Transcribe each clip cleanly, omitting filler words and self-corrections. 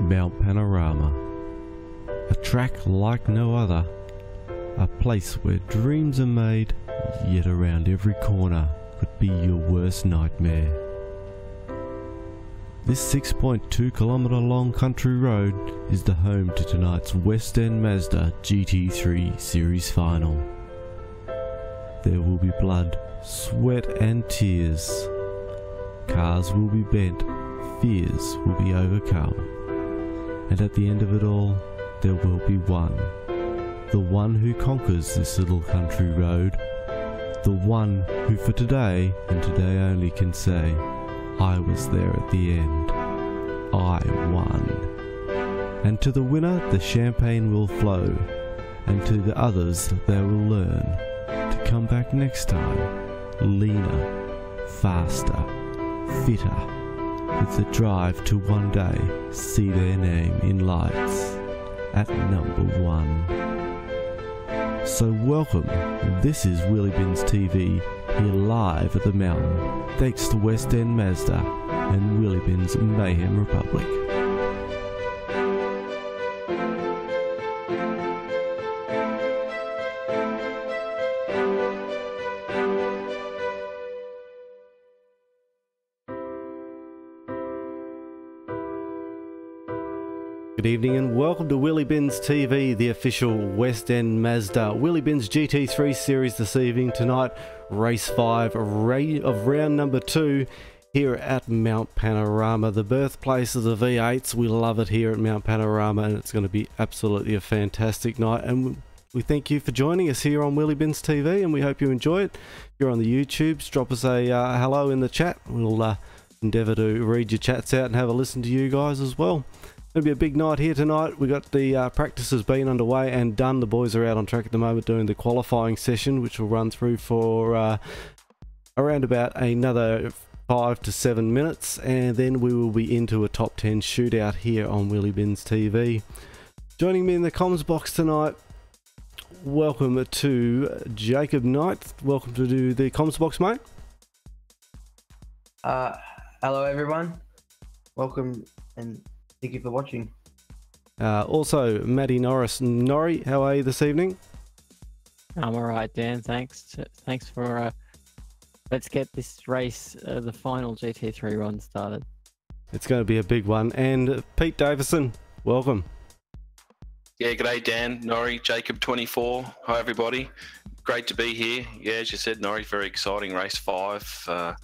Mount Panorama. A track like no other. A place where dreams are made, yet around every corner could be your worst nightmare. This 6.2 kilometre long country road is the home to tonight's West End Mazda GT3 Series Final. There will be blood, sweat and tears. Cars will be bent, fears will be overcome. And at the end of it all, there will be one. The one who conquers this little country road. The one who for today, and today only, can say, I was there at the end. I won. And to the winner, the champagne will flow. And to the others, they will learn to come back next time, leaner, faster, fitter, with the drive to one day see their name in lights at number 1. So welcome, this is Wheelybins TV, here live at the mountain, thanks to West End Mazda and Wheelybins Mayhem Republic. Good evening and welcome to Wheelybins TV, the official West End Mazda Wheelybins GT3 series this evening. Tonight, race 5 of round number 2 here at Mount Panorama, the birthplace of the V8s. We love it here at Mount Panorama and it's going to be absolutely a fantastic night. And we thank you for joining us here on Wheelybins TV and we hope you enjoy it. If you're on the YouTubes, drop us a hello in the chat. We'll endeavour to read your chats out and have a listen to you guys as well. It's going to be a big night here tonight. We got the practices been underway and done. The boys are out on track at the moment doing the qualifying session, which will run through for around about another 5 to 7 minutes, and then we will be into a top 10 shootout here on Wheelybins TV. Joining me in the comms box tonight, welcome to Jacob Knight. Welcome to the comms box, mate. Hello everyone. Welcome and thank you for watching. Also, Matty Norris. Norrie, how are you this evening? I'm alright, Dan. Thanks for let's get this race, the final GT3 run started. It's going to be a big one. And Pete Davison, welcome. Yeah, g'day Dan, Norrie, Jacob 24. Hi everybody. Great to be here. Yeah, as you said, Norrie, very exciting race 5.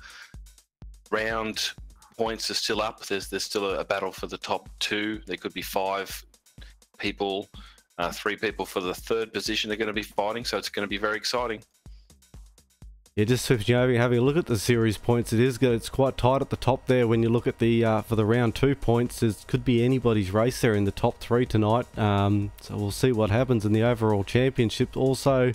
Round points are still up. There's still a battle for the top 2. There could be 5 people, 3 people for the 3rd position are going to be fighting, so it's going to be very exciting. Yeah, just switching over, having a look at the series points, it's quite tight at the top there. When you look at the for the round 2 points, it could be anybody's race there in the top 3 tonight. So we'll see what happens in the overall championship. Also,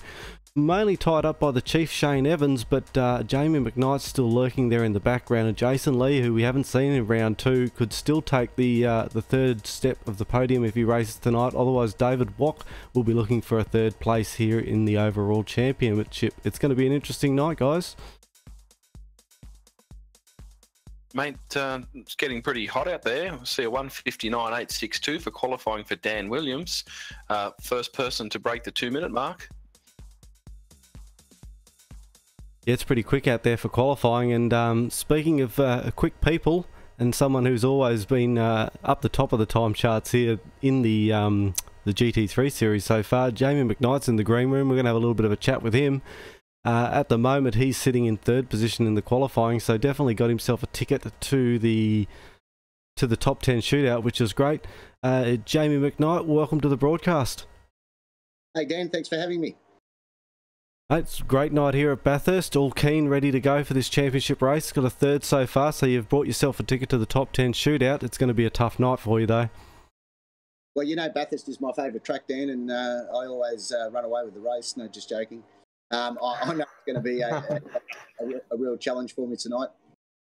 mainly tied up by the Chief Shane Evans, but Jamie McKnight's still lurking there in the background, and Jason Lee, who we haven't seen in round 2, could still take the 3rd step of the podium if he races tonight. Otherwise, David Wack will be looking for a 3rd place here in the overall championship. It's going to be an interesting night, guys. Mate, it's getting pretty hot out there. I see a 1:59.862 for qualifying for Dan Williams. First person to break the 2-minute mark. Yeah, it's pretty quick out there for qualifying. And speaking of quick people, and someone who's always been up the top of the time charts here in the GT3 series so far, Jamie McKnight's in the green room. We're going to have a little bit of a chat with him. At the moment, he's sitting in 3rd position in the qualifying, so definitely got himself a ticket to the top 10 shootout, which is great. Jamie McKnight, welcome to the broadcast. Hey Dan, thanks for having me. It's a great night here at Bathurst, all keen, ready to go for this championship race. Got a 3rd so far, so you've bought yourself a ticket to the top 10 shootout. It's going to be a tough night for you though. Well, you know, Bathurst is my favourite track, Dan, and I always run away with the race. No, just joking. I know it's going to be a real challenge for me tonight.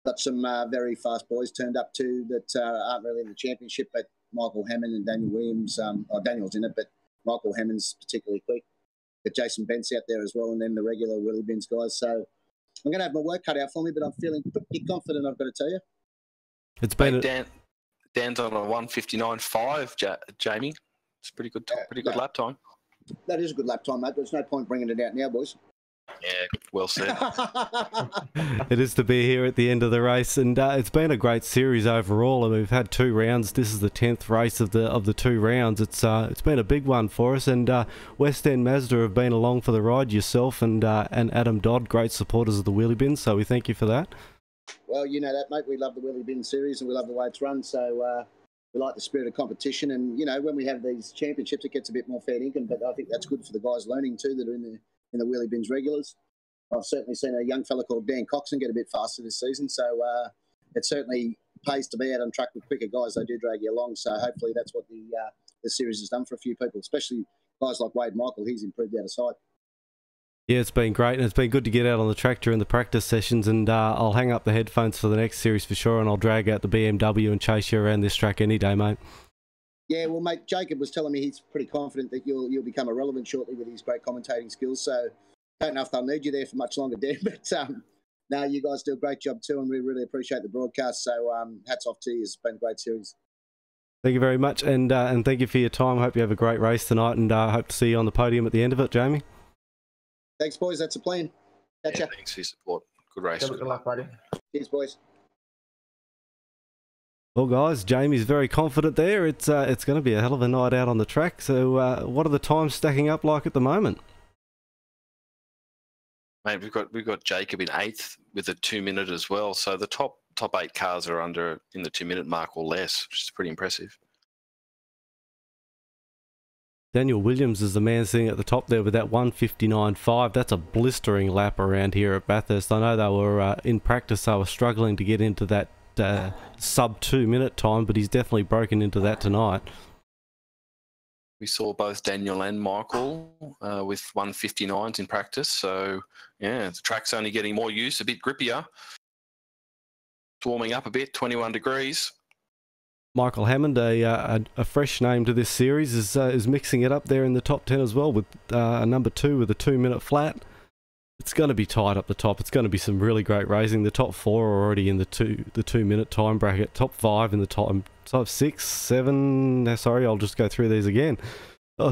Got some very fast boys turned up too that aren't really in the championship, but Michael Hammond and Daniel Williams, Daniel's in it, but Michael Hammond's particularly quick. Got Jason Bent's out there as well, and then the regular Wheelybins guys. So I'm going to have my work cut out for me, but I'm feeling pretty confident, I've got to tell you. It's been Dan, Dan's on a 1:59.5, Jamie. It's pretty good, pretty good lap time. That is a good lap time, mate. There's no point bringing it out now, boys. Yeah, well said. It is to be here at the end of the race, and it's been a great series overall. And we've had 2 rounds. This is the 10th race of the 2 rounds. It's been a big one for us, and West End Mazda have been along for the ride. Yourself and Adam Dodd, great supporters of the Wheelybins, so we thank you for that. Well, you know that, mate. We love the Wheelybins series, and we love the way it's run. So we like the spirit of competition, and you know when we have these championships, it gets a bit more fair dinkum. But I think that's good for the guys learning too that are in the Wheelybins regulars. I've certainly seen a young fella called Dan Coxon get a bit faster this season, so it certainly pays to be out on track with quicker guys. They do drag you along, so hopefully that's what the series has done for a few people, especially guys like Wade Michael. He's improved out of sight. Yeah, it's been great, and it's been good to get out on the track during the practice sessions, and I'll hang up the headphones for the next series for sure, and I'll drag out the BMW and chase you around this track any day, mate. Yeah, well, mate, Jacob was telling me he's pretty confident that you'll become irrelevant shortly with his great commentating skills, so don't know if they'll need you there for much longer, Dan, but no, you guys do a great job too, and we really appreciate the broadcast, so hats off to you. It's been a great series. Thank you very much, and thank you for your time. Hope you have a great race tonight, and hope to see you on the podium at the end of it, Jamie. Thanks, boys. That's the plan. Catch ya. Thanks for your support. Good race. Good luck, buddy. Cheers, boys. Well, guys, Jamie's very confident there. It's going to be a hell of a night out on the track. So, what are the times stacking up like at the moment? Mate, we've got Jacob in 8th with a 2-minute as well. So the top 8 cars are in the 2-minute mark or less, which is pretty impressive. Daniel Williams is the man sitting at the top there with that 1:59.5. That's a blistering lap around here at Bathurst. I know they were in practice, they were struggling to get into that sub 2-minute time, but he's definitely broken into that tonight. We saw both Daniel and Michael with 1:59s in practice. So, yeah, the track's only getting more use, a bit grippier. It's warming up a bit, 21 degrees. Michael Hammond, a fresh name to this series, is mixing it up there in the top 10 as well with a number 2 with a 2-minute flat. It's going to be tight up the top. It's going to be some really great racing. The top 4 are already in the 2-minute time bracket. Top 5 in the top 6, 7. Sorry, I'll just go through these again.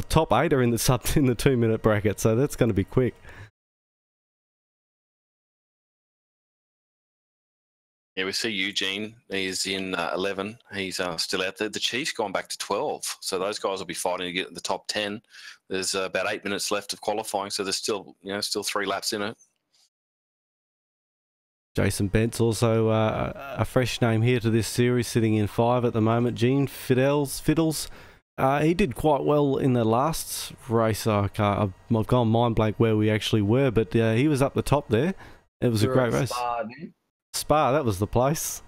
Top 8 are in the 2-minute bracket, so that's going to be quick. Yeah, we see Eugene. He's in 11. He's still out there. The Chief's gone back to 12. So those guys will be fighting to get in the top 10. There's about 8 minutes left of qualifying, so there's still 3 laps in it. Jason Bent's also a fresh name here to this series, sitting in 5 at the moment. Gene Fiddles. He did quite well in the last race. I've gone mind blank where we actually were, but he was up the top there. It was a great race. Spa, that was the place.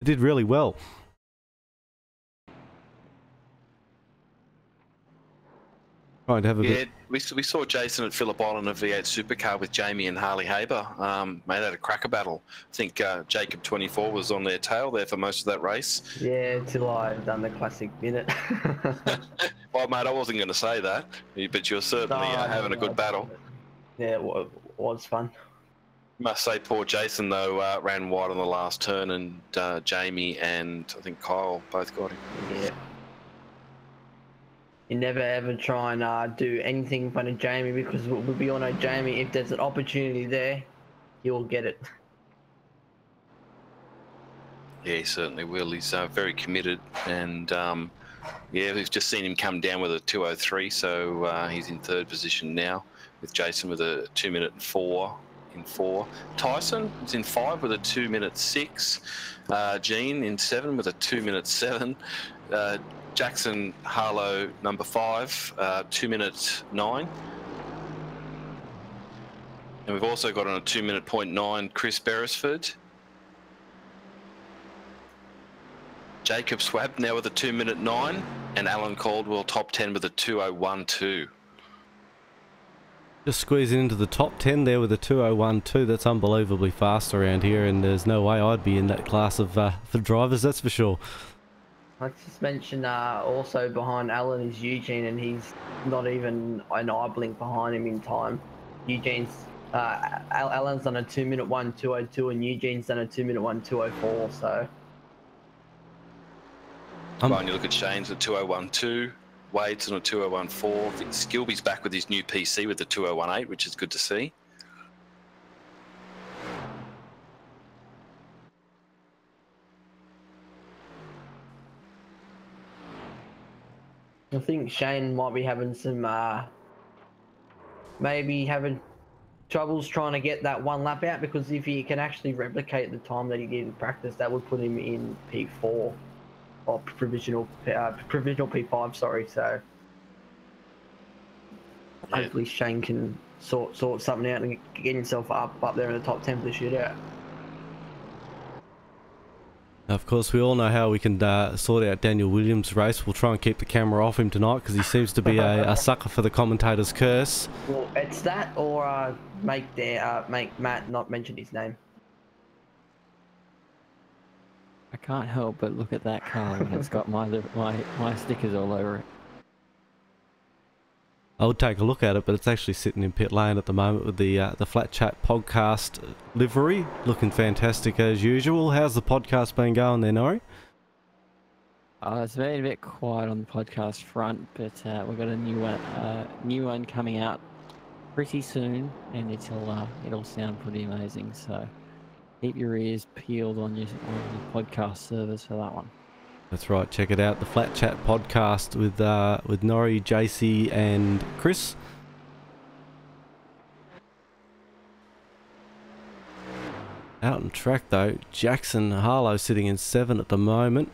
It did really well. Trying to have a bit. We saw Jason at Phillip Island, a V8 supercar with Jamie and Harley Haber. Made that a cracker battle. I think Jacob 24 was on their tail there for most of that race. Yeah, till I've done the classic minute. Well, mate, I wasn't going to say that, but you're certainly having a good battle. Yeah, it was fun. Must say, poor Jason, though, ran wide on the last turn, and Jamie and I think Kyle both got him. Yeah. You never ever try and do anything in front of Jamie, because we all know Jamie, if there's an opportunity there, he will get it. Yeah, he certainly will. He's very committed, and yeah, we've just seen him come down with a 2:03, so he's in 3rd position now, with Jason with a 2-minute 4. In 4. Tyson is in 5 with a 2-minute 6. Gene in 7 with a 2-minute 7. Jackson Harlow, number 5, 2-minute 9. And we've also got on a 2-minute 0.9 Chris Beresford. Jacob Swab now with a 2-minute 9. And Alan Caldwell top 10 with a 2:01.2. Just squeezing into the top 10 there with a 2:01.2. That's unbelievably fast around here, and there's no way I'd be in that class of for drivers, that's for sure. Let's just mention also behind Alan is Eugene, and he's not even an eye blink behind him in time. Eugene's Alan's done a 2-minute 1:2:02, and Eugene's done a 2-minute 1:2:04. So Ryan, you look at Shane's at 2012, Wade's on a 2014. Skilby's back with his new PC with the 2018, which is good to see. I think Shane might be having some, maybe having troubles trying to get that one lap out, because if he can actually replicate the time that he did in practice, that would put him in P4 or provisional P5. Sorry, so hopefully Shane can sort something out and get himself up there in the top 10 for the shootout. Of course, we all know how we can sort out Daniel Williams' race. We'll try and keep the camera off him tonight because he seems to be a sucker for the commentator's curse. Well, it's that, or make Matt not mention his name. I can't help but look at that car and it's got my stickers all over it. I would take a look at it, but it's actually sitting in pit lane at the moment with the Flat Chat podcast livery, looking fantastic as usual. How's the podcast been going there, Norrie? It's been a bit quiet on the podcast front, but we've got a new one coming out pretty soon, and it'll sound pretty amazing. So keep your ears peeled on your podcast servers for that one. That's right, check it out, the Flat Chat podcast with Norrie, JC and Chris. Out on track though, Jackson Harlow sitting in 7 at the moment.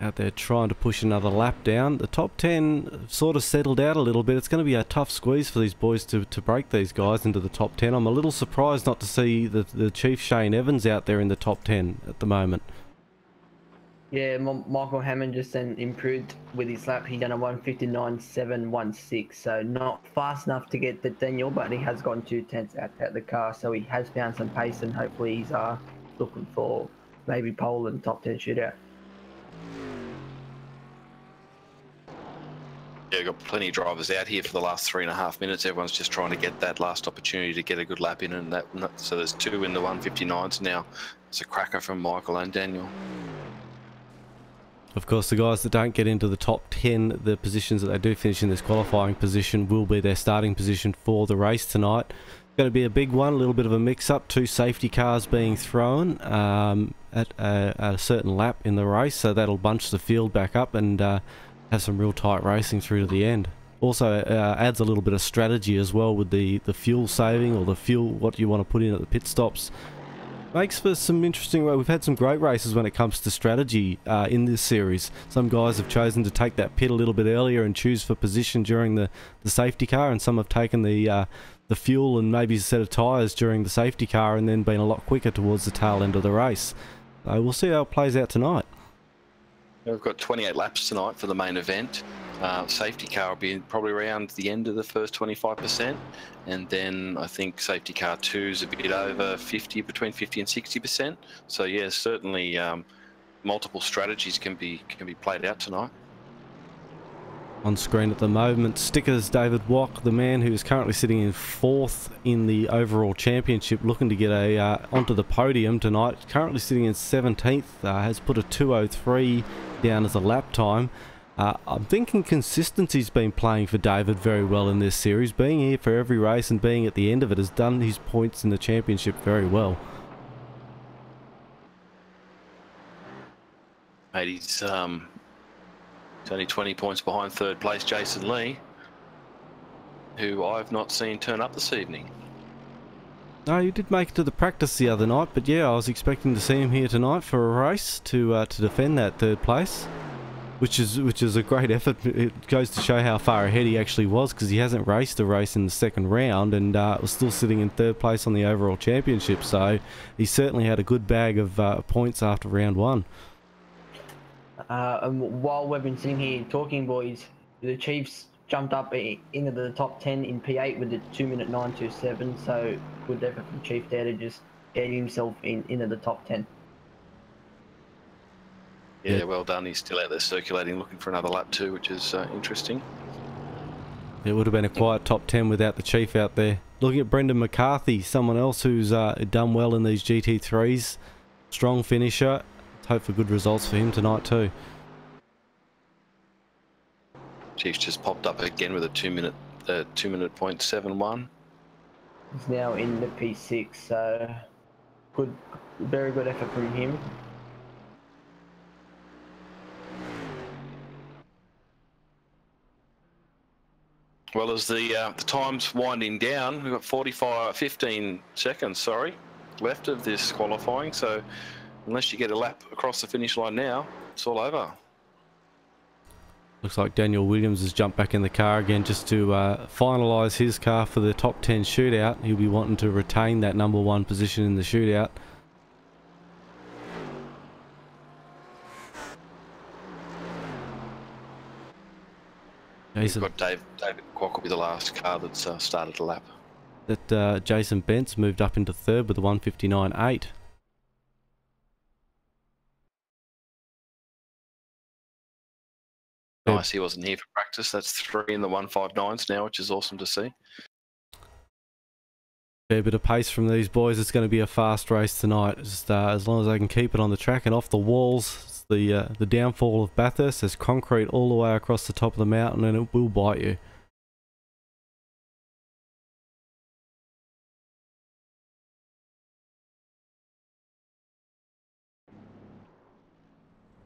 Out there trying to push another lap down. The top 10 sort of settled out a little bit. It's going to be a tough squeeze for these boys to break these guys into the top 10. I'm a little surprised not to see the Chief Shane Evans out there in the top 10 at the moment. Yeah, Michael Hammond just then improved with his lap. He done a 1:59.716, so not fast enough to get the Daniel, but he has gotten 2/10 out the car, so he has found some pace, and hopefully he's looking for maybe pole and top 10 shootout. Yeah, we've got plenty of drivers out here for the last 3.5 minutes. Everyone's just trying to get that last opportunity to get a good lap in, and so there's 2 in the 1:59s now. It's a cracker from Michael and Daniel. Of course, the guys that don't get into the top 10, the positions that they do finish in this qualifying position will be their starting position for the race tonight. Going to be a big one, a little bit of a mix-up. 2 safety cars being thrown at a certain lap in the race, so that'll bunch the field back up and have some real tight racing through to the end. Also adds a little bit of strategy as well with the fuel saving, or the fuel, what you want to put in at the pit stops. Makes for some interesting. We've had some great races when it comes to strategy in this series. Some guys have chosen to take that pit a little bit earlier and choose for position during the safety car, and some have taken the fuel and maybe a set of tyres during the safety car and then been a lot quicker towards the tail end of the race. So we'll see how it plays out tonight. We've got 28 laps tonight for the main event. Safety car will be probably around the end of the first 25%, and then I think safety car 2 is a bit over 50, between 50 and 60%. So yeah, certainly multiple strategies can be played out tonight. On screen at the moment, stickers David Wack, the man who is currently sitting in 4th in the overall championship, looking to get onto the podium tonight. Currently sitting in 17th, has put a 2:03 down as a lap time. I'm thinking consistency's been playing for David very well in this series. Being here for every race and being at the end of it has done his points in the championship very well. Mate, he's only 20 points behind 3rd place Jason Lee, who I've not seen turn up this evening. No, he did make it to the practice the other night, but yeah, I was expecting to see him here tonight for a race to defend that 3rd place. Which is a great effort. It goes to show how far ahead he actually was, because he hasn't raced a race in the 2nd round and was still sitting in 3rd place on the overall championship. So he certainly had a good bag of points after round 1. And while we've been sitting here talking, boys, the Chiefs jumped up into the top 10 in P8 with the 2:09.27. So good effort from Chief there to just get himself into the top 10. Yeah, well done. He's still out there circulating, looking for another lap too, which is interesting. It would have been a quiet top 10 without the Chief out there. Looking at Brendan McCarthy, someone else who's done well in these GT3s. Strong finisher. Let's hope for good results for him tonight too. Chief's just popped up again with a 2-minute 2-minute.71. He's now in the P6, so good, very good effort from him. Well, as the time's winding down, we've got 15 seconds, left of this qualifying. So unless you get a lap across the finish line now, it's all over. Looks like Daniel Williams has jumped back in the car again just to finalise his car for the top 10 shootout. He'll be wanting to retain that number 1 position in the shootout. We've got David Kwok will be the last car that's started a lap. That Jason Bentz moved up into 3rd with a 1:59.8. Nice, he wasn't here for practice. That's 3 in the 1:59s now, which is awesome to see. Fair bit of pace from these boys. It's going to be a fast race tonight. Just as long as they can keep it on the track and off the walls. It's the downfall of Bathurst. There's concrete all the way across the top of the mountain, and it will bite you.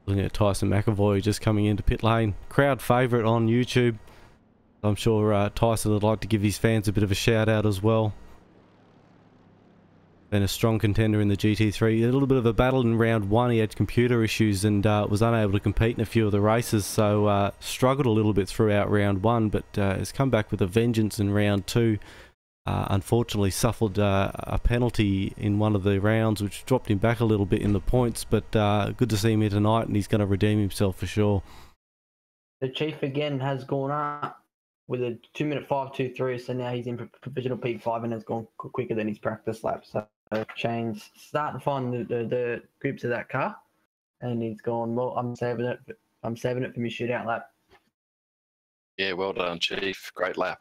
Looking at Tyson McAvoy just coming into pit lane. Crowd favourite on YouTube. I'm sure Tyson would like to give his fans a bit of a shout out as well. Been a strong contender in the GT3. A little bit of a battle in round 1. He had computer issues and was unable to compete in a few of the races, so struggled a little bit throughout round 1, but has come back with a vengeance in round 2. Unfortunately suffered a penalty in one of the rounds, which dropped him back a little bit in the points, but good to see him here tonight, and he's going to redeem himself for sure. The Chief again has gone up with a 2:05.23, so now he's in provisional P5 and has gone quicker than his practice lap. So Shane's starting to find the grips of that car, and he's gone, well, I'm saving it for my shootout lap. Yeah, well done, Chief. Great lap.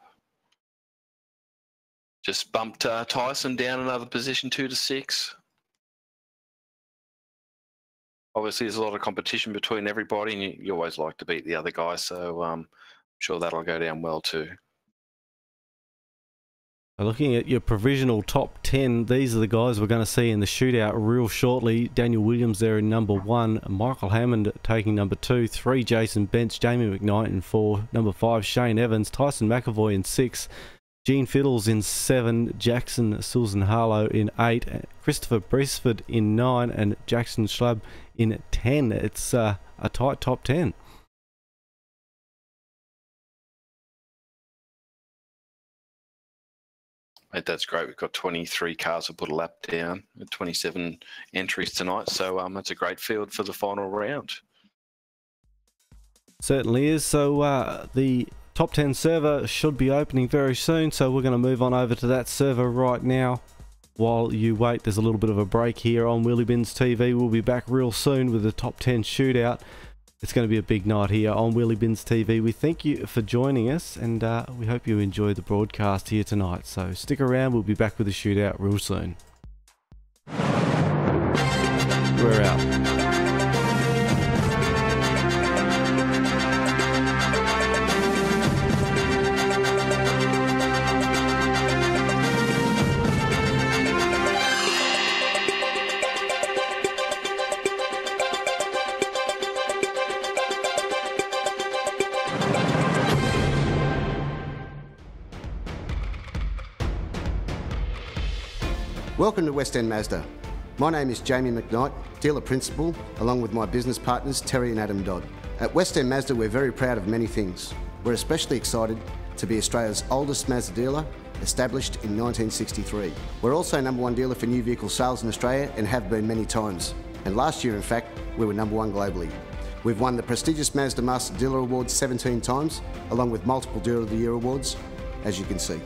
Just bumped Tyson down another position, 2 to 6. Obviously, there's a lot of competition between everybody, and you always like to beat the other guy, so I'm sure that'll go down well too. Looking at your provisional top 10, these are the guys we're going to see in the shootout real shortly. Daniel Williams there in number 1, Michael Hammond taking number 2, 3 Jason Bentz, Jamie McKnight in 4, number 5 Shane Evans, Tyson McAvoy in 6, Gene Fiddles in 7, Jackson Susan Harlow in 8, Christopher Brisford in 9, and Jackson Schlab in 10. It's a tight top 10. Mate, that's great. We've got 23 cars that put a lap down, 27 entries tonight, so that's a great field for the final round. Certainly is. So the top 10 server should be opening very soon, so we're going to move on over to that server right now. While you wait, there's a little bit of a break here on Wheelybins TV. We'll be back real soon with the top 10 shootout. It's going to be a big night here on Wheelybins TV. We thank you for joining us, and we hope you enjoy the broadcast here tonight. So stick around, we'll be back with the shootout real soon. We're out. Welcome to West End Mazda. My name is Jamie McKnight, dealer principal, along with my business partners Terry and Adam Dodd. At West End Mazda, we're very proud of many things. We're especially excited to be Australia's oldest Mazda dealer, established in 1963. We're also #1 dealer for new vehicle sales in Australia and have been many times. And last year, in fact, we were #1 globally. We've won the prestigious Mazda Master Dealer Awards 17 times, along with multiple Dealer of the Year awards, as you can see.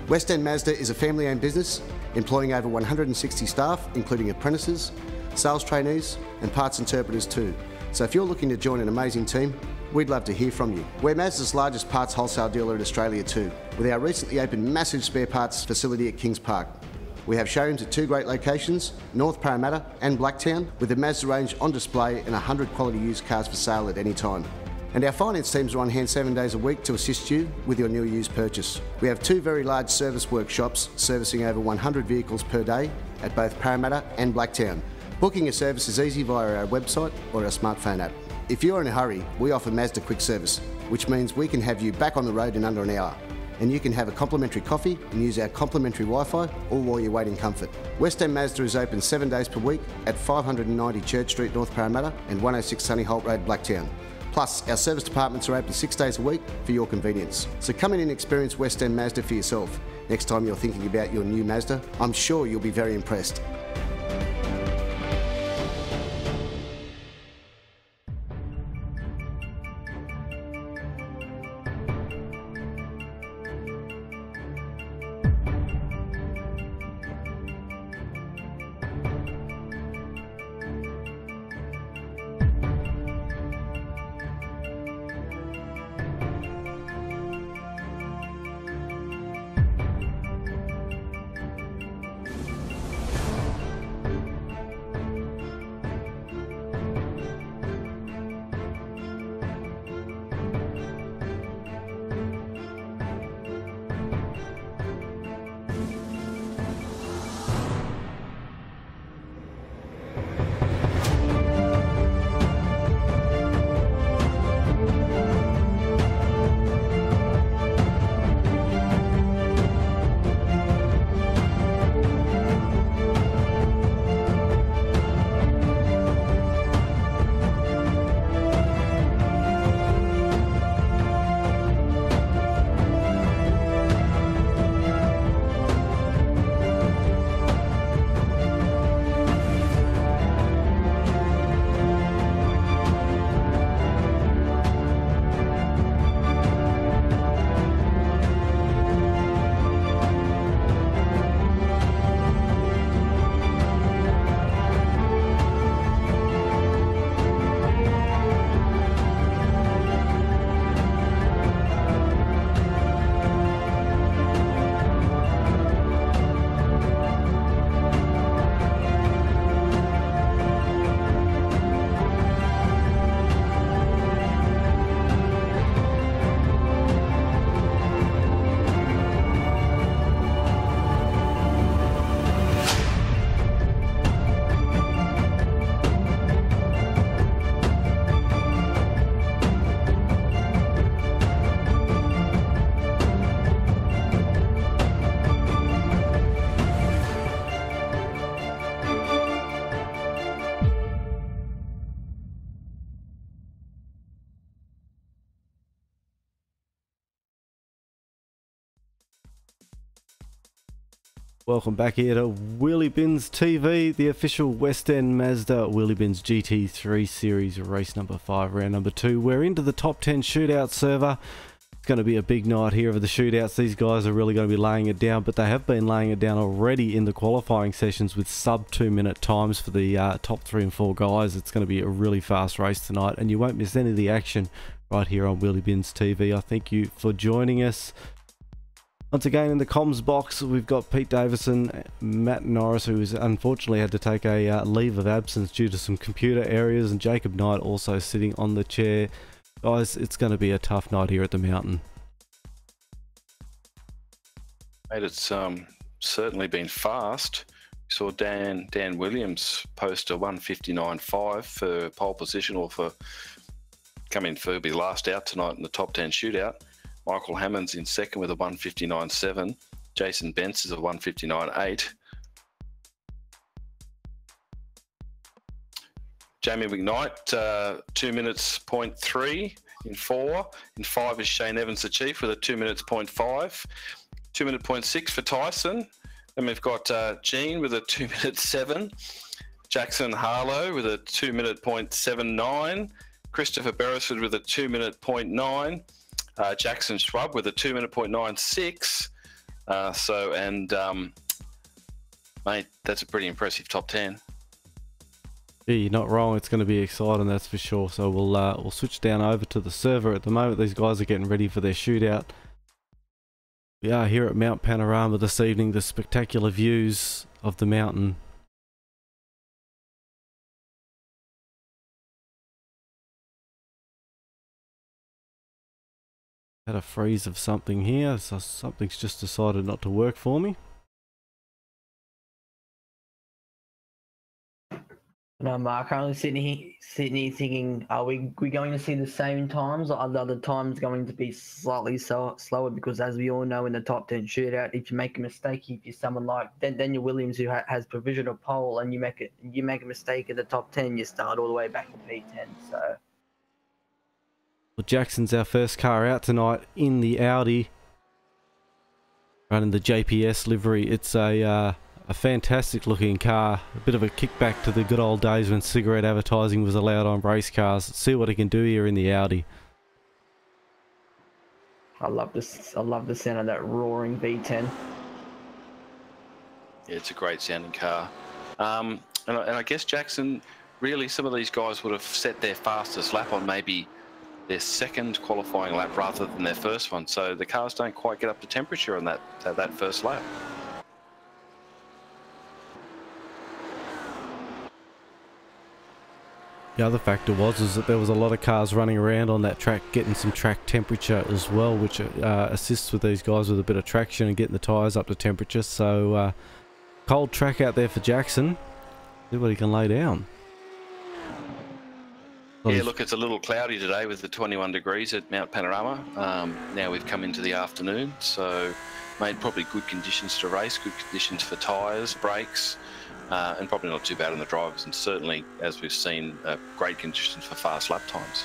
West End Mazda is a family-owned business employing over 160 staff, including apprentices, sales trainees and parts interpreters too. So if you're looking to join an amazing team, we'd love to hear from you. We're Mazda's largest parts wholesale dealer in Australia too, with our recently opened massive spare parts facility at Kings Park. We have showrooms at 2 great locations, North Parramatta and Blacktown, with the Mazda range on display and 100 quality used cars for sale at any time. And our finance teams are on hand 7 days a week to assist you with your new or used purchase. We have 2 very large service workshops servicing over 100 vehicles per day at both Parramatta and Blacktown. Booking a service is easy via our website or our smartphone app. If you're in a hurry, we offer Mazda Quick Service, which means we can have you back on the road in under an hour. And you can have a complimentary coffee and use our complimentary Wi-Fi all while you wait in comfort. West End Mazda is open 7 days per week at 590 Church Street, North Parramatta and 106 Sunny Holt Road, Blacktown. Plus, our service departments are open 6 days a week for your convenience. So come in and experience West End Mazda for yourself. Next time you're thinking about your new Mazda, I'm sure you'll be very impressed. Welcome back here to Wheelybins TV, the official West End Mazda Wheelybins GT3 Series, race number 5, round number 2. We're into the top 10 shootout server. It's going to be a big night here of the shootouts. These guys are really going to be laying it down, but they have been laying it down already in the qualifying sessions with sub 2 minute times for the top 3 and 4 guys. It's going to be a really fast race tonight, and you won't miss any of the action right here on Wheelybins TV. I thank you for joining us. Once again, in the comms box, we've got Pete Davison, Matt Norris, who has unfortunately had to take a leave of absence due to some computer errors, and Jacob Knight also sitting on the chair. Guys, it's going to be a tough night here at the mountain. Mate, it's certainly been fast. We saw Dan Williams post a 1:59.5 for pole position, or for coming for be last out tonight in the top 10 shootout. Michael Hammond's in second with a 1:59.7. Jason Bence is a 1:59.8. Jamie McKnight, 2 minutes 0.3 in 4. In 5 is Shane Evans, the Chief, with a 2 minutes 0.5. 2 minute 0.6 for Tyson. Then we've got Gene with a 2 minute 7. Jackson Harlow with a 2 minute 0.79. Christopher Beresford with a 2 minute 0.9. Jackson Schwab with a 2 minute 0.96. Mate, that's a pretty impressive top 10. Yeah, you're not wrong. It's going to be exciting, that's for sure. So we'll switch down over to the server at the moment. These guys are getting ready for their shootout. We are here at Mount Panorama this evening. The spectacular views of the mountain. Had a freeze of something here, so something's just decided not to work for me. No, Mark, I'm sitting here thinking, are we going to see the same times, or are the other times going to be slightly slower? Because as we all know, in the top 10 shootout, if you make a mistake, if you're someone like Daniel Williams who has provisional pole, and you make a mistake in the top 10, you start all the way back to P10. So. Well, Jackson's our first car out tonight in the Audi, running the JPS livery. It's a fantastic looking car, a bit of a kickback to the good old days when cigarette advertising was allowed on race cars. See what he can do here in the Audi. I love the sound of that roaring V10. Yeah, it's a great sounding car. And I guess Jackson, really some of these guys would have set their fastest lap on maybe their second qualifying lap rather than their first one. So the cars don't quite get up to temperature on that first lap. The other factor was that there was a lot of cars running around on that track getting some track temperature as well, which assists with these guys with a bit of traction and getting the tyres up to temperature. So cold track out there for Jackson. See what he can lay down. Yeah, look, it's a little cloudy today with the 21 degrees at Mount Panorama. Now we've come into the afternoon, so made probably good conditions to race, good conditions for tyres, brakes, and probably not too bad on the drivers, and certainly, as we've seen, great conditions for fast lap times.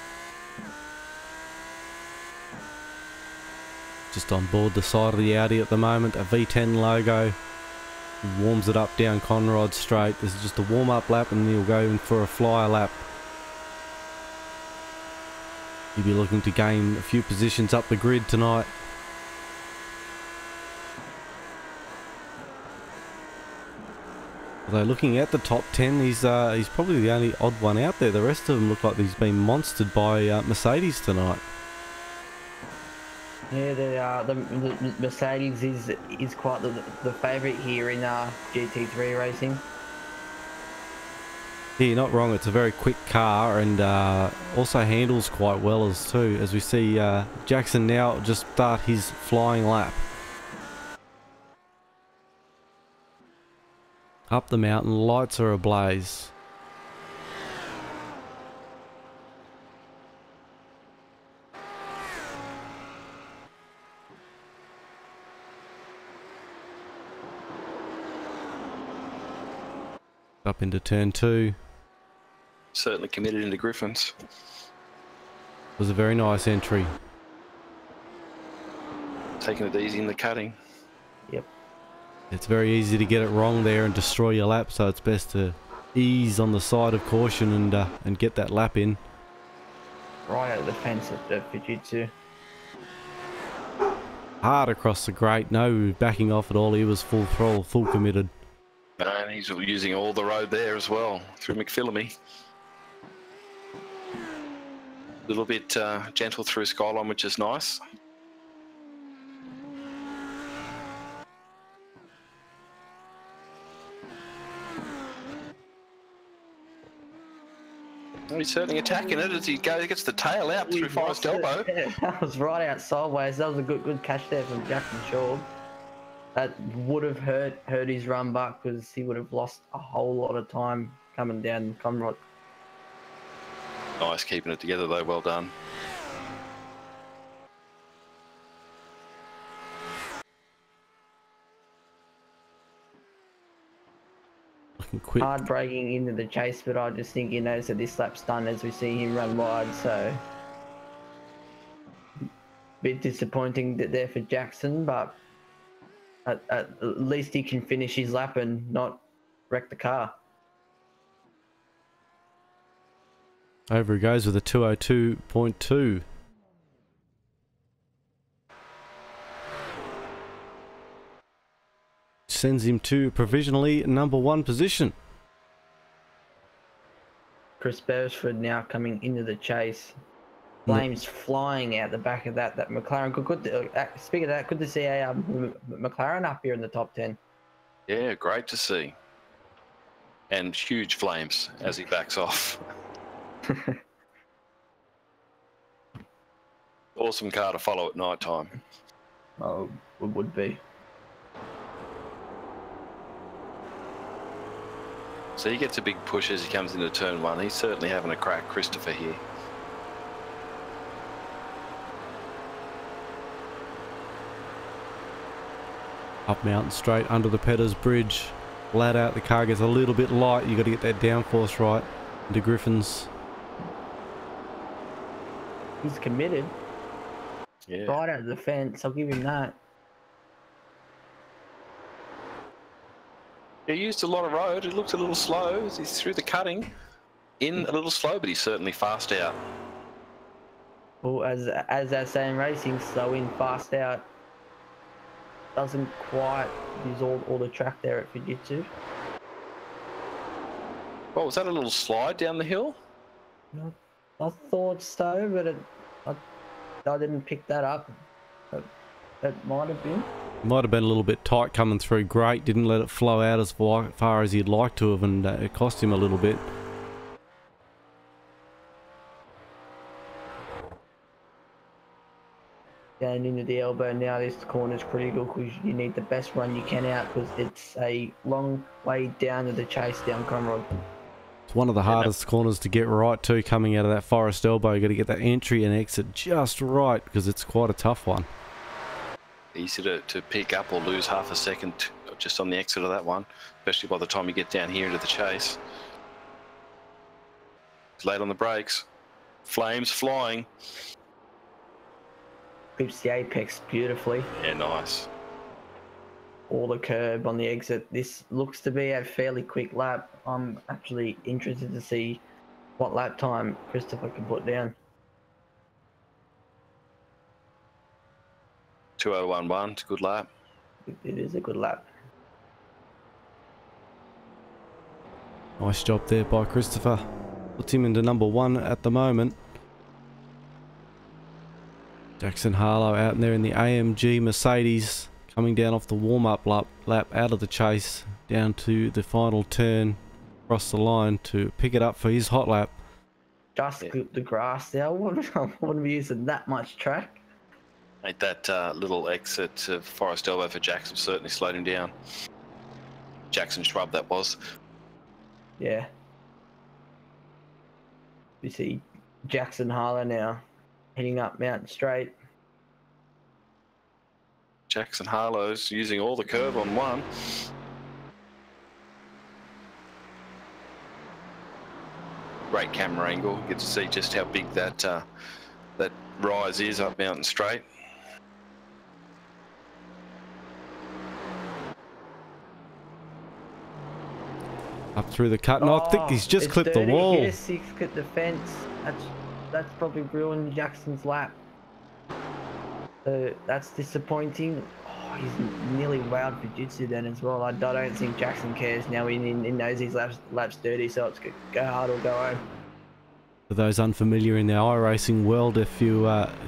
Just on board the side of the Audi at the moment, a V10 logo. Warms it up down Conrod Straight. This is just a warm-up lap, and he'll go in for a flyer lap. He'll be looking to gain a few positions up the grid tonight. Although looking at the top 10, he's probably the only odd one out there. The rest of them look like he's been monstered by Mercedes tonight. Yeah, the Mercedes is quite the favourite here in GT3 racing. Yeah, you're not wrong. It's a very quick car, and also handles quite well as we see Jackson now just start his flying lap. Up the mountain, lights are ablaze. Up into turn 2. Certainly committed into Griffins. Was a very nice entry. Taking it easy in the cutting. Yep. It's very easy to get it wrong there and destroy your lap, so it's best to ease on the side of caution and get that lap in. Right out of the fence at Fujitsu. Hard across the grate, no backing off at all. He was full throttle, full committed. And he's using all the road there as well through McPhillamy. A little bit gentle through Skyline, which is nice. Well, he's certainly attacking it as he gets the tail out through Forest Elbow. Yeah, that was right out sideways. That was a good catch there from Jackson Shaw. That would have hurt his run back, because he would have lost a whole lot of time coming down Conrod. Nice keeping it together though, well done. Looking quick. Hard braking into the chase, but I just think he knows that this lap's done as we see him run wide, so bit disappointing there for Jackson, but at least he can finish his lap and not wreck the car. Over he goes with a 202.2. Sends him to provisionally #1 position. Chris Beresford now coming into the chase. Flames flying out the back of that McLaren. Speaking of that, good to see a McLaren up here in the top 10. Yeah, great to see. And huge flames as he backs off. Awesome car to follow at night time. Oh, it would be. So he gets a big push as he comes into turn 1. He's certainly having a crack, Christopher, here. Up mountain straight under the Petters Bridge. Lad out, the car gets a little bit light. You got to get that downforce right. Into Griffins. He's committed. Yeah. Right out of the fence, I'll give him that. He used a lot of road. It looked a little slow as he's through the cutting. In a little slow, but he's certainly fast out. Well, as they say in racing, slow in, fast out. Doesn't quite use all the track there at Fujitsu. Well, was that a little slide down the hill? I thought so, but I didn't pick that up. But it might have been. Might have been a little bit tight coming through. Great, didn't let it flow out as far as he'd like to have, and it cost him a little bit. Down into the elbow now, this corner is critical because you need the best run you can out because it's a long way down to the chase down Conrod. It's one of the hardest corners to get right too, coming out of that Forest elbow. You got to get that entry and exit just right because it's quite a tough one. Easy to pick up or lose half a second just on the exit of that one, especially by the time you get down here into the chase. It's late on the brakes. Flames flying. Clips the apex beautifully. Yeah, nice. All the curb on the exit. This looks to be a fairly quick lap. I'm actually interested to see what lap time Christopher can put down. 2011, it's a good lap. It is a good lap. Nice job there by Christopher. Puts him into number 1 at the moment. Jackson Harlow out there in the AMG Mercedes, coming down off the warm-up lap out of the chase, down to the final turn, across the line to pick it up for his hot lap. Just the grass there. I wouldn't be using that much track. Mate, that little exit of Forest Elbow for Jackson certainly slowed him down. Jackson Shrub, that was. Yeah. We see Jackson Harlow now heading up Mountain Straight. Jackson Harlow's using all the curve on 1. Great camera angle. You get to see just how big that rise is up Mountain Straight. Up through the cut, and I think he's just clipped the wall. Yes, he's clipped the fence. That's probably ruined Jackson's lap. So that's disappointing. Oh, he's nearly wowed Fujitsu then as well. I don't think Jackson cares now. He knows his lap's dirty, so it's go hard or go home. For those unfamiliar in the iRacing world, if you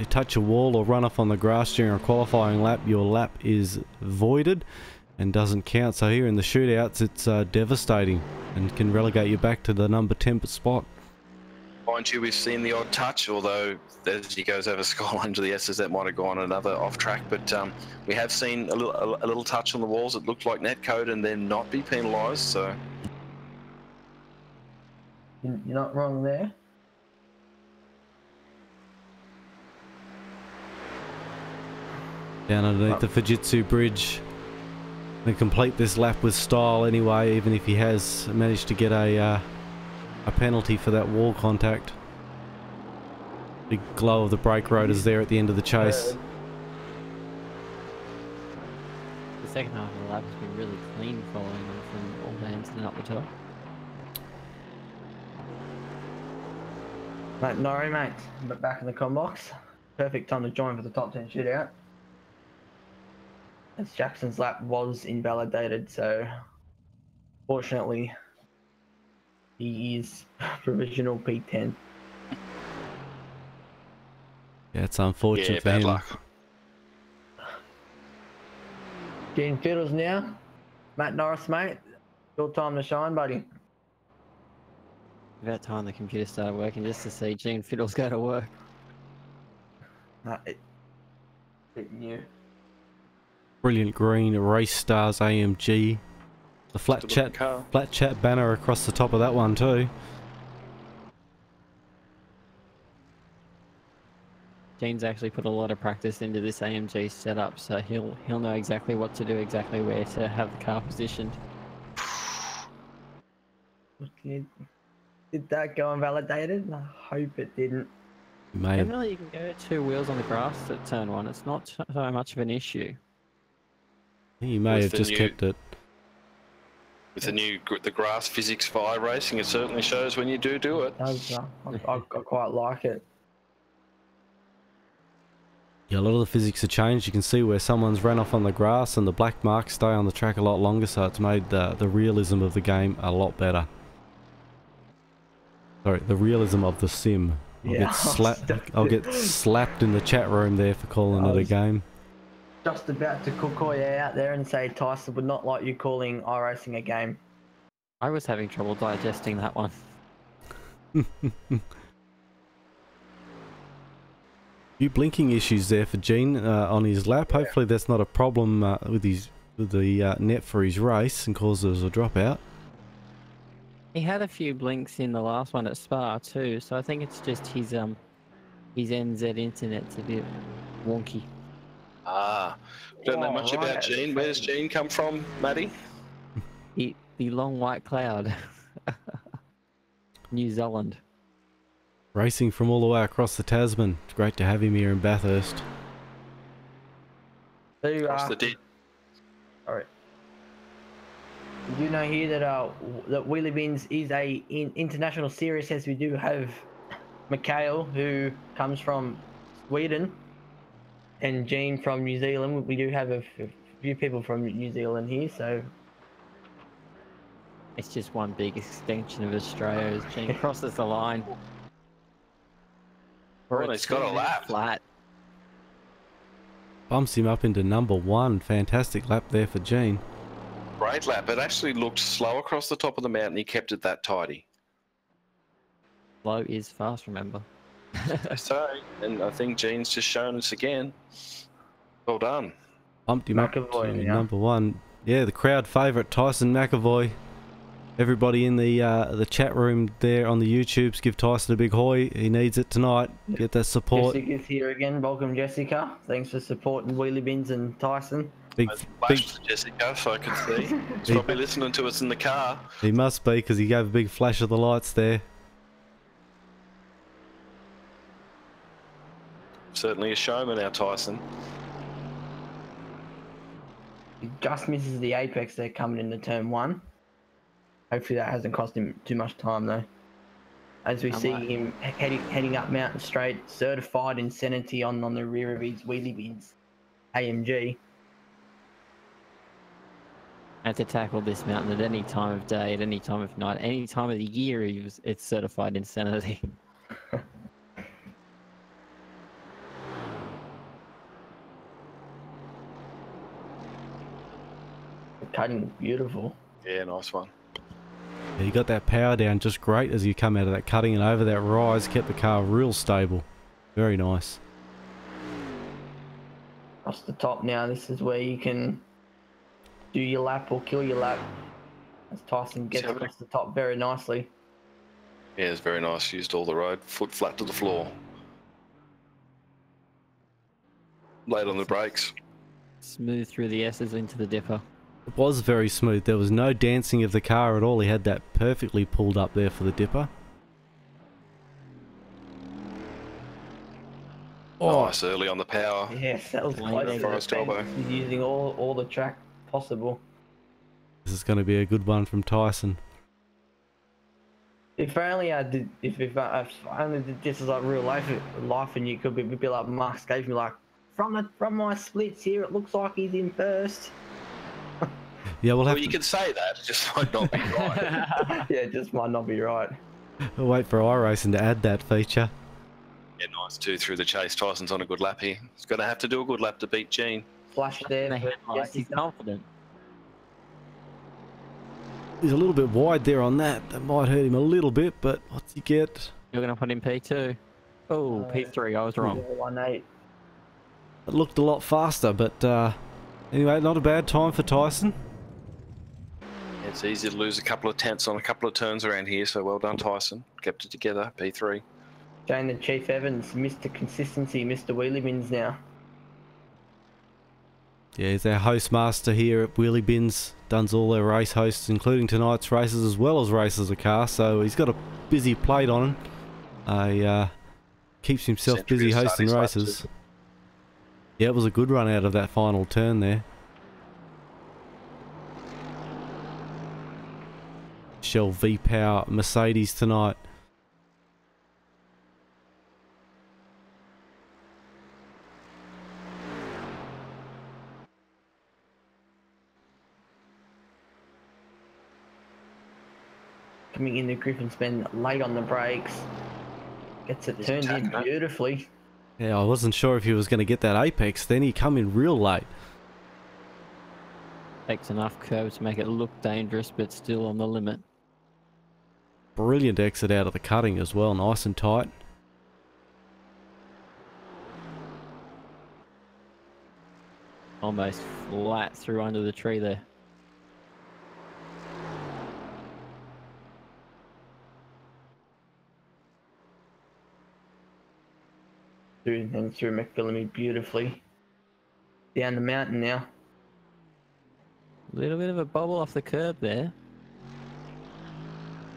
touch a wall or run off on the grass during a qualifying lap, your lap is voided and doesn't count. So here in the shootouts, it's devastating and can relegate you back to the number 10 spot. Mind you, we've seen the odd touch, although as he goes over Skyline to the S's, that might have gone another off track. But we have seen a little touch on the walls. It looked like netcode and then not be penalised. So you're not wrong there. Down underneath the Fujitsu bridge. And complete this lap with style anyway, even if he has managed to get a penalty for that wall contact. Big glow of the brake rotors there at the end of the chase. The second half of the lap has been really clean following on from all hands and up the top. Mate, Norrie, mate, but back in the com box. Perfect time to join for the top 10 shootout. As Jackson's lap was invalidated, so fortunately he is provisional P10. Yeah, it's unfortunate for bad him. luck. Gene Fiddles now. Matt Norris, mate. Your time to shine, buddy. About time the computer started working just to see Gene Fiddles go to work. Bit new. Brilliant green Race Stars AMG. The flat chat banner across the top of that one too. Gene's actually put a lot of practice into this AMG setup, so he'll know exactly what to do, exactly where to have the car positioned. Did that go invalidated? I hope it didn't. Generally, you can go 2 wheels on the grass at turn 1. It's not so much of an issue. He may have just kept it. With the grass physics for iRacing, it certainly shows when you do it. It does, I quite like it. Yeah, a lot of the physics have changed. You can see where someone's ran off on the grass and the black marks stay on the track a lot longer, so it's made the realism of the game a lot better. Sorry, the realism of the sim. I'll get slapped in the chat room there for calling it a game. Just about to call you out there and say Tyson would not like you calling iRacing a game. I was having trouble digesting that one. Few blinking issues there for Gene on his lap. Hopefully that's not a problem with the net for his race and causes a dropout. He had a few blinks in the last one at Spa too, so I think it's just his NZ internet's a bit wonky. Don't know much about Gene. Where does Gene come from, Matty? The long white cloud. New Zealand. Racing from all the way across the Tasman. It's great to have him here in Bathurst. Across the dead. Alright. Did you know here that that Wheelybins is a international series, as we do have Mikhail, who comes from Sweden, and Gene from New Zealand. We do have a few people from New Zealand here, so it's just one big extension of Australia as Gene crosses the line. Oh, he's got a lap. Flat. Bumps him up into #1. Fantastic lap there for Gene. Great lap. It actually looked slow across the top of the mountain. He kept it that tidy. Slow is fast, remember. So, and I think Gene's just shown us again. Well done. Bumped him up to McAvoy, #1. Yeah, the crowd favourite Tyson McAvoy. Everybody in the chat room there on the YouTubes, give Tyson a big hoy. He needs it tonight. Get that support. Jessica's here again. Welcome, Jessica. Thanks for supporting Wheelybins and Tyson. I flashed to Jessica so I could see. He's probably listening to us in the car. He must be, because he gave a big flash of the lights there. Certainly a showman, our Tyson. He just misses the apex there coming into turn 1. Hopefully that hasn't cost him too much time though. As we see him heading up Mountain Straight, certified insanity on the rear of his Wheelybins AMG. Had to tackle this mountain at any time of day, at any time of night, any time of the year. It's certified insanity. The cutting beautiful. Yeah, nice one. Yeah, he got that power down just great as you come out of that cutting and over that rise, kept the car real stable. Very nice. Across the top now, this is where you can do your lap or kill your lap. As Tyson gets across the top very nicely. Yeah, it's very nice. Used all the road, foot flat to the floor. Laid on the brakes. Smooth through the S's into the dipper. It was very smooth. There was no dancing of the car at all. He had that perfectly pulled up there for the dipper. Nice early on the power. Yes, that was close. Forest elbow. He's using all the track possible. This is going to be a good one from Tyson. If only I did, if I only did this as like real life and you could be like Mark gave me like from my splits here, it looks like he's in first. Yeah, well, you can say that. It just might not be right. Yeah, it just might not be right. We'll wait for iRacing to add that feature. Yeah, nice 2 through the chase. Tyson's on a good lap here. He's going to have to do a good lap to beat Gene. Flash there. He's confident. He's a little bit wide there on that. That might hurt him a little bit, but what's he get? You're going to put in P2. Oh, P3. I was wrong. 1.8. It looked a lot faster, but anyway, not a bad time for Tyson. It's easy to lose a couple of tenths on a couple of turns around here, so well done, Tyson. Kept it together, P3. Jane the Chief Evans, Mr. Consistency, Mr. Wheelybins now. Yeah, he's our host master here at Wheelybins. Does all their race hosts, including tonight's races, as well as races a car. So he's got a busy plate on him. Keeps himself busy hosting races. Yeah, it was a good run out of that final turn there. Shell V-Power Mercedes tonight. Coming into Griffin's been late on the brakes. Gets it turned in beautifully. Yeah, I wasn't sure if he was going to get that apex. Then he come in real late. Takes enough curve to make it look dangerous, but still on the limit. Brilliant exit out of the cutting as well, nice and tight. Almost flat through under the tree there. And through McPhillamy beautifully. Down the mountain now. A little bit of a bobble off the curb there.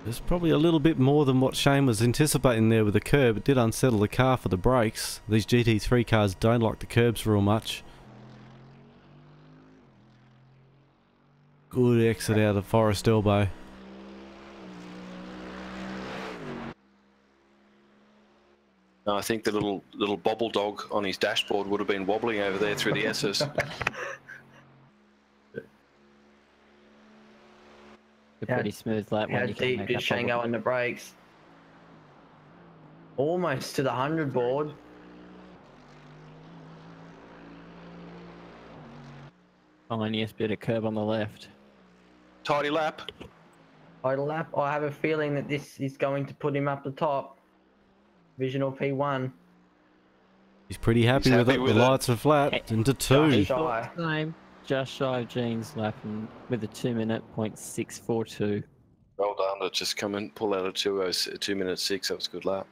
There's probably a little bit more than what Shane was anticipating there with the curb. It did unsettle the car for the brakes. These GT3 cars don't like the curbs real much. Good exit out of Forest Elbow. I think the little bobble dog on his dashboard would have been wobbling over there through the S's. A pretty smooth lap. How deep did Shane go in the brakes? Almost to the 100 board. Tiniest bit of curb on the left. Tidy lap. Idle lap. I have a feeling that this is going to put him up the top. Divisional P1. He's pretty happy with it. The lights are flat into 2. Just shy of Gene's lap and with a 2-minute .642. Well done to just come and pull out a 2:06. That was a good lap.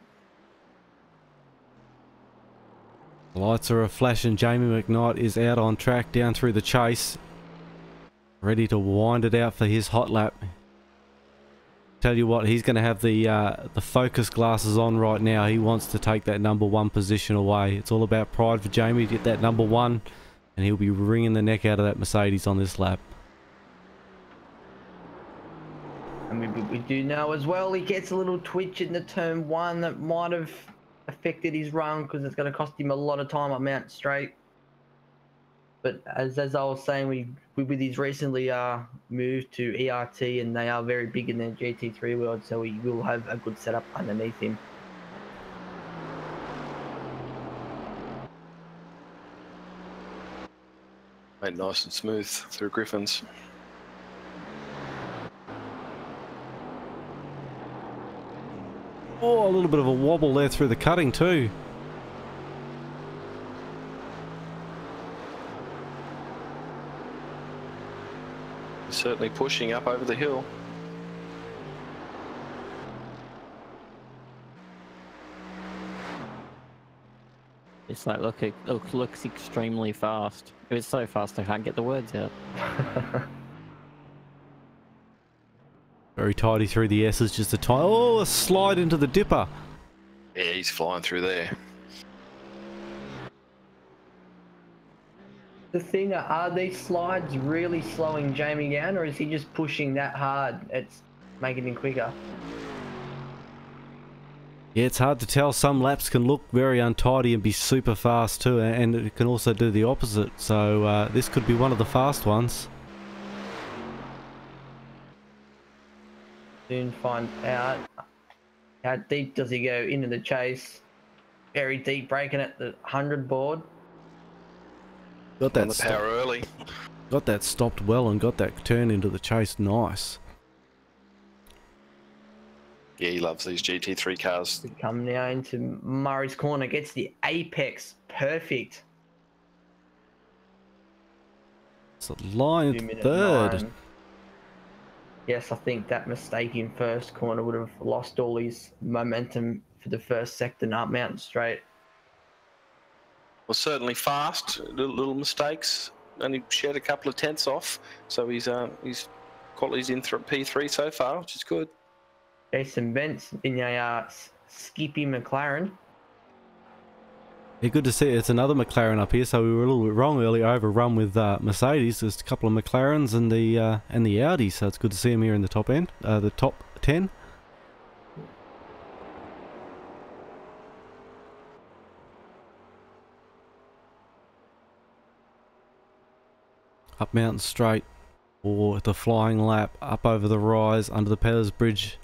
The lights are flashing. Jamie McKnight is out on track down through the chase. Ready to wind it out for his hot lap. Tell you what, he's going to have the focus glasses on right now. He wants to take that #1 position away. It's all about pride for Jamie to get that #1, and he'll be wringing the neck out of that Mercedes on this lap. And we do know as well he gets a little twitch in the turn 1 that might have affected his run because it's going to cost him a lot of time on Mount Straight. But as I was saying, we with his recently moved to ERT, and they are very big in their GT3 world, so we will have a good setup underneath him. Made nice and smooth through Griffins. Oh, a little bit of a wobble there through the cutting too. Certainly pushing up over the hill. It's like, look, it looks extremely fast. It's so fast I can't get the words out. Very tidy through the S's, just a tight. Oh, a slide into the dipper. Yeah, he's flying through there. The thing, are these slides really slowing Jamie down, or is he just pushing that hard? It's making him quicker. Yeah, it's hard to tell. Some laps can look very untidy and be super fast too, and it can also do the opposite. So this could be one of the fast ones. Soon find out. How deep does he go into the chase? Very deep, braking at the 100 board. Got that on the power early. Got that stopped well and got that turn into the chase nice. Yeah, he loves these GT3 cars. We come now into Murray's corner, gets the apex perfect. Across the line, 2 minute third. 9. Yes, I think that mistake in first corner would have lost all his momentum for the first sector up Mountain Straight. Well, certainly fast. Little mistakes. Only shed a couple of tenths off. So his quality's in P3 so far, which is good. Jason Bentz in a Skippy McLaren. Yeah, good to see. It's another McLaren up here. So we were a little bit wrong earlier. Overrun with Mercedes. There's a couple of McLarens and the Audi. So it's good to see him here in the top end, the top 10. Up Mountain Straight, or the flying lap, up over the rise, under the Pedders Bridge.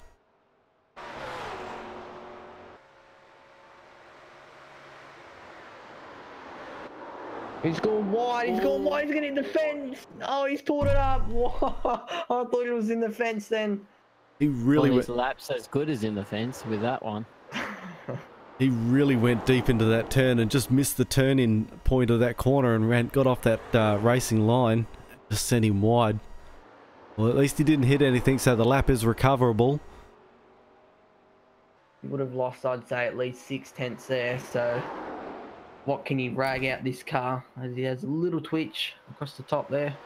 He's gone wide, he's gone wide, he's gonna hit the fence! Oh, he's pulled it up! I thought it was in the fence then. He really Well, his went. lap's as good as in the fence with that one. He really went deep into that turn and just missed the turn-in point of that corner and got off that racing line. Just sent him wide. Well, at least he didn't hit anything, so the lap is recoverable. He would have lost, I'd say, at least 6 tenths there, so what can he rag out this car? As he has a little twitch across the top there.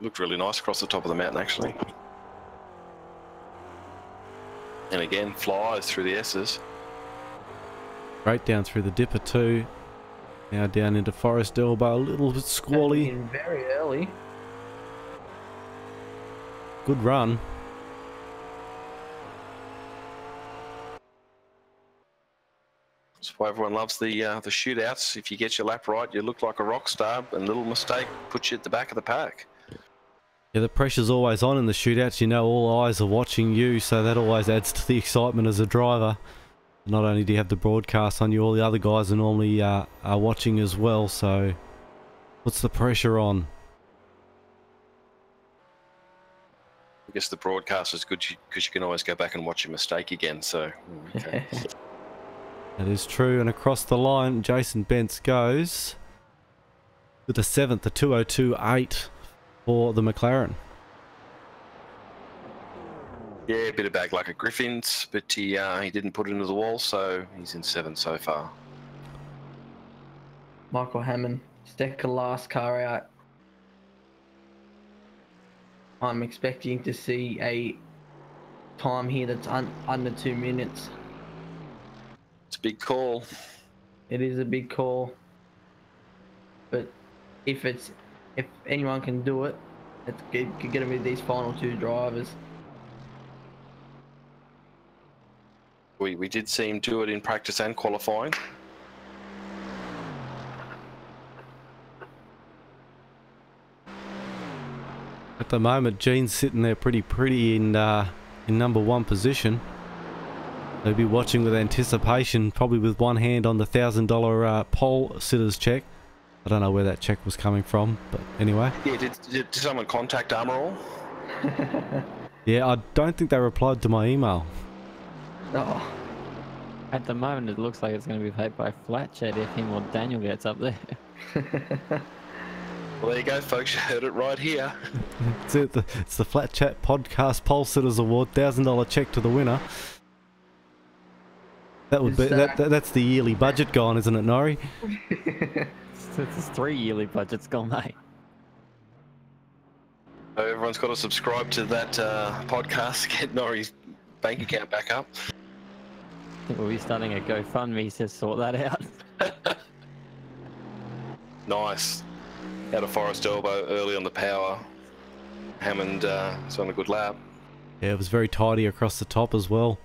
Looked really nice across the top of the mountain, actually. And again, flies through the S's. Right down through the dipper too. Now down into Forest Elbow, a little bit squally. In very early. Good run. That's why everyone loves the shootouts. If you get your lap right, you look like a rock star, and a little mistake puts you at the back of the pack. Yeah, the pressure's always on in the shootouts. You know, all eyes are watching you, so that always adds to the excitement as a driver. Not only do you have the broadcast on you, all the other guys are normally are watching as well, so what's the pressure on? I guess the broadcast is good because you can always go back and watch your mistake again, so... Okay. That is true, and across the line, Jason Bentz goes with the 7th, the 202.8 for the McLaren. Yeah, a bit of bag luck at Griffin's, but he didn't put it into the wall, so he's in 7th so far. Michael Hammond, second last car out. I'm expecting to see a time here that's under 2 minutes. It's a big call. It is a big call, but if anyone can do it, it's gonna be these final 2 drivers. We did see him do it in practice and qualifying. At the moment, Gene's sitting there pretty in number 1 position. They'll be watching with anticipation, probably with one hand on the $1,000 pole sitters check. I don't know where that check was coming from, but anyway. Yeah, did someone contact Armorall? Yeah, I don't think they replied to my email. Oh, At the moment, it looks like it's going to be paid by Flatchat if him or Daniel gets up there. Well, there you go, folks. You heard it right here. It's the Flat Chat Podcast Pole Sitters Award, $1,000 check to the winner. That would be that's the yearly budget gone, isn't it, Nori? It's 3 yearly budgets gone, mate. So everyone's got to subscribe to that podcast, get Nori's bank account back up. I think we'll be starting a GoFundMe to sort that out. Nice. Out of Forest Elbow early on the power. Hammond is on a good lap. Yeah, it was very tidy across the top as well.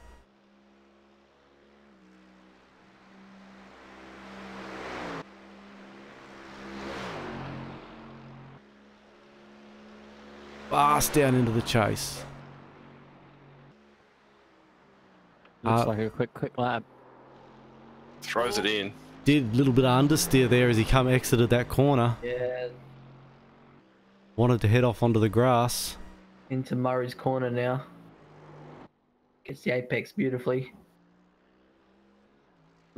Fast down into the chase. Looks like a quick lap. Throws it in. Did a little bit of understeer there as he exited that corner. yeah, Wanted to head off onto the grass. into Murray's corner now. Gets the apex beautifully.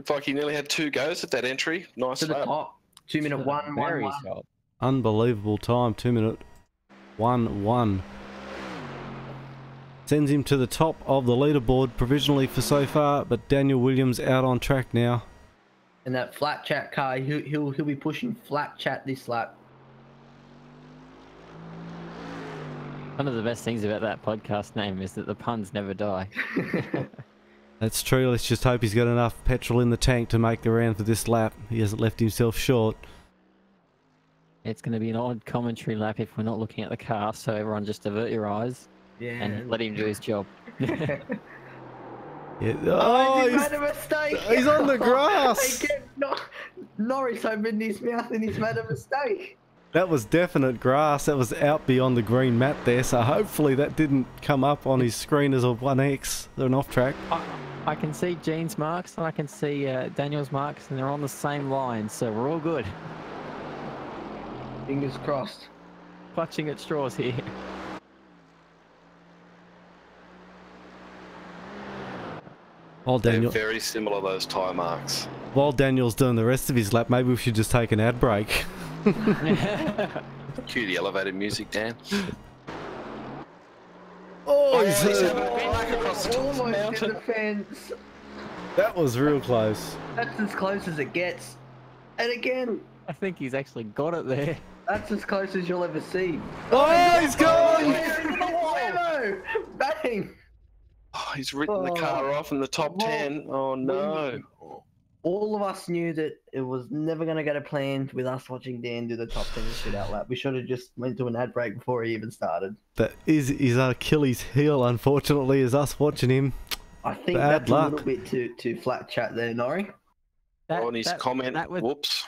Looked like he nearly had 2 goes at that entry. Nice To the lap. top. 2 minute 1, 1, Very 1. sharp. Unbelievable time, 2 minute 1-1. Sends him to the top of the leaderboard provisionally for so far, but Daniel Williams out on track now. And that flat chat car, he'll be pushing flat chat this lap. One of the best things about that podcast name is that the puns never die. That's true. Let's just hope he's got enough petrol in the tank to make the round for this lap. He hasn't left himself short. It's going to be an odd commentary lap if we're not looking at the car, so everyone just divert your eyes Yeah. and let him do his job. Yeah. Oh, he's he's, made a mistake. he's on the grass. Norris opened his mouth and he's made a mistake. That was definite grass. That was out beyond the green mat there, so hopefully that didn't come up on his screen as a 1X, an off track. I can see Gene's marks and I can see Daniel's marks, and they're on the same line, so we're all good. Fingers crossed. Clutching at straws here. While They're Daniel, very similar, those tyre marks. while Daniel's doing the rest of his lap, maybe we should just take an ad break. Cue the elevated music, Dan. Oh, he's he's having a bit back across the top of the Almost in mountain. the fence. that was real close. That's as close as it gets. And again, I think he's actually got it there. that's as close as you'll ever see. Oh, he's gone! Lemo! Bang! Oh, he's written the car off in the top 10. Oh, no. All of us knew that it was never going to go to plan with us watching Dan do the top 10 shootout lap. We should have just went to an ad break before he even started. That is his Achilles heel, unfortunately, is us watching him. I think Bad that's luck. a little bit too flat chat there, Nori. On his comment, that was whoops.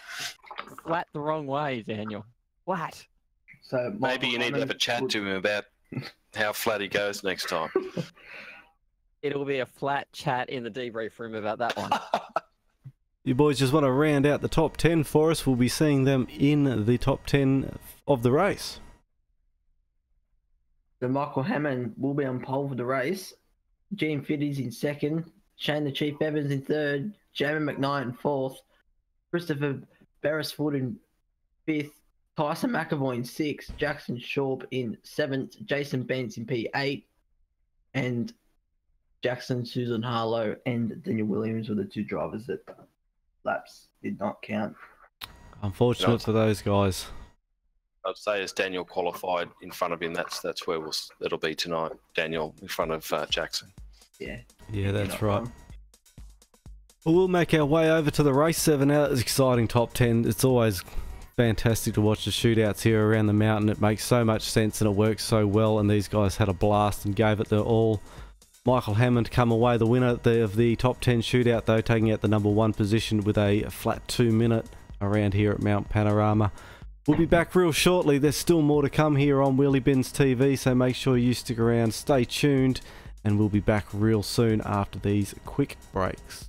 flat the wrong way, Daniel. Flat. So Maybe you need to have a chat would- to him about how flat he goes next time. It'll be a flat chat in the debrief room about that one. You boys just want to round out the top 10 for us. We'll be seeing them in the top 10 of the race. So Michael Hammond will be on pole for the race. Gene Fiddy's in second. Shane the Chief Evans in third. Jamie McKnight in fourth. Christopher Beresford in fifth. Tyson McAvoy in sixth. Jackson Shorb in seventh. Jason Benz in P8. And Jackson, Susan Harlow, and Daniel Williams were the 2 drivers that laps did not count. Unfortunate No. for those guys. I'd say as Daniel qualified in front of him, that's where it'll be tonight. Daniel in front of Jackson. Yeah. Yeah, that's not right. wrong. Well, we'll make our way over to the race 7 now. It's exciting top 10. It's always fantastic to watch the shootouts here around the mountain. It makes so much sense and it works so well, and these guys had a blast and gave it their all. Michael Hammond come away the winner of the top 10 shootout, though, taking out the number 1 position with a flat 2 minute around here at Mount Panorama. We'll be back real shortly. There's still more to come here on Wheelybins TV, so make sure you stick around, stay tuned, and we'll be back real soon after these quick breaks.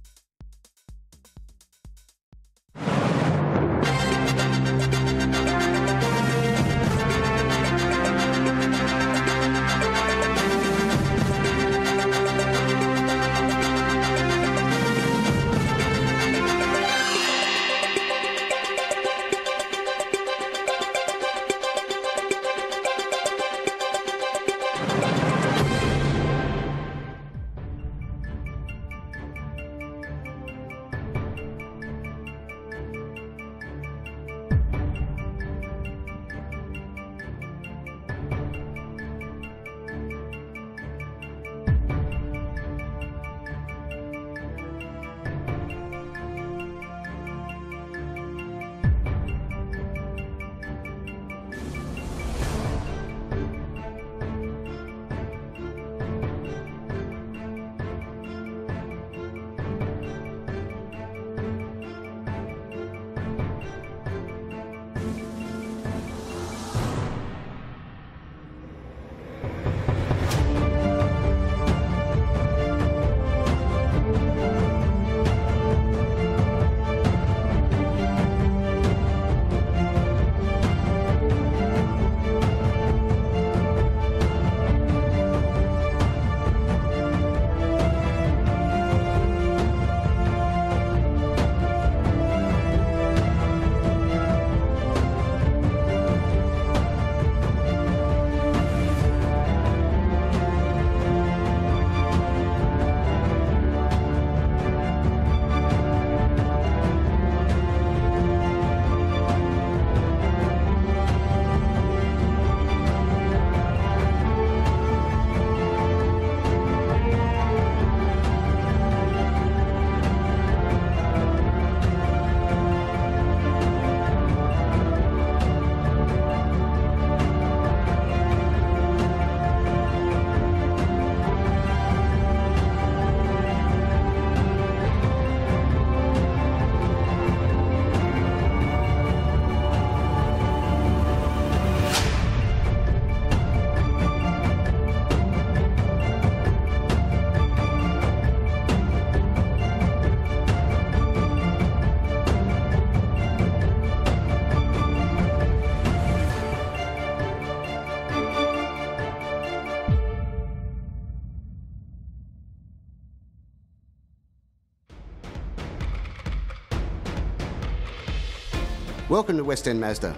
Welcome to West End Mazda.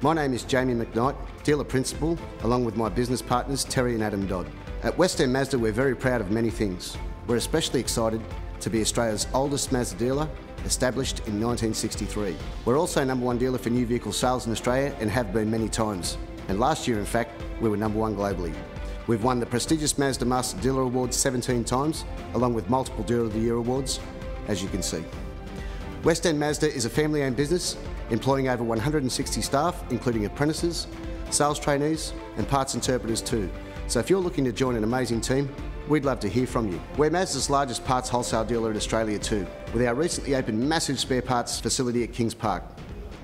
My name is Jamie McKnight, dealer principal, along with my business partners Terry and Adam Dodd. At West End Mazda we're very proud of many things. We're especially excited to be Australia's oldest Mazda dealer, established in 1963. We're also #1 dealer for new vehicle sales in Australia and have been many times. And last year in fact we were #1 globally. We've won the prestigious Mazda Master Dealer Award 17 times, along with multiple Dealer of the Year awards, as you can see. West End Mazda is a family-owned business employing over 160 staff, including apprentices, sales trainees and parts interpreters too. So if you're looking to join an amazing team, we'd love to hear from you. We're Mazda's largest parts wholesale dealer in Australia too, with our recently opened massive spare parts facility at Kings Park.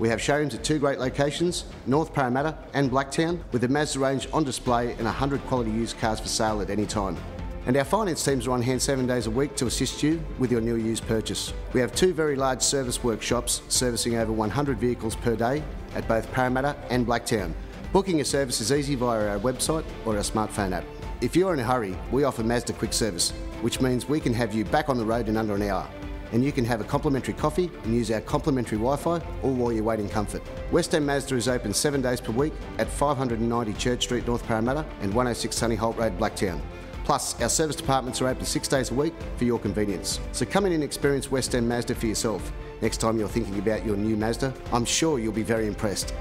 We have showrooms at 2 great locations, North Parramatta and Blacktown, with the Mazda range on display and 100 quality used cars for sale at any time. And our finance teams are on hand 7 days a week to assist you with your new used purchase. We have 2 very large service workshops servicing over 100 vehicles per day at both Parramatta and Blacktown. Booking a service is easy via our website or our smartphone app. If you're in a hurry, we offer Mazda Quick Service, which means we can have you back on the road in under an hour. And you can have a complimentary coffee and use our complimentary Wi-Fi all while you wait in comfort. West End Mazda is open 7 days per week at 590 Church Street, North Parramatta and 106 Sunny Holt Road, Blacktown. Plus, our service departments are open 6 days a week for your convenience. So come in and experience West End Mazda for yourself. Next time you're thinking about your new Mazda, I'm sure you'll be very impressed.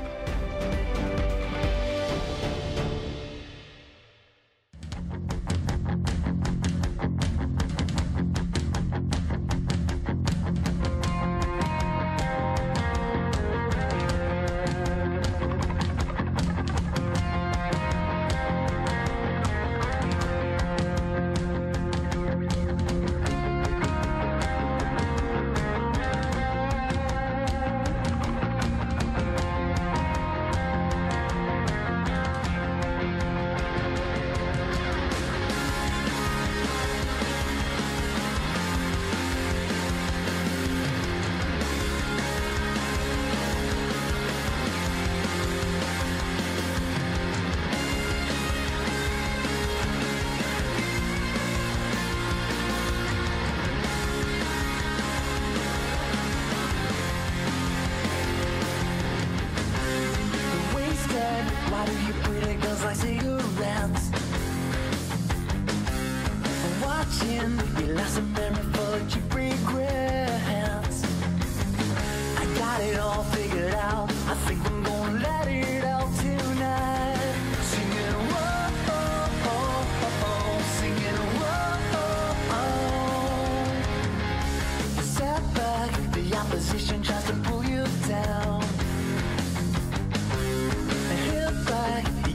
Why do you pretty girls like cigarettes? Watching your last memory full of cheap regrets. I got it all figured out. I think I'm gonna let it out tonight. Singing whoa, oh, oh, oh, oh. Singing whoa, oh, oh. Step back, the opposition tries to pull you down.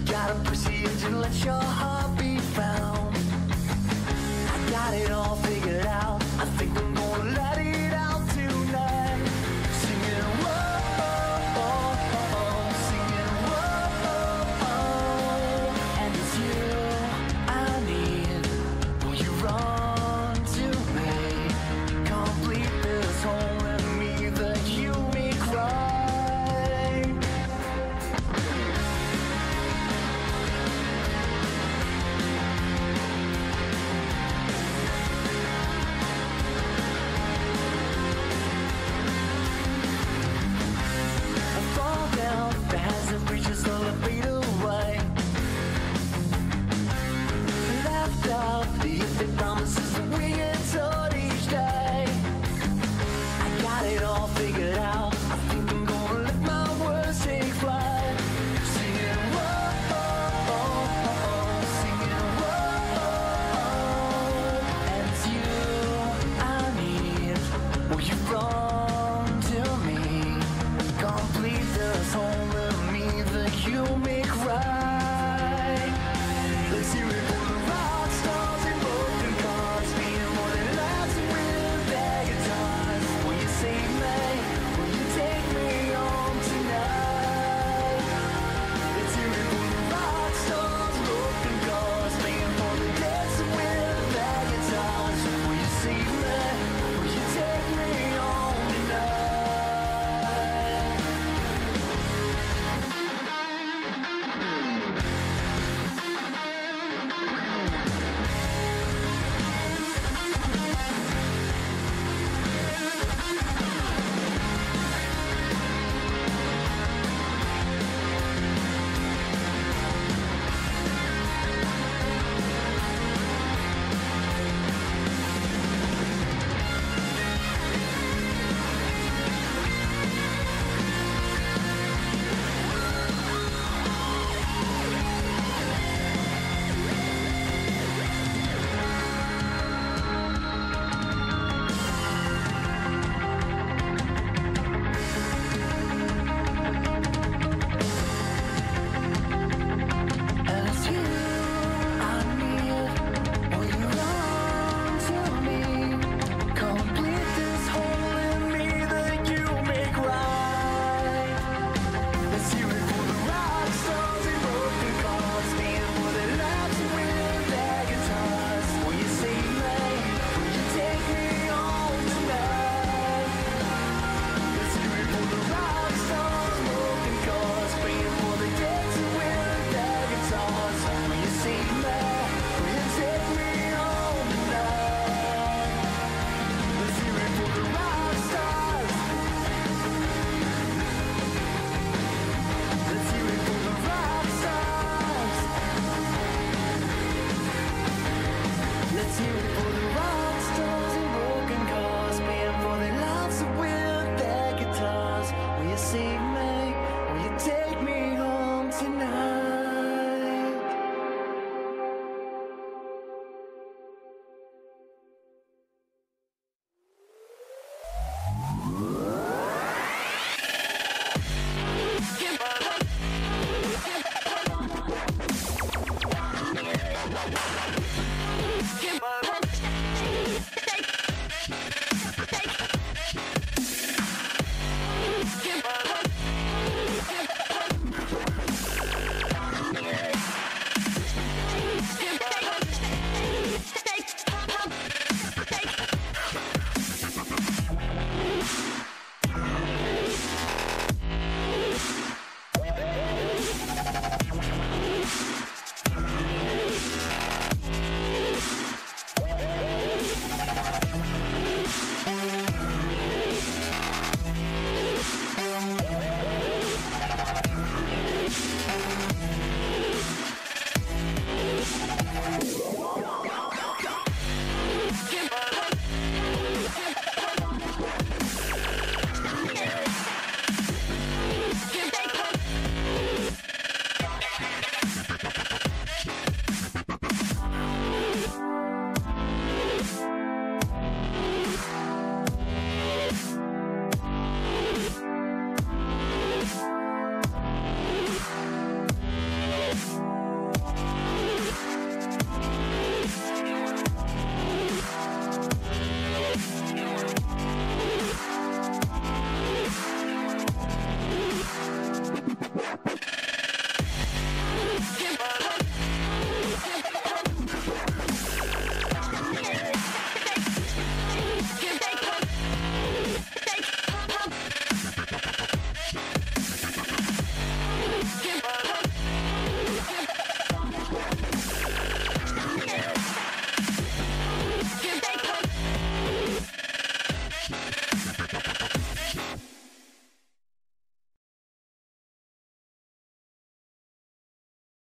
Gotta proceed to let your heart be found. I got it all figured out.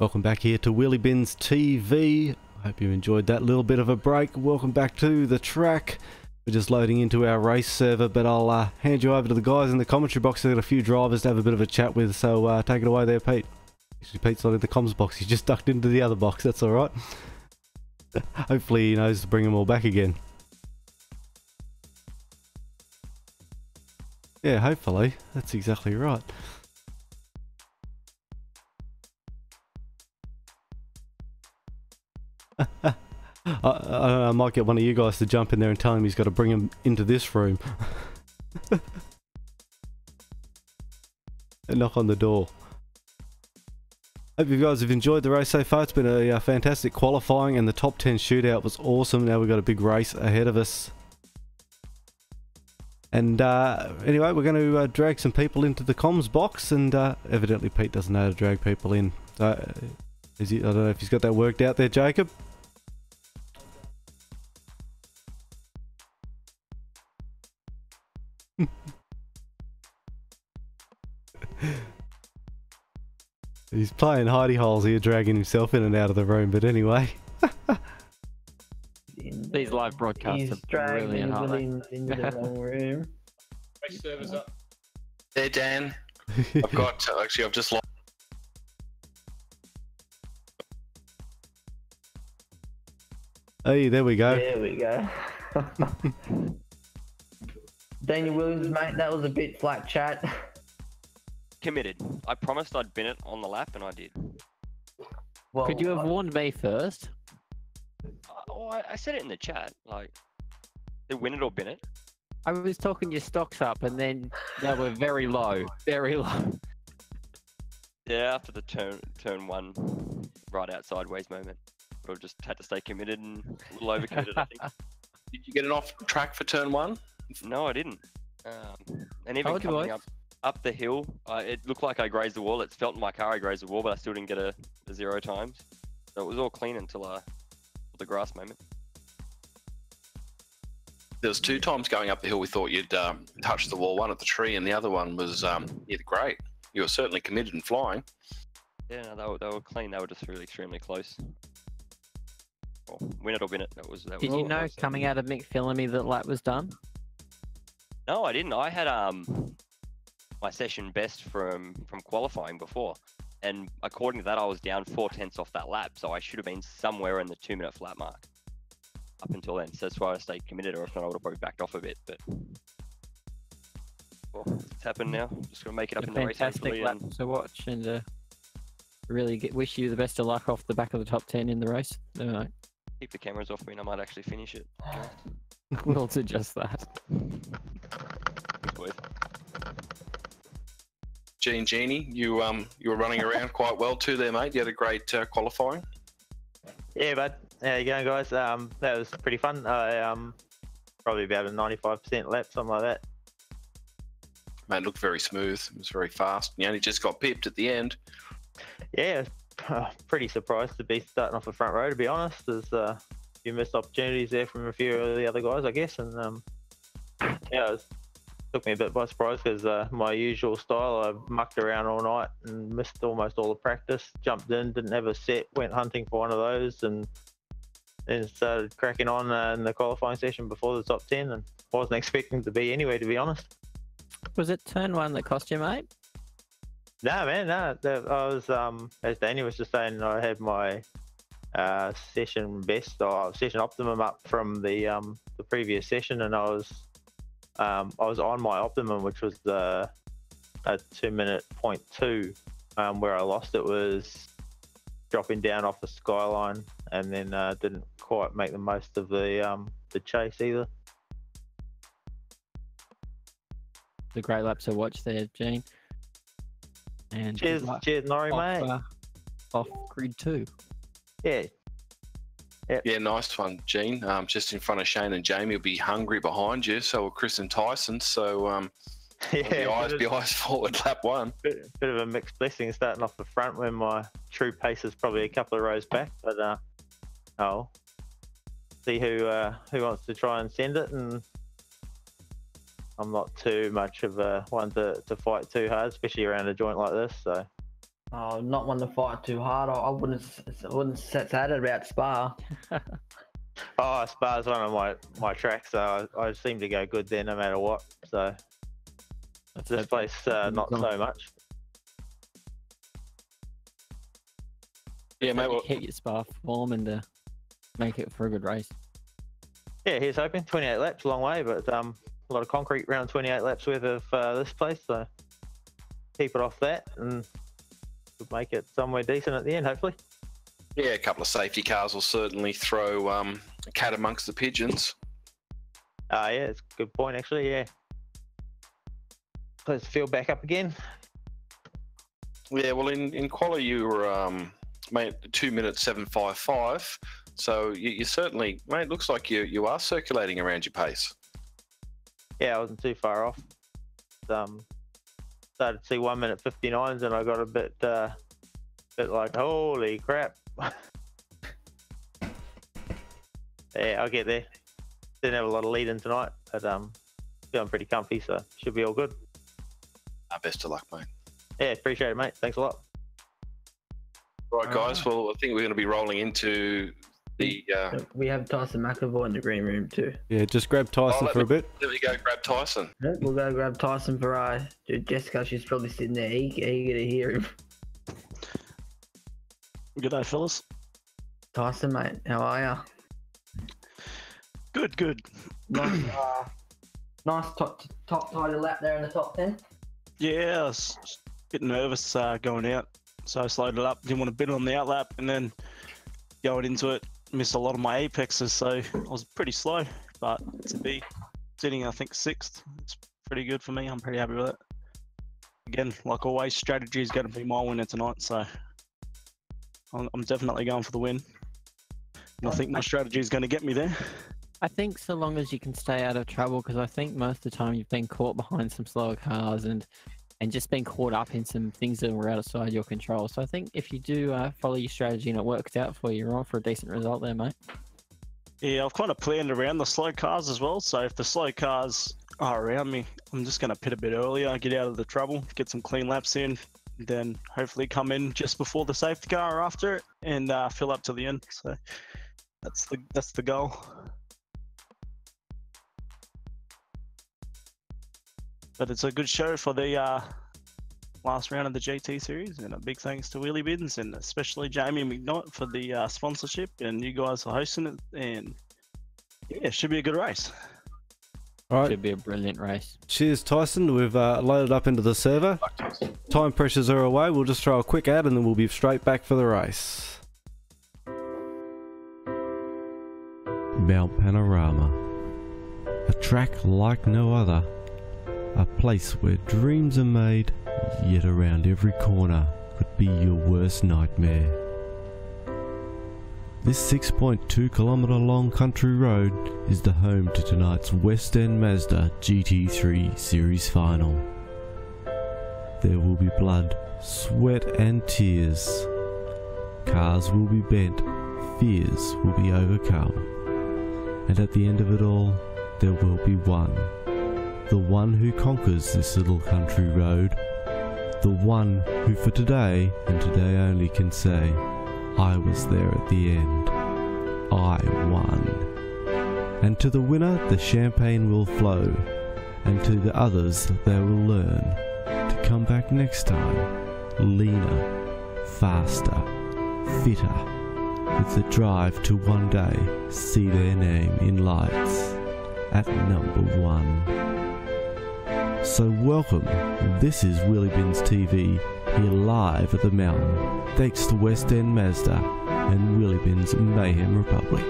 Welcome back here to Wheelybins TV. I hope you enjoyed that little bit of a break. Welcome back to the track. We're just loading into our race server, but I'll hand you over to the guys in the commentary box. They've got a few drivers to have a bit of a chat with, so take it away there, Pete. Actually, Pete's not in the comms box. He's just ducked into the other box. That's all right. Hopefully he knows to bring them all back again. Yeah, hopefully. That's exactly right. I might get one of you guys to jump in there and tell him he's got to bring him into this room. And knock on the door. Hope you guys have enjoyed the race so far. It's been a fantastic qualifying, and the top 10 shootout was awesome. Now we've got a big race ahead of us. And anyway, we're going to drag some people into the comms box, and evidently Pete doesn't know how to drag people in. I don't know if he's got that worked out there, Jacob. He's playing hidey holes here, dragging himself in and out of the room, but anyway. These live broadcasts are really hard. Into the wrong room. Race servers up. There, Dan. I've got, actually, I've just lost. Hey, there we go. There we go. Daniel Williams, mate, that was a bit flat chat. Committed. I promised I'd bin it on the lap, and I did. Well, Could you have warned me first? I said it in the chat. Like, they win it or bin it. I was talking your stocks up, and then they were very low. Very low. Yeah, after the turn one, right out sideways moment. But I just had to stay committed and a little overcommitted, I think. Did you get it off track for turn one? No, I didn't. And even coming up the hill, it looked like I grazed the wall. It felt in my car I grazed the wall, but I still didn't get a 0 times. So it was all clean until the grass moment. There was 2 times going up the hill we thought you'd touched the wall, one at the tree and the other one was near the grate. You were certainly committed and flying. Yeah, no, they were clean. They were just really extremely close. Well, win it or bin it. Did you know coming out of McPhillamy that lap was done? No, I didn't. I had my session best from qualifying before, and according to that, I was down 4/10 off that lap, so I should have been somewhere in the 2-minute flat mark up until then. So that's why I stayed committed, or if not, I would have probably backed off a bit. But well, it's happened now. Just gonna make it up in the race. Fantastic lap to watch, and really wish you the best of luck off the back of the top 10 in the race. No. Keep the cameras off me, and I might actually finish it. We'll do just that. Jeannie, you were running around quite well too there, mate. You had a great qualifying. Yeah, bud. How you going, guys? That was pretty fun. Probably about a 95% lap, something like that. Mate, it looked very smooth. It was very fast. You only just got pipped at the end. Yeah, pretty surprised to be starting off the front row, to be honest. There's a few missed opportunities there from a few of the other guys, I guess. And yeah, it took me a bit by surprise because my usual style, I mucked around all night and missed almost all the practice. Jumped in, didn't have a set, went hunting for one of those, and then started cracking on in the qualifying session before the top 10, and wasn't expecting to be anyway, to be honest. Was it turn 1 that cost you, mate? No, man, no. I was, as Danny was just saying, I had my session best, or session optimum up from the previous session, and I was on my optimum, which was a 2-minute .2, where I lost. It was dropping down off the skyline, and then didn't quite make the most of the chase either. It's a great lap to watch there, Gene. And cheers, Norrie, mate. Off grid 2. Yeah. Yep. Yeah, nice one, Gene. Just in front of Shane and Jamie will be hungry behind you. So will Chris and Tyson. So yeah, be eyes forward lap 1. Bit of a mixed blessing starting off the front when my true pace is probably a couple of rows back. But I'll see who wants to try and send it, and I'm not too much of a one to fight too hard, especially around a joint like this. So Oh, not one to fight too hard. I wouldn't set that about Spa. Oh, Spa's one of my tracks, so I seem to go good there no matter what. So this place, not so much. Yeah, mate. Well, Keep your Spa form and make it for a good race. Yeah, here's hoping. 28 laps, long way, but a lot of concrete around 28 laps worth of this place. So keep it off that and we'll make it somewhere decent at the end, hopefully. yeah, a couple of safety cars will certainly throw a cat amongst the pigeons. Yeah, it's a good point, actually, yeah. Let's field back up again. Yeah, well, in quali you were mate 2 minutes 7:55, so you certainly, mate, looks like you are circulating around your pace. Yeah, I wasn't too far off. Started to see 1 minute 59s, and I got a bit like, holy crap. Yeah, I'll get there. Didn't have a lot of lead in tonight, but feeling pretty comfy, so should be all good. Best of luck, mate. Yeah, appreciate it, mate. Thanks a lot. Right, guys. Well, I think we're going to be rolling into the. We have Tyson McAvoy in the green room too. Yeah, just grab Tyson for a bit. There we go. Grab Tyson. Yeah, we'll go grab Tyson for Jessica. She's probably sitting there eager to hear him. Good day, fellas. Tyson, mate, how are ya? Good. Nice, nice top tidy lap there in the top 10. Yeah, I was a bit nervous going out, so I slowed it up. Didn't want to bid on the outlap, and then going into it, missed a lot of my apexes, so I was pretty slow. But to be sitting, I think, 6th, it's pretty good for me. I'm pretty happy with it. Again, like always, strategy is going to be my winner tonight, so I'm definitely going for the win. And I think my strategy is going to get me there. I think so long as you can stay out of trouble, because I think most of the time you've been caught behind some slower cars and just been caught up in some things that were outside your control. So I think if you do follow your strategy and it works out for you, you're on for a decent result there, mate. Yeah, I've kind of planned around the slow cars as well. So if the slow cars are around me, I'm just going to pit a bit earlier, get out of the trouble, get some clean laps in, then hopefully come in just before the safety car or after it and fill up to the end. So that's the goal. But it's a good show for the last round of the GT series, and a big thanks to Wheelybins and especially Jamie McKnight for the sponsorship, and you guys for hosting it. And yeah, it should be a good race. All right. Should be a brilliant race. Cheers, Tyson. We've loaded up into the server. Time pressures are away. We'll just throw a quick ad and then we'll be straight back for the race. Mount Panorama. A track like no other. A place where dreams are made, yet around every corner could be your worst nightmare. This 6.2 kilometre long country road is the home to tonight's West End Mazda GT3 Series Final. There will be blood, sweat and tears. Cars will be bent, fears will be overcome. And at the end of it all, there will be one. The one who conquers this little country road. The one who for today, and today only, can say, I was there at the end. I won. And to the winner the champagne will flow, and to the others they will learn to come back next time, leaner, faster, fitter, with the drive to one day see their name in lights at number 1. So welcome, this is Wheelybins TV, here live at the mountain, thanks to West End Mazda and Wheelybins Mayhem Republic.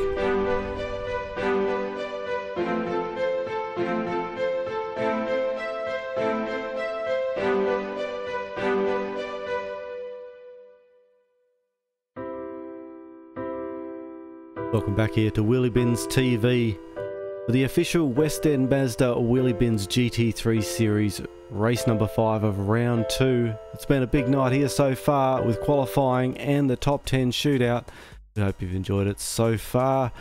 Welcome back here to Wheelybins TV. For the official West End Mazda Wheelybins GT3 Series, race number 5 of round 2. It's been a big night here so far with qualifying and the top 10 shootout. We hope you've enjoyed it so far.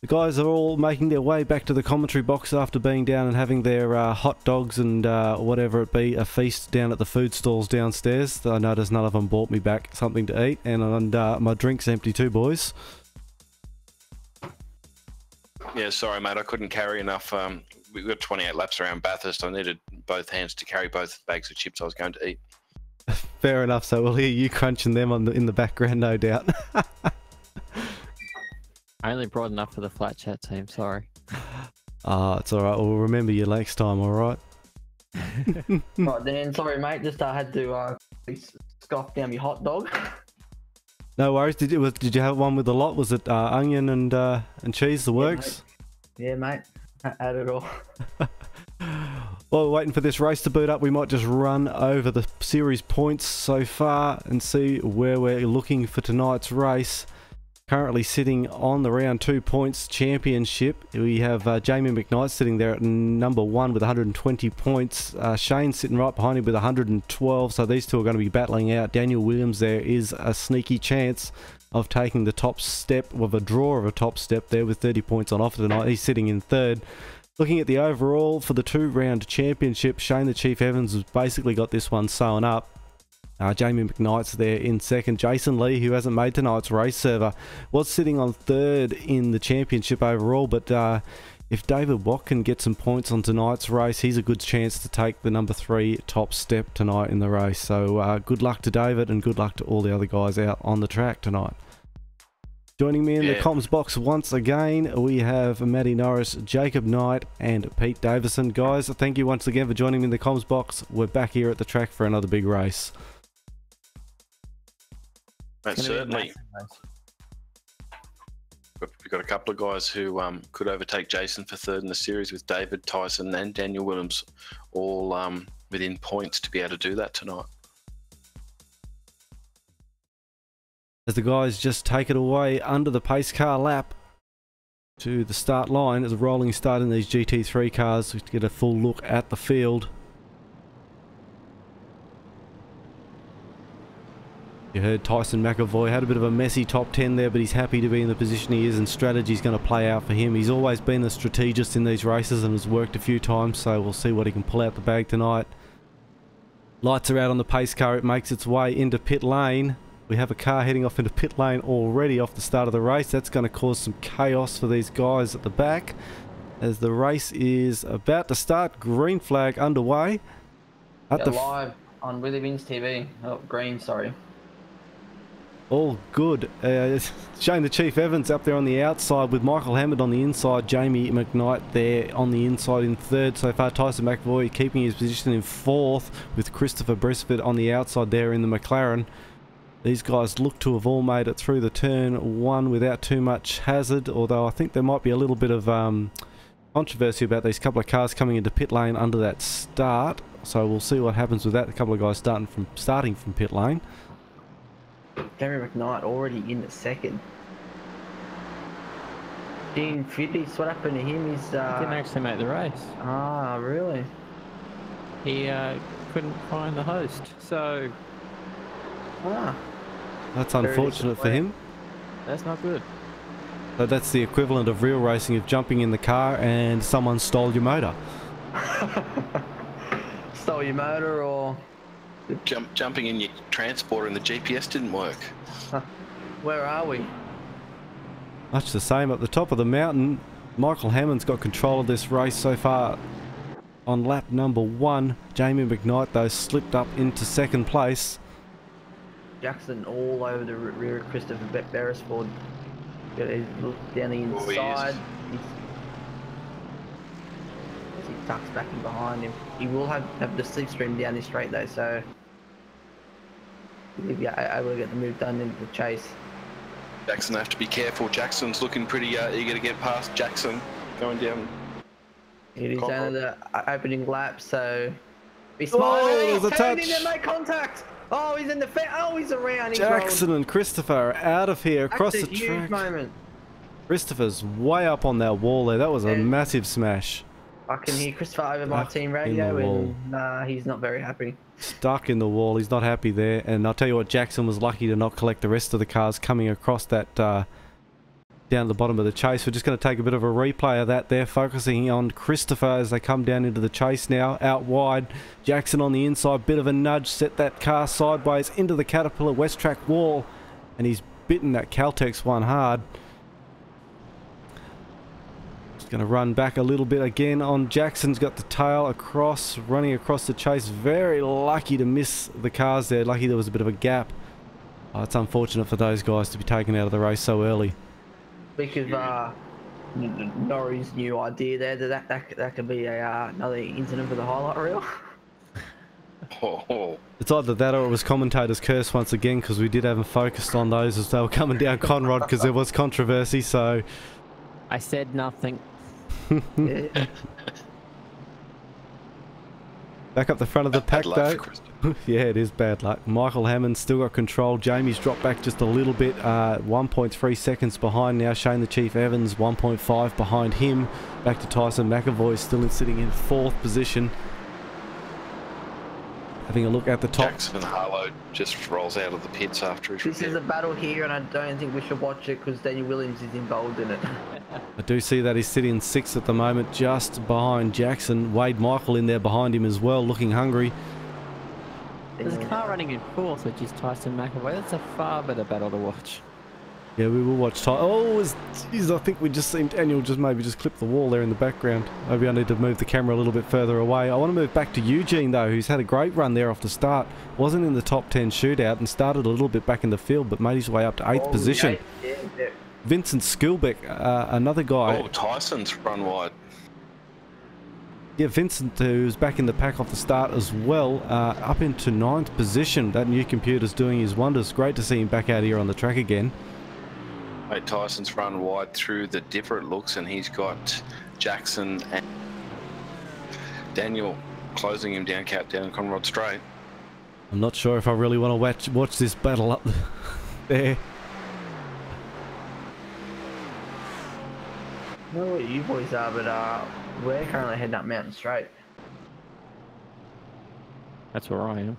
The guys are all making their way back to the commentary box after being down and having their hot dogs and whatever it be, a feast down at the food stalls downstairs. I noticed none of them bought me back something to eat, and my drink's empty too, boys. Yeah, sorry, mate. I couldn't carry enough. We got 28 laps around Bathurst. I needed both hands to carry both bags of chips I was going to eat. Fair enough. So we'll hear you crunching them in the background, no doubt. I only brought enough for the flat chat team, sorry. It's alright, we'll remember you next time, alright? Right then, sorry mate, just had to scoff down your hot dog. No worries, did you have one with a lot? Was it onion and cheese, the works? Yeah mate, had it all. While we're waiting for this race to boot up, we might just run over the series points so far and see where we're looking for tonight's race. Currently sitting on the round 2 points championship, we have Jamie McKnight sitting there at number 1 with 120 points. Shane sitting right behind him with 112, so these two are going to be battling out. Daniel Williams there is a sneaky chance of taking the top step, with a draw of a top step there with 30 points on offer tonight. He's sitting in 3rd. Looking at the overall for the 2-round championship, Shane the Chief Evans has basically got this one sewn up. Jamie McKnight's there in 2nd. Jason Lee, who hasn't made tonight's race server, was sitting on 3rd in the championship overall, but if David Watt can get some points on tonight's race, he's a good chance to take the number 3 top step tonight in the race. So good luck to David and good luck to all the other guys out on the track tonight. Joining me in the comms box once again, we have Matty Norris, Jacob Knight and Pete Davison. Guys, thank you once again for joining me in the comms box. We're back here at the track for another big race. Certainly. We've got a couple of guys who could overtake Jason for 3rd in the series, with David, Tyson and Daniel Williams all within points to be able to do that tonight. As the guys just take it away under the pace car lap to the start line, as a rolling start in these GT3 cars, we get a full look at the field. You heard Tyson McAvoy had a bit of a messy top 10 there, but he's happy to be in the position he is, and strategy's going to play out for him. He's always been a strategist in these races and has worked a few times, so we'll see what he can pull out the bag tonight. Lights are out on the pace car. It makes its way into pit lane. We have a car heading off into pit lane already off the start of the race. That's going to cause some chaos for these guys at the back as the race is about to start. Green flag underway. Live on Wheelybins TV. Oh, green, sorry. All good. Shane the Chief Evans up there on the outside with Michael Hammond on the inside. Jamie McKnight there on the inside in 3rd. So far, Tyson McAvoy keeping his position in 4th with Christopher Brisford on the outside there in the McLaren. These guys look to have all made it through the turn 1 without too much hazard, although I think there might be a little bit of controversy about these couple of cars coming into pit lane under that start. So we'll see what happens with that. A couple of guys starting from pit lane. Gary McKnight already in the 2nd. Dean Fiddis, what happened to him? He's He didn't actually make the race. Ah, really? He couldn't find the host, so... That's unfortunate for him. That's not good. So that's the equivalent of real racing, of jumping in the car and someone stole your motor. Stole your motor, or... Jumping in your transporter and the GPS didn't work. Where are we? Much the same up the top of the mountain. Michael Hammond's got control of this race so far on lap number 1. Jamie McKnight, though, slipped up into 2nd place. Jackson all over the rear of Christopher Beresford. He's looked down the inside. He tucks back in behind him. He will have the slipstream down this straight though, so he'll be able to get the move done into the chase. Jackson have to be careful. Jackson's looking pretty eager to get past Jackson going down. It is only the opening lap, so be smart. There's a touch. He's make contact. Oh, he's in the fence. Oh, he's around. He's Jackson rolled. and Christopher are out of here across That's the a huge track. Moment. Christopher's way up on that wall there. That was a massive smash. I can hear Christopher over my team radio, and he's not very happy. Stuck in the wall. He's not happy there. And I'll tell you what, Jackson was lucky to not collect the rest of the cars coming across that down at the bottom of the chase. We're just going to take a bit of a replay of that there, focusing on Christopher as they come down into the chase now, out wide. Jackson on the inside, bit of a nudge, set that car sideways into the Caterpillar West Track wall, and he's bitten that Caltex one hard. Just going to run back a little bit again on Jackson's got the tail across, running across the chase. Very lucky to miss the cars there, lucky there was a bit of a gap. Oh, it's unfortunate for those guys to be taken out of the race so early. Because Norrie's new idea there, that could be another incident for the highlight reel. It's either that or it was commentator's curse once again, because we did have them focused on those as they were coming down Conrod, because there was controversy, so... I said nothing. Yeah. Back up the front of the pack though. Yeah, it is bad luck. Michael Hammond's still got control. Jamie's dropped back just a little bit, 1.3 seconds behind now. Shane the Chief Evans, 1.5 behind him. Back to Tyson McAvoy, still sitting in 4th position. Having a look at the top. Jackson Harlow just rolls out of the pits after his This is a battle here, and I don't think we should watch it because Daniel Williams is involved in it. I do see that he's sitting in 6th at the moment, just behind Jackson. Wade Michael in there behind him as well, looking hungry. There's a car running in 4th, which is Tyson McAvoy. That's a far better battle to watch. Yeah, we will watch geez, I think we just seen Daniel just maybe just clip the wall there in the background. Maybe I need to move the camera a little bit further away. I want to move back to Eugene though, who's had a great run there off the start. Wasn't in the top 10 shootout and started a little bit back in the field, but made his way up to 8th position. Yeah. Vincent Skilbeck, another guy. Oh, Tyson's run wide. Yeah, Vincent, who's back in the pack off the start as well, up into 9th position. That new computer's doing his wonders. Great to see him back out here on the track again. Mate, Tyson's run wide through the different looks, and he's got Jackson and Daniel closing him down, cap down Conrod Straight. I'm not sure if I really want to watch this battle up there. I don't know what you boys are, but we're currently heading up Mountain Straight. That's where I am.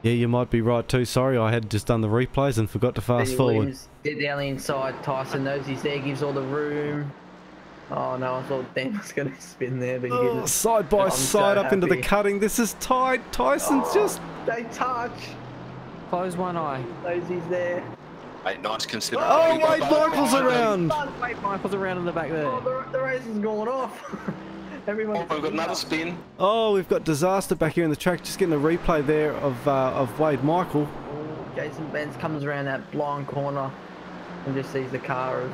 Yeah, you might be right too. Sorry, I had just done the replays and forgot to fast forward. Williams, get down the inside. Tyson knows he's there, gives all the room. Oh no, I thought Dan was going to spin there, but he didn't. Side by side up into the cutting. This is tight. Tyson's just... They touch. Close one eye. Knows he's there. Mate, nice consideration. Oh, Wade Michael's around. Wade Michael's around in the back there. Oh, the race is going off. Everyone's we've got another spin. Oh, we've got disaster back here in the track. Just getting a replay there of Wade Michael. Oh, Jason Benz comes around that blind corner and just sees the car of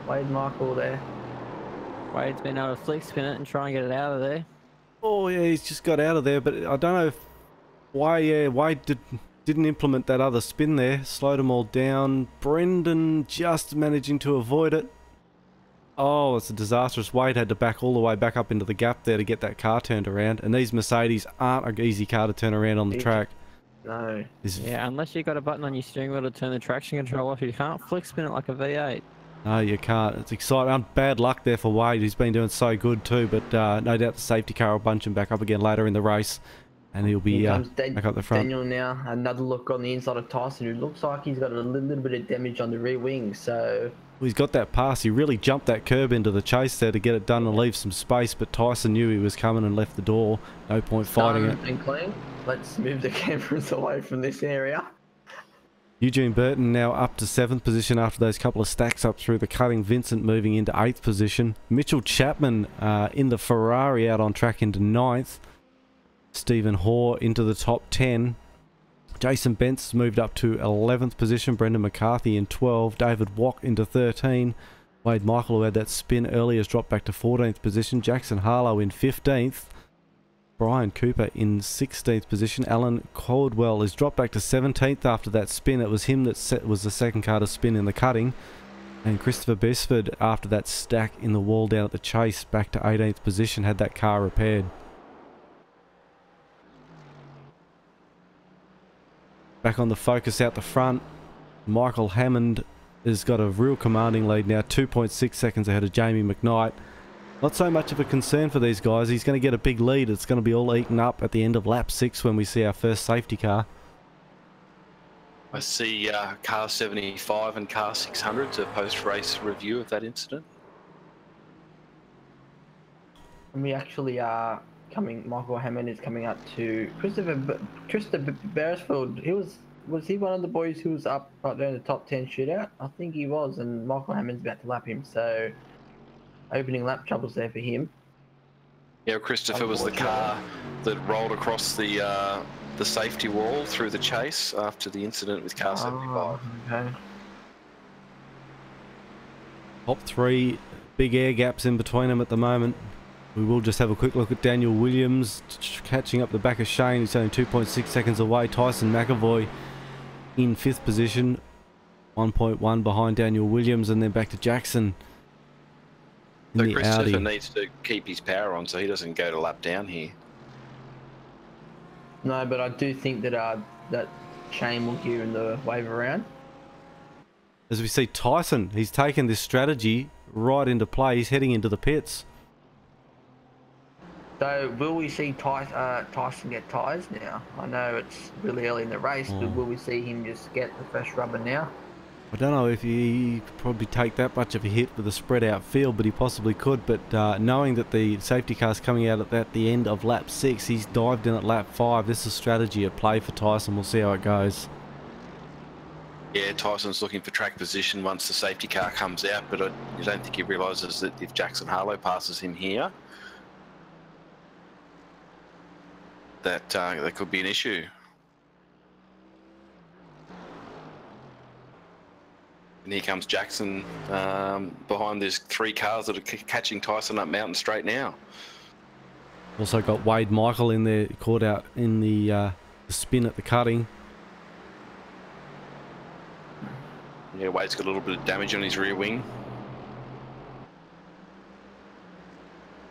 Wade Michael there. Wade's been able to flick spin it and try and get it out of there. Oh yeah, he's just got out of there, but I don't know why Wade didn't implement that other spin there. Slowed them all down. Brendan just managing to avoid it. Oh, it's a disastrous. Wade had to back all the way back up into the gap there to get that car turned around. And these Mercedes aren't an easy car to turn around on the track. No. Yeah, unless you've got a button on your steering wheel to turn the traction control off, you can't flick spin it like a V8. No, you can't. It's exciting. Bad luck there for Wade. He's been doing so good too, but no doubt the safety car will bunch him back up again later in the race. And he'll be back up the front. Daniel now, another look on the inside of Tyson, who looks like he's got a little bit of damage on the rear wing, so... Well, he's got that pass. He really jumped that curb into the chase there to get it done and leave some space, but Tyson knew he was coming and left the door. No point fighting it. And clean. Let's move the cameras away from this area. Eugene Burton now up to 7th position after those couple of stacks up through the cutting. Vincent moving into 8th position. Mitchell Chapman in the Ferrari out on track into 9th. Stephen Hoare into the top 10. Jason Bentz moved up to 11th position. Brendan McCarthy in 12. David Wack into 13. Wade Michael, who had that spin earlier, has dropped back to 14th position. Jackson Harlow in 15th. Brian Cooper in 16th position. Alan Caldwell is dropped back to 17th after that spin. It was him that was the second car to spin in the cutting. And Christopher Besford, after that stack in the wall down at the chase, back to 18th position, had that car repaired. Back on the focus out the front, Michael Hammond has got a real commanding lead now, 2.6 seconds ahead of Jamie McKnight. Not so much of a concern for these guys. He's going to get a big lead. It's going to be all eaten up at the end of lap 6 when we see our first safety car. I see car 75 and car 600 a post-race review of that incident. And we actually are coming. Michael Hammond is coming up to Christopher Beresford. Was he one of the boys who was up right there in the top 10 shootout? I think he was, and Michael Hammond's about to lap him. So opening lap troubles there for him. Yeah, Christopher was the car that rolled across the safety wall through the chase after the incident with car 75. Okay. Top three, big air gaps in between them at the moment. We will just have a quick look at Daniel Williams catching up the back of Shane. He's only 2.6 seconds away. Tyson McAvoy in 5th position, 1.1 behind Daniel Williams, and then back to Jackson in So the Christopher Audi. needs to keep his power on so he doesn't go to lap down here. No, but I do think that that Shane will gear in the wave around. As we see Tyson, he's taken this strategy right into play. He's heading into the pits. So will we see Tyson get tyres now? I know it's really early in the race, but will we see him just get the fresh rubber now? I don't know if he could probably take that much of a hit with a spread out field, but he possibly could. But knowing that the safety car's coming out at the end of lap 6, he's dived in at lap 5. This is strategy at play for Tyson. We'll see how it goes. Yeah, Tyson's looking for track position once the safety car comes out, but I don't think he realises that if Jackson Harlow passes him here, that could be an issue. And here comes Jackson behind these 3 cars that are catching Tyson up Mountain Straight now. Also got Wade Michael in there, caught out in the spin at the cutting. Yeah, Wade's got a little bit of damage on his rear wing.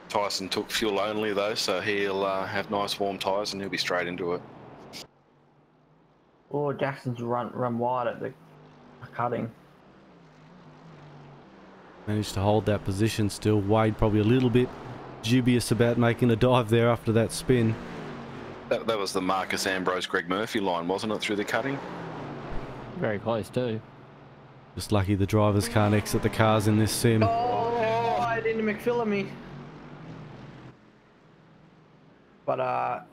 Tyson took fuel only though, so he'll have nice warm tyres and he'll be straight into it. Or Jackson's run wide at the cutting. Managed to hold that position still. Wade probably a little bit dubious about making a dive there after that spin. That was the Marcus Ambrose, Greg Murphy line, wasn't it, through the cutting? Very close too. Just lucky the drivers can't exit the cars in this sim. Oh, I didn't McPhillar me. But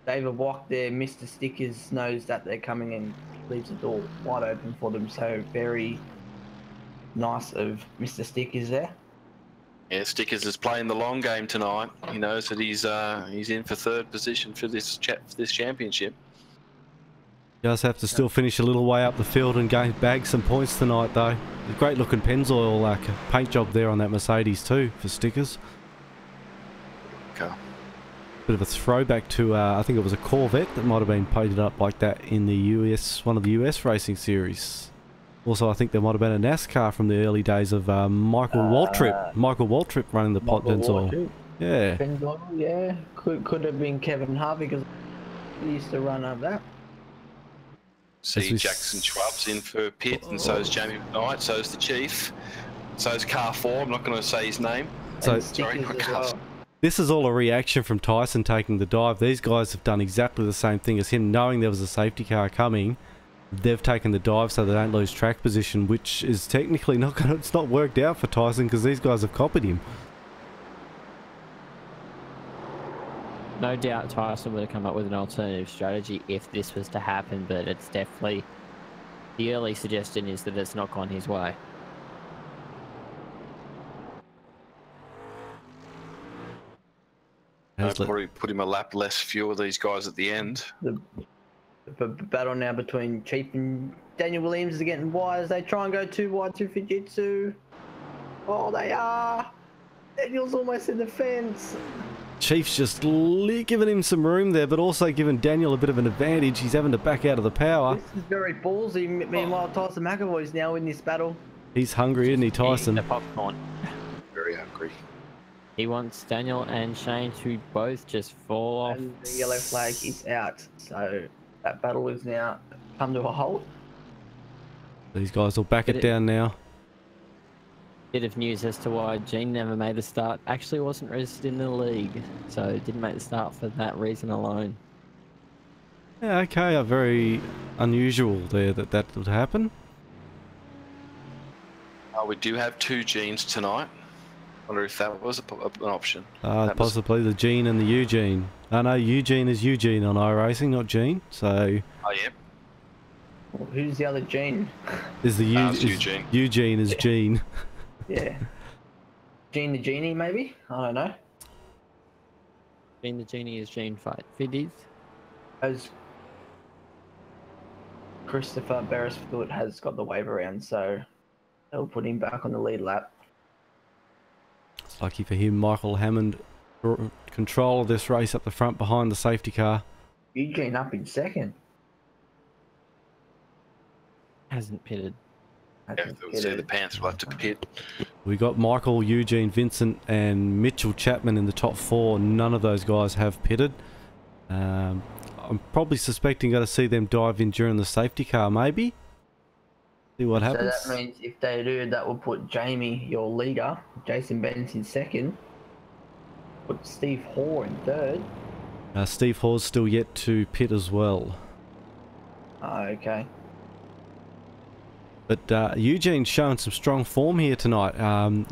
David Walk there, Mr. Stickers knows that they're coming and leaves the door wide open for them. So very nice of Mr. Stickers there. Yeah, Stickers is playing the long game tonight. He knows that he's in for 3rd position for this championship. Does have to still finish a little way up the field and bag some points tonight though. A great looking Pennzoil paint job there on that Mercedes too for Stickers. Okay. Bit of a throwback to I think it was a Corvette that might have been painted up like that in the US, one of the US racing series. Also, I think there might have been a NASCAR from the early days of Michael Waltrip. Michael Waltrip running the Pennzoil. Yeah. Pennzoil, yeah. Could have been Kevin Harvey because he used to run up that. See Jackson Schwab's in for a pit, and so is Jamie McKnight, so is the Chief, so is Car 4, I'm not going to say his name. So, sorry, not Car. Well. This is all a reaction from Tyson taking the dive. These guys have done exactly the same thing as him, knowing there was a safety car coming. They've taken the dive so they don't lose track position, which is technically not going to, it's not worked out for Tyson because these guys have copied him. No doubt Tyson would have come up with an alternative strategy if this was to happen, but it's definitely, the early suggestion is that it's not gone his way. Probably put him a lap less fuel with these guys at the end. The battle now between Chief and Daniel Williams is getting wide as they try and go too wide to Fujitsu. Oh, they are. Daniel's almost in the fence. Chief's just giving him some room there, but also giving Daniel a bit of an advantage. He's having to back out of the power. This is very ballsy. Meanwhile, Tyson McAvoy's now in this battle. He's hungry, isn't he, Tyson? The popcorn. Very hungry. He wants Daniel and Shane to both just fall off. And the yellow flag is out. So that battle is now come to a halt. These guys will back it down now. Bit of news as to why Gene never made the start. Actually wasn't registered in the league, so didn't make the start for that reason alone. Yeah, okay, very unusual there that would happen. We do have 2 Genes tonight. Wonder if that was an option. Possibly the Gene and the Eugene. I know Eugene is Eugene on iRacing, not Gene. So. Oh yeah. Well, who's the other Gene? Is the Eugene? Eugene is Gene. Yeah. Gene the Genie, maybe? I don't know. Gene the Genie is Gene Fight. Fiddies. As Christopher Beresford has got the wave around, so they'll put him back on the lead lap. It's lucky for him, Michael Hammond control of this race up the front behind the safety car. Eugene up in second. Hasn't pitted. Yeah, so the Panthers will have to pit. We got Michael, Eugene, Vincent and Mitchell Chapman in the top 4. None of those guys have pitted. I'm probably suspecting going to see them dive in during the safety car, maybe. See what happens. So that means if they do, that will put Jamie, your leader, Jason Benz in second. Put Steve Hoare in third. Steve Hoare's still yet to pit as well. Oh, okay. But Eugene's showing some strong form here tonight.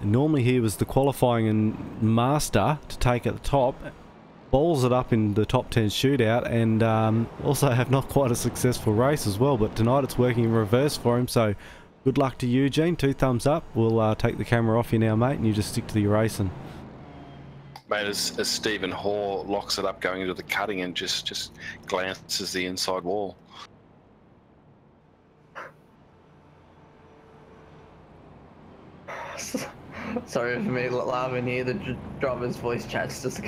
Normally he was the qualifying and master to take at the top. Balls it up in the top 10 shootout and also have not quite a successful race as well. But tonight it's working in reverse for him. So good luck to Eugene. 2 thumbs up. We'll take the camera off you now, mate, and you just stick to your racing. Mate, as Stephen Hoare locks it up going into the cutting and just glances the inside wall. Sorry for me laughing here. The driver's voice chat's just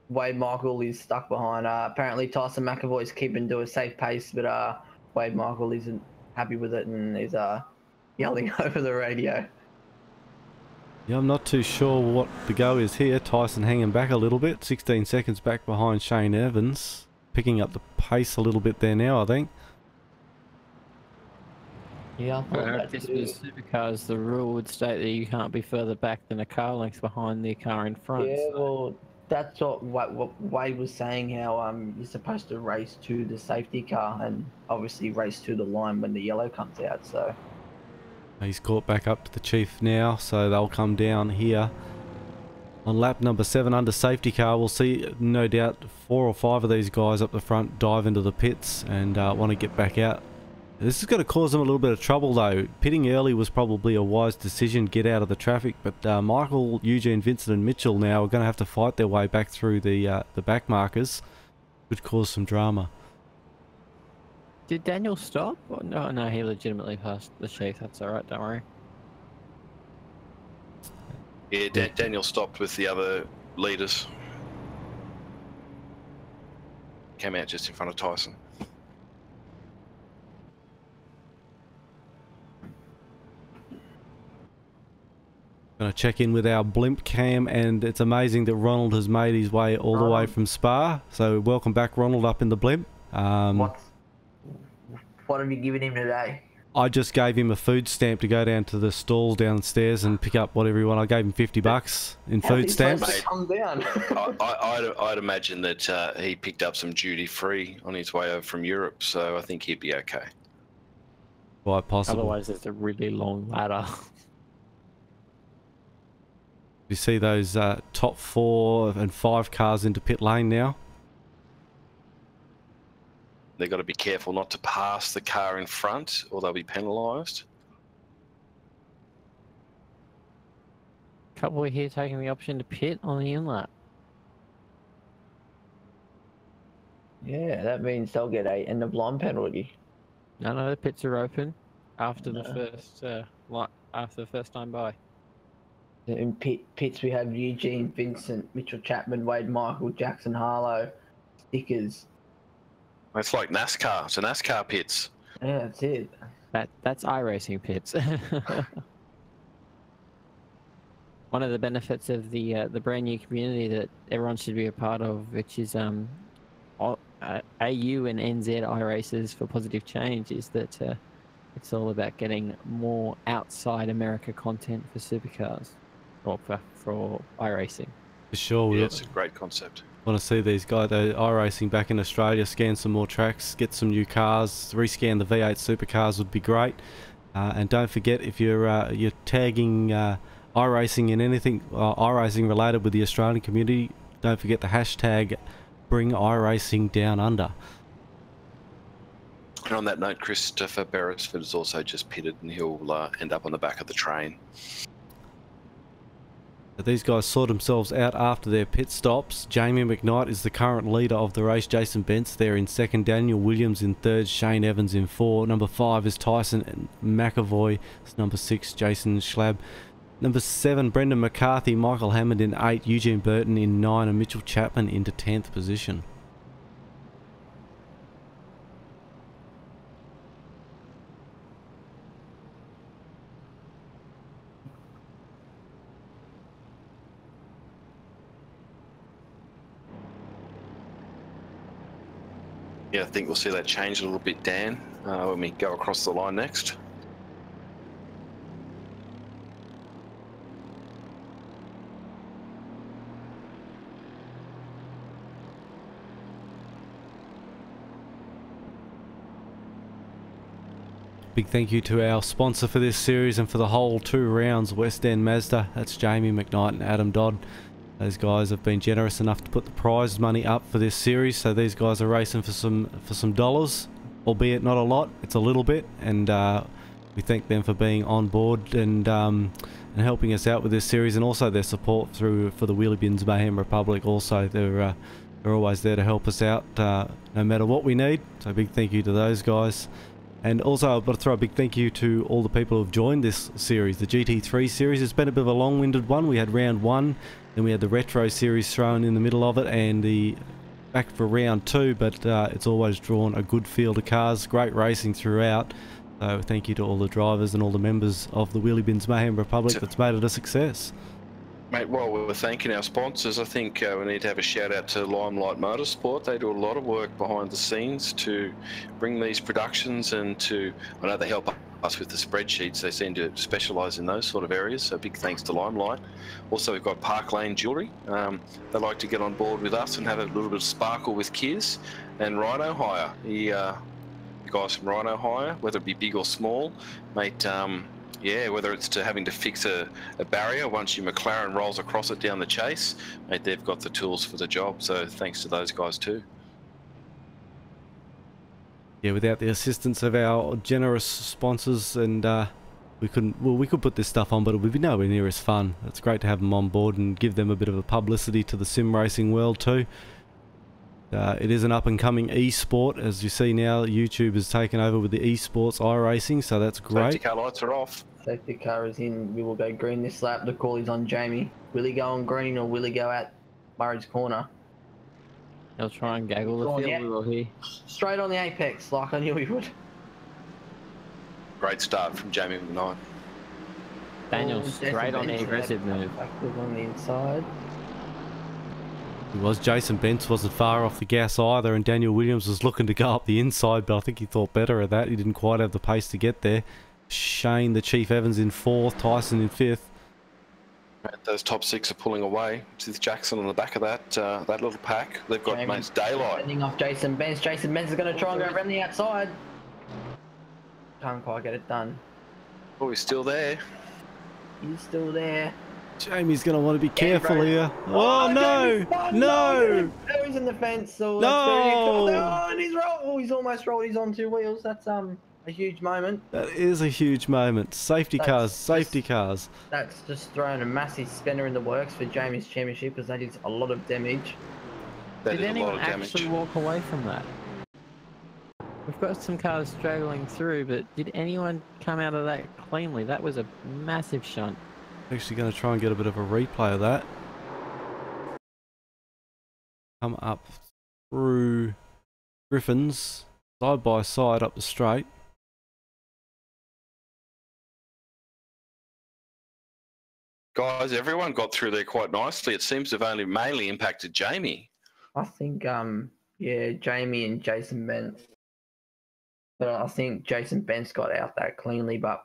Wade Michael is stuck behind. Apparently Tyson McAvoy's keeping to a safe pace, but Wade Michael isn't happy with it and is yelling over the radio. Yeah, I'm not too sure what the go is here. Tyson hanging back a little bit, 16 seconds back behind Shane Evans, picking up the pace a little bit there now, I think. Yeah, I thought if this was supercars, the rule would state that you can't be further back than a car length behind the car in front. Yeah, so. well, that's what Wade was saying, how you're supposed to race to the safety car and obviously race to the line when the yellow comes out, so... He's caught back up to the chief now, so they'll come down here. On lap number 7 under safety car, we'll see no doubt 4 or 5 of these guys up the front dive into the pits and want to get back out. This is going to cause them a little bit of trouble though. Pitting early was probably a wise decision, get out of the traffic, but Michael, Eugene, Vincent and Mitchell now are going to have to fight their way back through the back markers. Could cause some drama. Did Daniel stop? Oh, no, he legitimately passed the chief. That's alright, don't worry. Yeah, Daniel stopped with the other leaders. Came out just in front of Tyson. Going to check in with our blimp cam, and it's amazing that Ronald has made his way all the way from Spa. So welcome back, Ronald, up in the blimp. What have you given him today? I just gave him a food stamp to go down to the stalls downstairs and pick up whatever he wanted. I gave him $50 in food stamps. Calm down. I'd imagine that he picked up some duty-free on his way over from Europe, so I think he'd be okay. Quite possible. Otherwise, there's a really long ladder. You see those top 4 and 5 cars into pit lane now. They've got to be careful not to pass the car in front or they'll be penalised. Couple here taking the option to pit on the in-lap. Yeah, that means they'll get a end of line penalty. No, the pits are open after the first time by. In pits we have Eugene, Vincent, Mitchell Chapman, Wade Michael, Jackson Harlow, stickers. It's like NASCAR. It's a NASCAR pits. Yeah, that's it. That's iRacing pits. One of the benefits of the brand new community that everyone should be a part of, which is AU and NZ iRacers for positive change, is that it's all about getting more outside America content for supercars or for iRacing. For sure. Yeah, it's a great concept. Want to see these guys, iRacing back in Australia, scan some more tracks, get some new cars, rescan the V8 supercars would be great. And don't forget, if you're tagging iRacing in anything iRacing related with the Australian community, don't forget the hashtag Bring iRacing Down Under. And on that note, Christopher Beresford is also just pitted, and he'll end up on the back of the train. These guys sort themselves out after their pit stops. Jamie McKnight is the current leader of the race. Jason Bentz there in second. Daniel Williams in third. Shane Evans in 4. Number 5 is Tyson McAvoy. It's number 6, Jason Schlab. Number 7, Brendan McCarthy. Michael Hammond in 8. Eugene Burton in 9. And Mitchell Chapman into 10th position. Yeah, I think we'll see that change a little bit, Dan, when we go across the line next. Big thank you to our sponsor for this series and for the whole 2 rounds, West End Mazda. That's Jamie McKnight and Adam Dodd. Those guys have been generous enough to put the prize money up for this series, so these guys are racing for some dollars, albeit not a lot. It's a little bit, and we thank them for being on board and helping us out with this series, and also their support for the Wheelybins Mayhem Republic. Also, they're always there to help us out no matter what we need. So big thank you to those guys. And also I've got to throw a big thank you to all the people who have joined this series, the GT3 series. It's been a bit of a long-winded one. We had round 1, then we had the retro series thrown in the middle of it, and the back for round 2, but it's always drawn a good field of cars. Great racing throughout. So thank you to all the drivers and all the members of the Wheelybins Mayhem Republic that's made it a success. Mate, while we're thanking our sponsors, I think we need to have a shout out to Limelight Motorsport. They do a lot of work behind the scenes to bring these productions, and I know they help us with the spreadsheets. They seem to specialise in those sort of areas, so big thanks to Limelight. Also, we've got Park Lane Jewellery. They like to get on board with us and have a little bit of sparkle with kids. And Ryno Hire, the guys from Ryno Hire, whether it be big or small, mate, yeah, whether it's to having to fix a barrier once your McLaren rolls across it down the chase, mate, they've got the tools for the job, so thanks to those guys too. Yeah, without the assistance of our generous sponsors, and we could put this stuff on, but it would be nowhere near as fun. It's great to have them on board and give them a bit of a publicity to the sim racing world too. It is an up-and-coming e-sport. As you see now, YouTube has taken over with the esports iRacing, so that's great. Safety car lights are off. Safety car is in. We will go green this lap. The call is on Jamie. Will he go on green or will he go at Murray's corner? He'll try and gaggle the field, will he? Straight on the apex, like I knew he would. Great start from Jamie McKnight. Daniel straight on the aggressive move. Active on the inside. It was. Jason Bentz wasn't far off the gas either, and Daniel Williams was looking to go up the inside, but I think he thought better of that. He didn't quite have the pace to get there. Shane, the Chief Evans in 4th, Tyson in 5th. Those top 6 are pulling away. With Jackson on the back of that little pack. They've got mate's daylight. Ending off Jason Bentz. Jason Bentz is going to try and go around the outside. Can't quite get it done. Oh, he's still there. He's still there. Jamie's going to want to be careful here. Oh, no! No! Oh, he's in the fence. So no! And he's rolled. Oh, he's almost rolled. He's on 2 wheels. That's a huge moment. That is a huge moment. Safety cars, safety cars. That's just thrown a massive spinner in the works for Jamie's championship, because that is a lot of damage. Did anyone actually walk away from that? We've got some cars struggling through, but did anyone come out of that cleanly? That was a massive shunt. Actually going to try and get a bit of a replay of that. Come up through Griffins, side by side up the straight. Guys, everyone got through there quite nicely. It seems to have only mainly impacted Jamie. I think, yeah, Jamie and Jason Bentz. But I think Jason Bentz got out that cleanly, but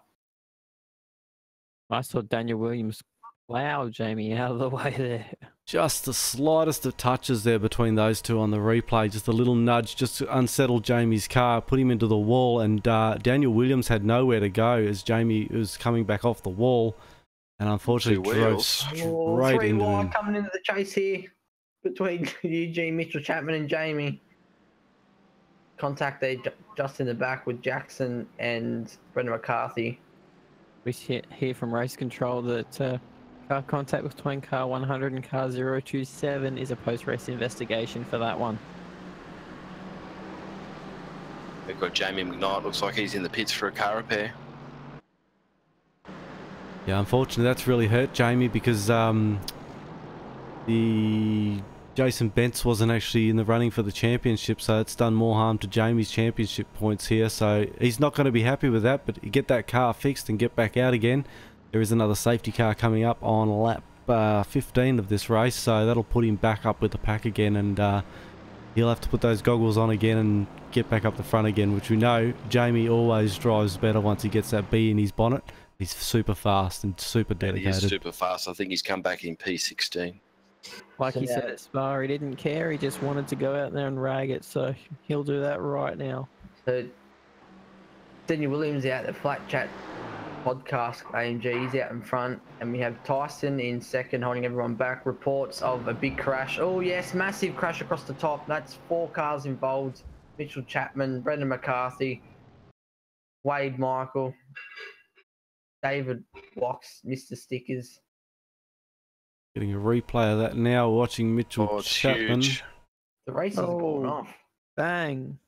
I saw Daniel Williams plow Jamie out of the way there. Just the slightest of touches there between those two on the replay. Just a little nudge just to unsettle Jamie's car, put him into the wall, and Daniel Williams had nowhere to go as Jamie was coming back off the wall, and unfortunately drove straight into him. Coming into the chase here between Eugene, Mitchell Chapman and Jamie. Contact there just in the back with Jackson and Brendan McCarthy. We hear from race control that car contact between car 100 and car 027 is a post-race investigation for that one. We've got Jamie McKnight. Looks like he's in the pits for a car repair. Yeah, unfortunately that's really hurt Jamie because the Jason Bentz wasn't actually in the running for the championship, so it's done more harm to Jamie's championship points here. So he's not going to be happy with that, but get that car fixed and get back out again. There is another safety car coming up on lap 15 of this race, so that'll put him back up with the pack again, and he'll have to put those goggles on again and get back up the front again, which we know Jamie always drives better once he gets that B in his bonnet. He's super fast and super dedicated. He is super fast. I think he's come back in P16. Like he said at Spa, he didn't care, he just wanted to go out there and rag it, so he'll do that right now. So Daniel Williams out at Flat Chat podcast AMG, he's out in front, and we have Tyson in second holding everyone back. Reports of a big crash. Oh yes, massive crash across the top. That's 4 cars involved. Mitchell Chapman, Brendan McCarthy, Wade Michael, David Wax, Mr. Stickers. Getting a replay of that now, watching Mitchell Chapman. Huge. The race is going off. Bang.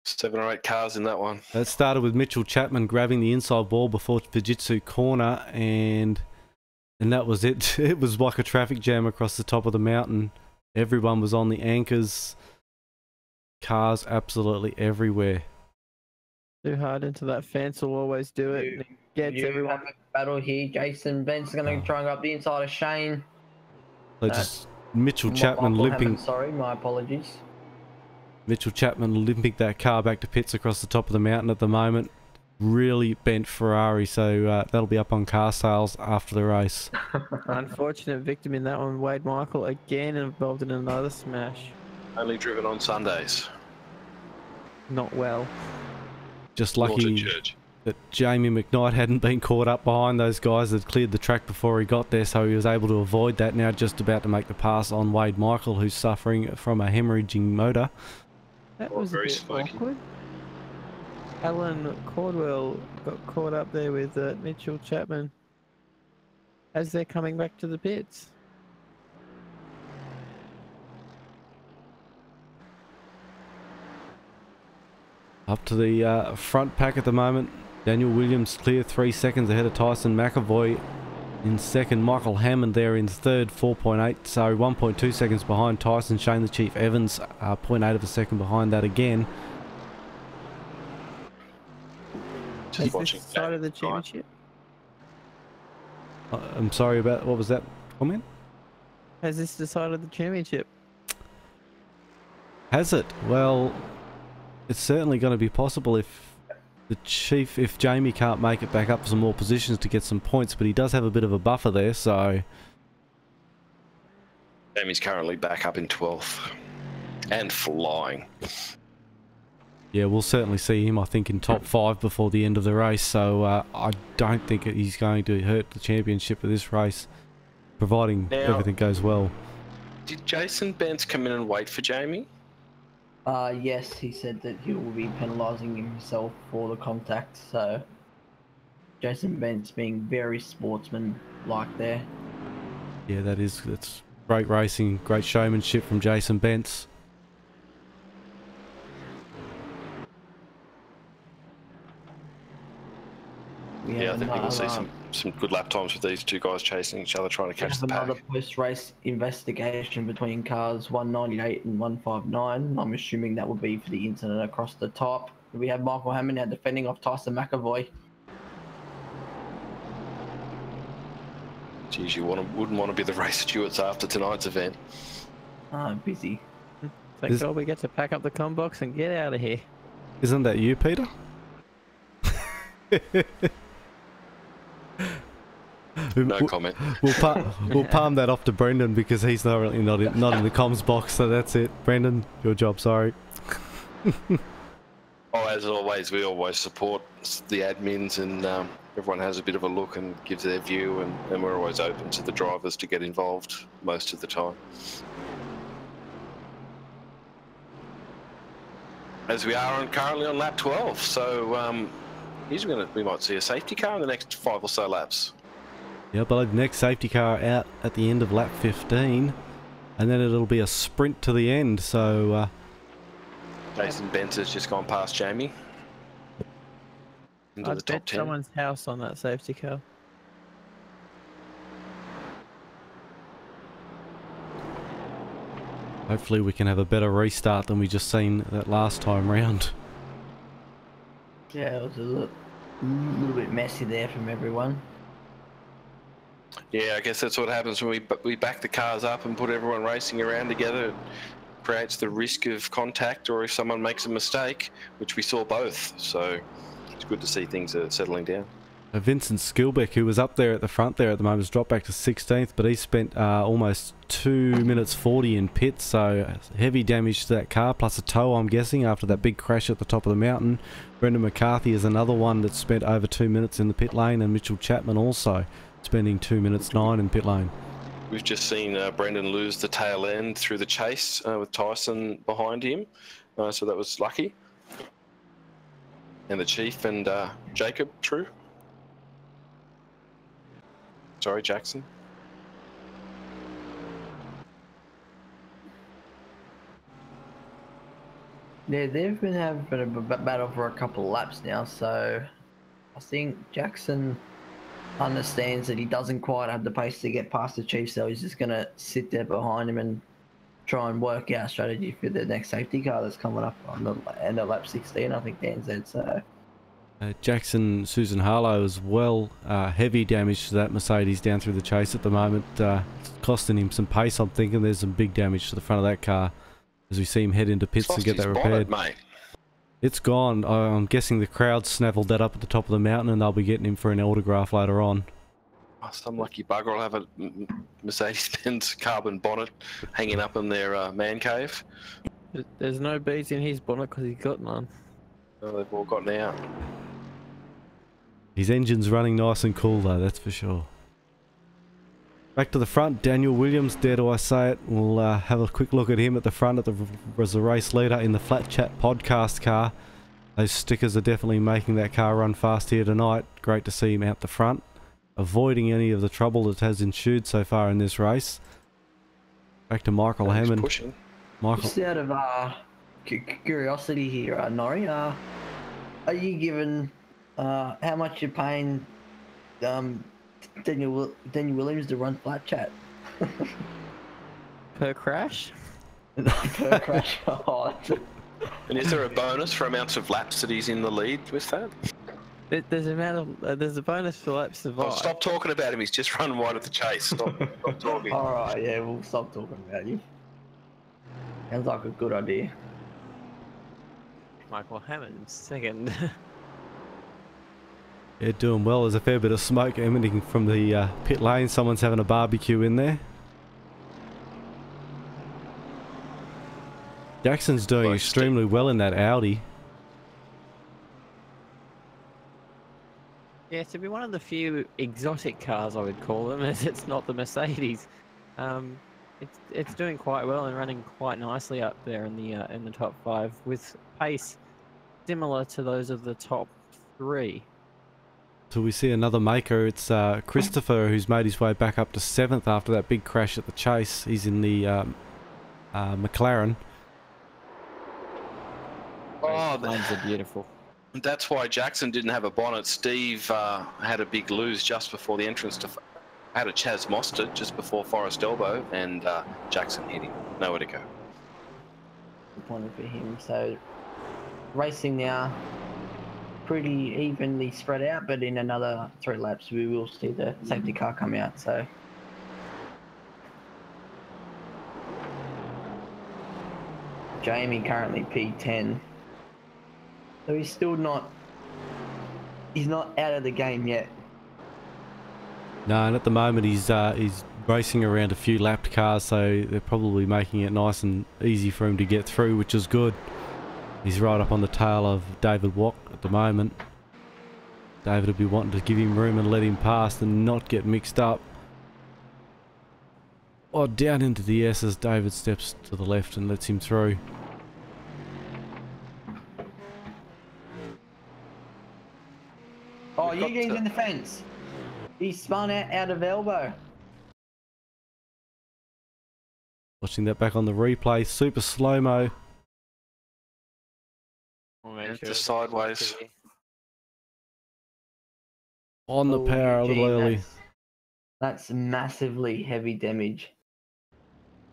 7 or 8 cars in that one. That started with Mitchell Chapman grabbing the inside wall before Fujitsu corner, and that was it. It was like a traffic jam across the top of the mountain. Everyone was on the anchors. Cars absolutely everywhere. Too hard into that fence will always do it. And it gets everyone. Battle here. Jason Bent's going to try and go up the inside of Shane. So just Mitchell Chapman limping. Hammond, sorry, my apologies. Mitchell Chapman limping that car back to pits across the top of the mountain at the moment. Really bent Ferrari, so that'll be up on car sales after the race. Unfortunate victim in that one, Wade Michael, again involved in another smash. Only driven on Sundays. Not well. Just lucky that Jamie McKnight hadn't been caught up behind those guys that cleared the track before he got there, so he was able to avoid that. Now just about to make the pass on Wade Michael, who's suffering from a hemorrhaging motor. That was a bit awkward. Alan Cordwell got caught up there with Mitchell Chapman as they're coming back to the pits. Up to the front pack at the moment. Daniel Williams clear 3 seconds ahead of Tyson McAvoy in second. Michael Hammond there in third, 4.8, so 1.2 seconds behind Tyson. Shane the Chief Evans, 0.8 of a second behind that again. Is this the side of the championship? I'm sorry about, what was that comment? Has this decided the championship? Has it? Well, it's certainly going to be possible if Jamie can't make it back up for some more positions to get some points, but he does have a bit of a buffer there, so... Jamie's currently back up in 12th and flying. Yeah, we'll certainly see him, I think, in top 5 before the end of the race, so I don't think he's going to hurt the championship of this race, providing everything goes well. Did Jason Bentz come in and wait for Jamie? Yes, he said that he will be penalising himself for the contact, so Jason Bentz being very sportsman-like there. Yeah, that's great racing, great showmanship from Jason Bentz. Yeah, I think we'll see some good lap times with these two guys chasing each other, trying to catch the pack. Another post-race investigation between cars 198 and 159. I'm assuming that would be for the incident across the top. We have Michael Hammond now defending off Tyson McAvoy. Geez, you wouldn't want to be the race stewards after tonight's event. Busy. Thank God we get to pack up the com box and get out of here. Isn't that you, Peter? No comment. We'll palm that off to Brendan because he's not in the comms box. So that's it, Brendan. Your job. Sorry. Oh, as always, we always support the admins, and everyone has a bit of a look and gives their view, and we're always open to the drivers to get involved most of the time. As we are currently on lap 12, so we might see a safety car in the next 5 or so laps. Yeah, but the next safety car out at the end of lap 15, and then it'll be a sprint to the end. So Jason Benter's just gone past Jamie into the top 10. Someone's house on that safety car. hopefully we can have a better restart than we just seen that last time round. Yeah, it was a little bit messy there from everyone. Yeah, I guess that's what happens when we back the cars up and put everyone racing around together. It creates the risk of contact, or if someone makes a mistake, which we saw both. So it's good to see things are settling down. Vincent Skilbeck, who was up there at the front there at the moment, has dropped back to 16th, but he spent almost 2 minutes 40 in pits, so heavy damage to that car, plus a tow, I'm guessing, after that big crash at the top of the mountain. Brendan McCarthy is another one that spent over 2 minutes in the pit lane, and Mitchell Chapman also spending 2 minutes 9 in pit lane. We've just seen Brendan lose the tail end through the chase with Tyson behind him, so that was lucky. And the Chief and Jacob, true. Sorry, Jackson. Yeah, they've been having a battle for a couple of laps now, so I think Jackson understands that he doesn't quite have the pace to get past the Chief, so he's just going to sit there behind him and try and work out a strategy for the next safety car that's coming up on the end of lap 16, I think Dan said, so... Jackson Susan Harlow as well, heavy damage to that Mercedes down through the chase at the moment, it's costing him some pace. I'm thinking there's some big damage to the front of that car as we see him head into pits to get that repaired. Bonnet, mate. It's gone. I'm guessing the crowd snaffled that up at the top of the mountain and they'll be getting him for an autograph later on. Oh, some lucky bugger will have a Mercedes-Benz carbon bonnet hanging up in their man cave. There's no beads in his bonnet because he's got none. Oh, they've all gotten out. His engine's running nice and cool though, that's for sure. Back to the front, Daniel Williams, dare do I say it. We'll have a quick look at him at the front as the race leader in the Flat Chat podcast car. Those stickers are definitely making that car run fast here tonight. Great to see him out the front, avoiding any of the trouble that has ensued so far in this race. Back to Michael Hammond. Pushing. Michael. Just out of curiosity here, Norrie, are you given how much you're paying Daniel Williams to run Flat Chat? Per crash? Per crash. Oh, and is there a bonus for amounts of laps that he's in the lead with that? There's a bonus for laps of. Oh, stop talking about him. He's just run wide at the chase. Stop talking. All right, yeah, we'll stop talking about you. Sounds like a good idea. Michael Hammond second. Yeah, doing well. There's a fair bit of smoke emanating from the pit lane. Someone's having a barbecue in there. Jackson's doing extremely well in that Audi. Yeah, to be one of the few exotic cars, I would call them, as it's not the Mercedes. It's doing quite well and running quite nicely up there in the top 5 with pace similar to those of the top 3. So we see another maker. It's Christopher, who's made his way back up to 7th after that big crash at the chase. He's in the McLaren. Oh, the lines are beautiful. That's why Jackson didn't have a bonnet. Steve had a big lose just before the entrance to... Had a Chaz Mostert just before Forest Elbow, and Jackson hit him. Nowhere to go. Disappointed for him. So, racing now, pretty evenly spread out, but in another 3 laps we will see the safety car come out. So, Jamie currently P10. So he's still not. He's not out of the game yet. No, and at the moment he's racing around a few lapped cars, so they're probably making it nice and easy for him to get through, which is good. He's right up on the tail of David Watt at the moment. David will be wanting to give him room and let him pass and not get mixed up. Oh, down into the S as David steps to the left and lets him through. Oh, Eugene's in the fence. He spun out of elbow. Watching that back on the replay, super slow-mo. Just sideways. On the power a little early. That's massively heavy damage.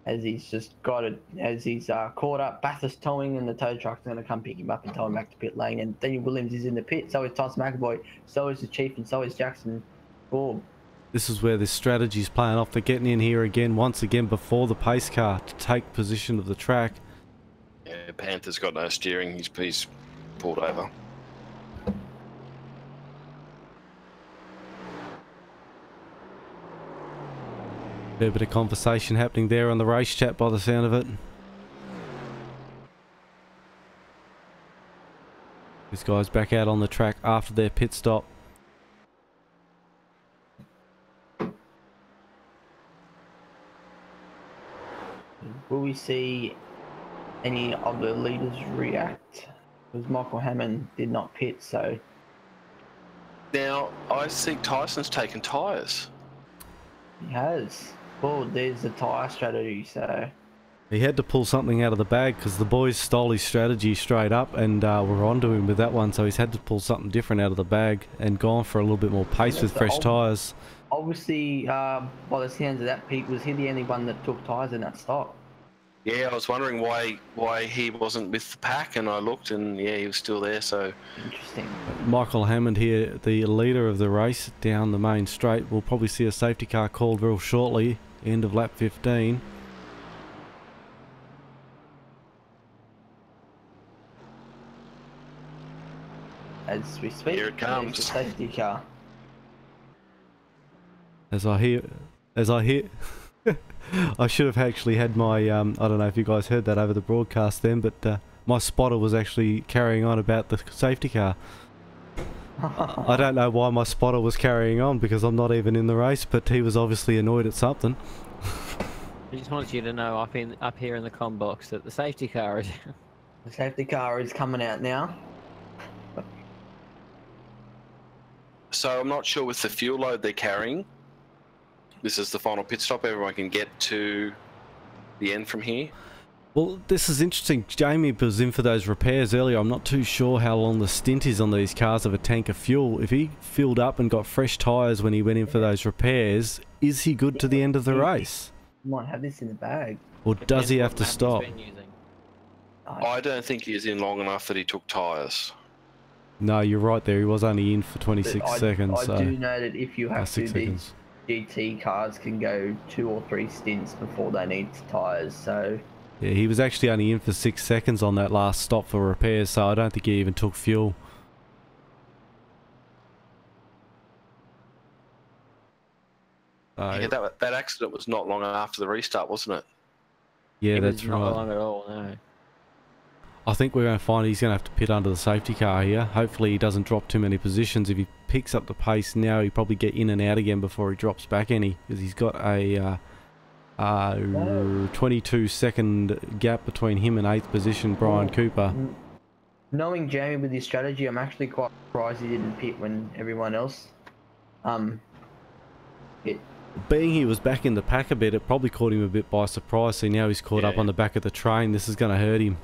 As he's just got it, as he's caught up, Bathurst towing, and the tow truck's going to come pick him up and tow him back to pit lane. And Daniel Williams is in the pit, so is Tyson McAvoy, so is the Chief, and so is Jackson Bourne. This is where this strategy's playing off. They're getting in here again, once again, before the pace car to take position of the track. Yeah, Panther's got no steering. He's pulled over. Fair bit of conversation happening there on the race chat by the sound of it. This guy's back out on the track after their pit stop. Will we see any of the leaders react? Because Michael Hammond did not pit, so... Now, I think Tyson's taken tyres. He has. Well, there's the tyre strategy, so... He had to pull something out of the bag because the boys stole his strategy straight up and were onto him with that one, so he's had to pull something different out of the bag and gone for a little bit more pace with fresh tyres. Obviously, by the sounds of that, Pete, was he the only one that took tyres in that stop? Yeah, I was wondering why he wasn't with the pack, and I looked, and yeah, he was still there. So interesting. Michael Hammond here, the leader of the race down the main straight. We'll probably see a safety car called real shortly, end of lap 15. As we speak, here it comes. Safety car. As I hear, I should have actually had my, I don't know if you guys heard that over the broadcast then, but my spotter was actually carrying on about the safety car. I don't know why my spotter was carrying on because I'm not even in the race, but he was obviously annoyed at something. I just wanted you to know up here in the comm box that the safety car is... The safety car is coming out now. So I'm not sure with the fuel load they're carrying. This is the final pit stop. Everyone can get to the end from here. Well, this is interesting. Jamie was in for those repairs earlier. I'm not too sure how long the stint is on these cars of a tank of fuel. If he filled up and got fresh tyres when he went in for those repairs, is he good to the end of the race? He might have this in the bag. Or does he have to stop? I don't think he is in long enough that he took tyres. No, you're right there. He was only in for 26 seconds. I do know that if you have to, these GT cars can go 2 or 3 stints before they need tyres, so... Yeah, he was actually only in for 6 seconds on that last stop for repairs, so I don't think he even took fuel. Yeah, that accident was not long after the restart, wasn't it? Yeah, that's right. Not long at all, no. I think we're going to find he's going to have to pit under the safety car here. Hopefully he doesn't drop too many positions. If he picks up the pace now, he'll probably get in and out again before he drops back any, because he's got a 22-second gap between him and 8th position Brian Cooper. Knowing Jamie with his strategy, I'm actually quite surprised he didn't pit when everyone else pit. Being he was back in the pack a bit, it probably caught him a bit by surprise. So now he's caught up on the back of the train. This is going to hurt him.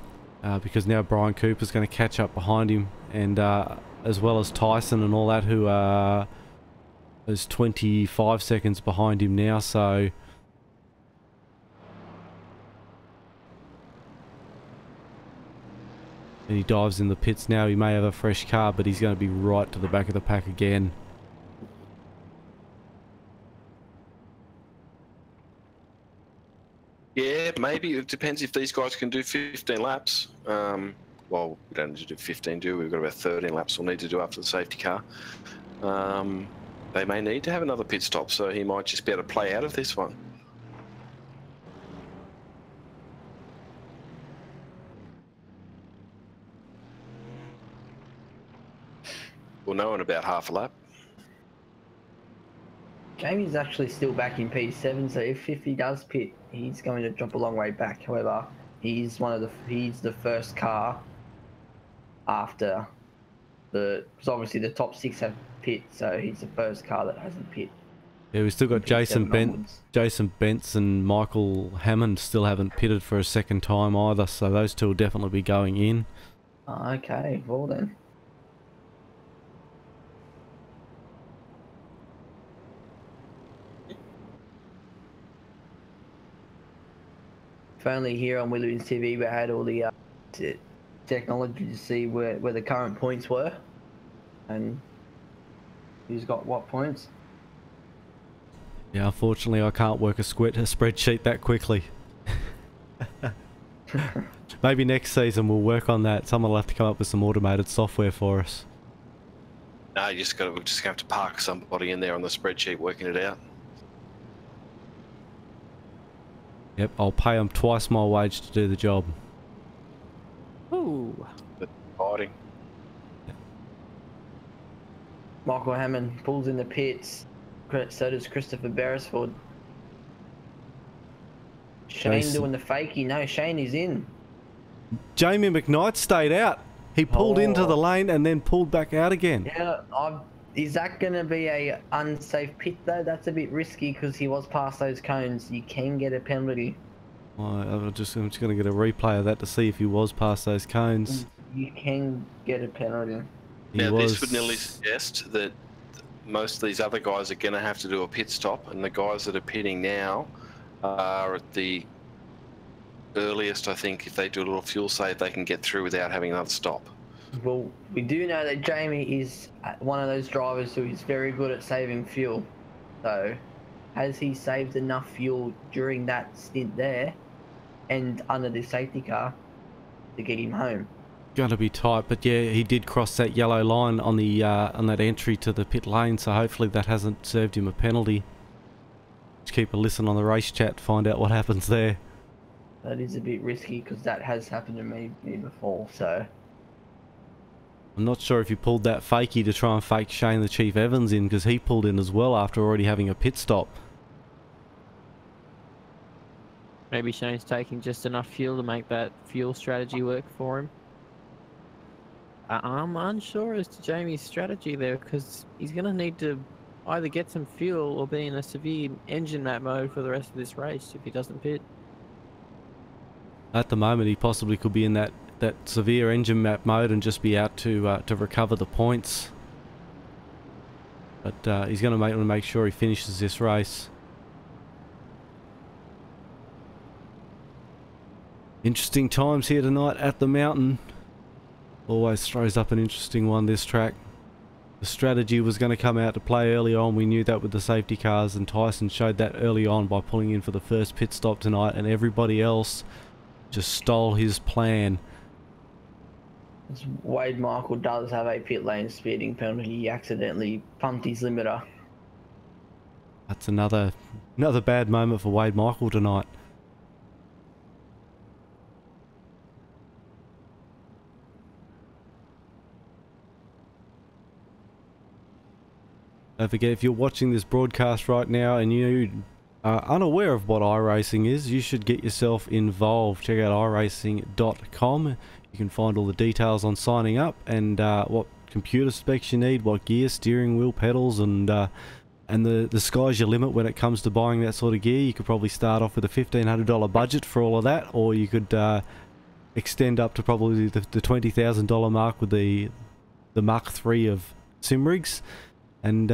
Because now Brian Cooper's going to catch up behind him, and as well as Tyson and all that, who is 25 seconds behind him now. So and he dives in the pits now. He may have a fresh car, but he's going to be right to the back of the pack again. Yeah, maybe. It depends if these guys can do 15 laps. Well, we don't need to do 15, do we? We've got about 13 laps we'll need to do after the safety car. they may need to have another pit stop, so he might just be able to play out of this one. We'll know in about half a lap. Jamie's actually still back in P7, so if he does pit, he's going to drop a long way back. However, he's the first car after because obviously the top 6 have pit, so he's the first car that hasn't pit. Yeah, we've still got Jason Bentz and Michael Hammond still haven't pitted for a second time either, so those two will definitely be going in. Okay, well then. If only here on Wheelybins TV we had all the technology to see where the current points were and who's got what points. Yeah, unfortunately I can't work a spreadsheet that quickly. Maybe next season we'll work on that. Someone will have to come up with some automated software for us. No, we're just gonna have to park somebody in there on the spreadsheet working it out. Yep, I'll pay them twice my wage to do the job. Ooh. Fighting. Michael Hammond pulls in the pits. So does Christopher Beresford. Shane doing the fakie. No, Shane is in. Jamie McKnight stayed out. He pulled into the lane and then pulled back out again. Yeah, is that going to be a unsafe pit though? That's a bit risky because he was past those cones. You can get a penalty. I'm just going to get a replay of that to see if he was past those cones. You can get a penalty. This would nearly suggest that most of these other guys are going to have to do a pit stop, and the guys that are pitting now are at the earliest, I think, if they do a little fuel save, they can get through without having another stop. Well, we do know that Jamie is one of those drivers who is very good at saving fuel. So, has he saved enough fuel during that stint there and under the safety car to get him home? Gonna be tight, but yeah, he did cross that yellow line on the on that entry to the pit lane, so hopefully that hasn't served him a penalty. Just keep a listen on the race chat to find out what happens there. That is a bit risky because that has happened to me before, so... I'm not sure if he pulled that fakie to try and fake Shane the Chief Evans in, because he pulled in as well after already having a pit stop. Maybe Shane's taking just enough fuel to make that fuel strategy work for him. I'm unsure as to Jamie's strategy there, because he's going to need to either get some fuel or be in a severe engine map mode for the rest of this race if he doesn't pit. At the moment, he possibly could be in that severe engine map mode and just be out to recover the points. But he's going to make sure he finishes this race. Interesting times here tonight at the mountain. Always throws up an interesting one, this track. The strategy was going to come out to play early on. We knew that with the safety cars, and Tyson showed that early on by pulling in for the first pit stop tonight, and everybody else just stole his plan. Wade Michael does have a pit lane speeding penalty. He accidentally pumped his limiter. That's another bad moment for Wade Michael tonight. Don't forget, if you're watching this broadcast right now and you are unaware of what iRacing is, you should get yourself involved. Check out iRacing.com. You can find all the details on signing up and what computer specs you need, what gear, steering wheel, pedals, and the sky's your limit when it comes to buying that sort of gear. You could probably start off with a $1,500 budget for all of that, or you could extend up to probably the $20,000 mark with the Mark III of sim rigs. And